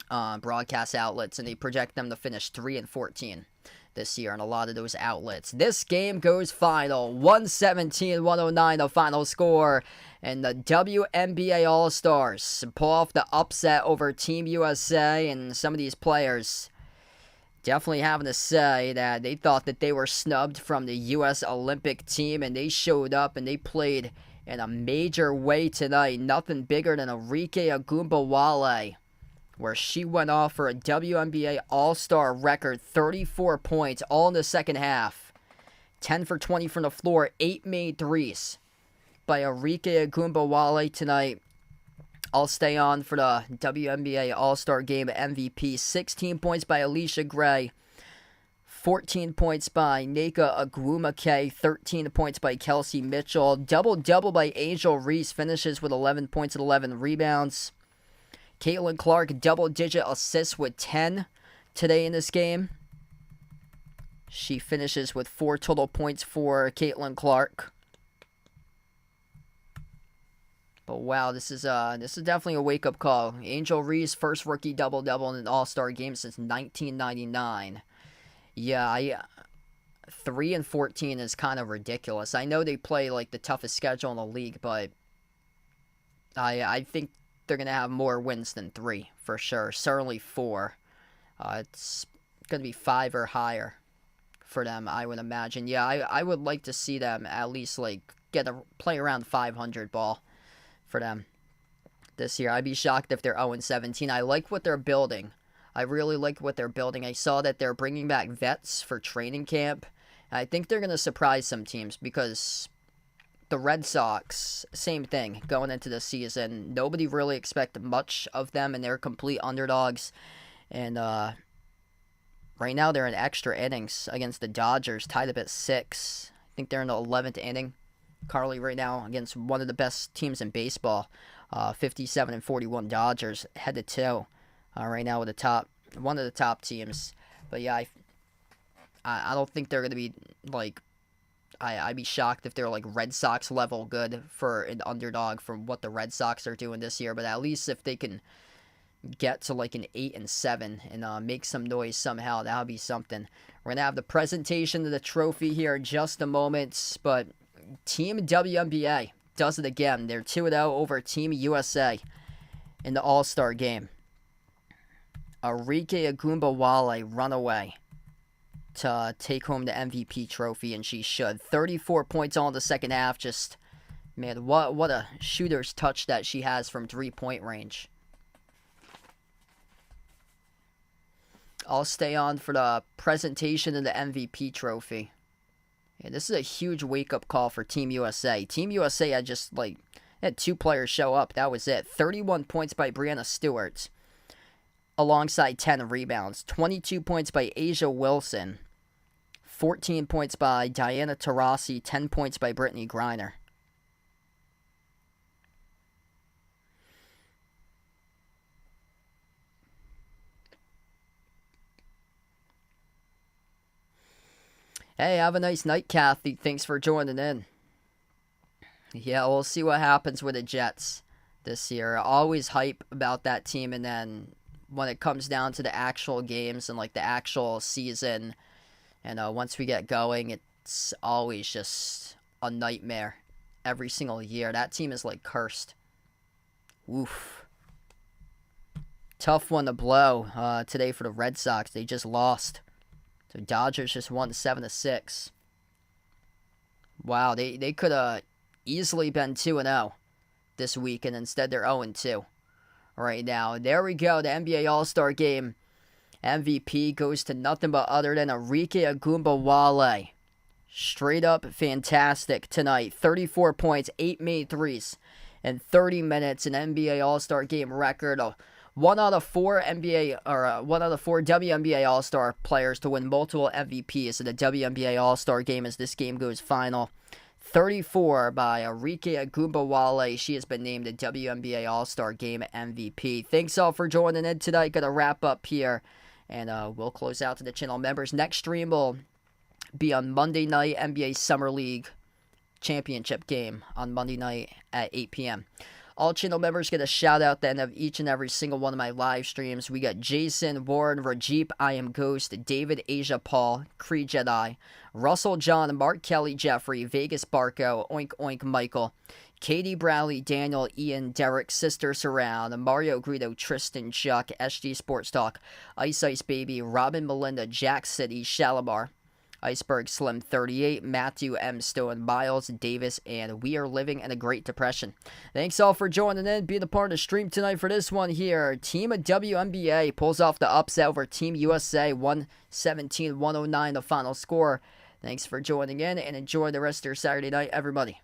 Speaker 1: broadcast outlets, and they project them to finish 3-14. This year on a lot of those outlets. This game goes final. 117-109 the final score. And the WNBA All-Stars pull off the upset over Team USA. And some of these players definitely having to say that they thought that they were snubbed from the U.S. Olympic team. And they showed up and they played in a major way tonight. Nothing bigger than Reese Ogunbowale, where she went off for a WNBA All-Star record, 34 points, all in the second half. 10 for 20 from the floor, 8 made threes by Reese Ogunbowale tonight. I'll stay on for the WNBA All-Star Game MVP. 16 points by Alicia Gray. 14 points by Nneka Ogwumike. 13 points by Kelsey Mitchell. Double-double by Angel Reese. Finishes with 11 points and 11 rebounds. Caitlin Clark, double-digit assists with 10 today in this game. She finishes with 4 total points for Caitlin Clark. But wow, this is definitely a wake-up call. Angel Reese, first rookie double-double in an All-Star game since 1999. Yeah, 3-14 is kind of ridiculous. I know they play like the toughest schedule in the league, but I think they're going to have more wins than 3, for sure. Certainly 4. It's going to be 5 or higher for them, I would imagine. Yeah, I would like to see them at least like play around 500 ball for them this year. I'd be shocked if they're 0-17. I like what they're building. I really like what they're building. I saw that they're bringing back vets for training camp. I think they're going to surprise some teams because the Red Sox, same thing going into the season. Nobody really expected much of them, and they're complete underdogs. And right now they're in extra innings against the Dodgers, tied up at 6. I think they're in the 11th inning, currently right now, against one of the best teams in baseball. 57-41 Dodgers, head to toe right now with one of the top teams. But yeah, I don't think they're going to be like, I'd be shocked if they're like Red Sox level good for an underdog from what the Red Sox are doing this year. But at least if they can get to like an 8-7 and make some noise somehow, that would be something. We're going to have the presentation of the trophy here in just a moment. But Team WNBA does it again. They're 2-0 over Team USA in the All-Star game. Arike Ogunbowale runaway to take home the MVP trophy, and she should. 34 points all in the second half. Just, man, what a shooter's touch that she has from three-point range. I'll stay on for the presentation of the MVP trophy. Yeah, this is a huge wake-up call for Team USA. Team USA had 2 players show up. That was it. 31 points by Breanna Stewart, alongside 10 rebounds. 22 points by Asia Wilson. 14 points by Diana Taurasi, 10 points by Brittany Griner. Hey, have a nice night, Kathy. Thanks for joining in. Yeah, we'll see what happens with the Jets this year. Always hype about that team, and then when it comes down to the actual games and like the actual season, and once we get going, it's always just a nightmare every single year. That team is like cursed. Oof. Tough one to blow today for the Red Sox. They just lost. So Dodgers just won 7-6. Wow, they could have easily been 2-0 this week, and instead they're 0-2 right now. There we go. The NBA All-Star Game MVP goes to nothing but other than Arike Ogunbowale. Straight up fantastic tonight. 34 points, 8 made threes in 30 minutes. An NBA All-Star Game record. 1 out of 4 WNBA All-Star players to win multiple MVPs in the WNBA All-Star Game as this game goes final. 34 by Arike Ogunbowale. She has been named the WNBA All-Star Game MVP. Thanks all for joining in tonight. Gonna wrap up here, and we'll close out to the channel members. Next stream will be on Monday night, NBA Summer League Championship game on Monday night at 8 p.m. All channel members get a shout out at the end of each and every single one of my live streams. We got Jason, Warren, Rajeep, I Am Ghost, David, Asia, Paul, Cree Jedi, Russell, John, Mark, Kelly, Jeffrey, Vegas, Barco, Oink Oink, Michael, Katie, Bradley, Daniel, Ian, Derek, Sister Surround, Mario Greedo, Tristan, Chuck, SG Sports Talk, Ice Ice Baby, Robin, Melinda, Jack City, Shalimar, Iceberg Slim 38, Matthew M. Stone, Miles Davis, and We Are Living in a Great Depression. Thanks all for joining in, being a part of the stream tonight for this one here. Team of WNBA pulls off the upset over Team USA, 117-109 the final score. Thanks for joining in, and enjoy the rest of your Saturday night, everybody.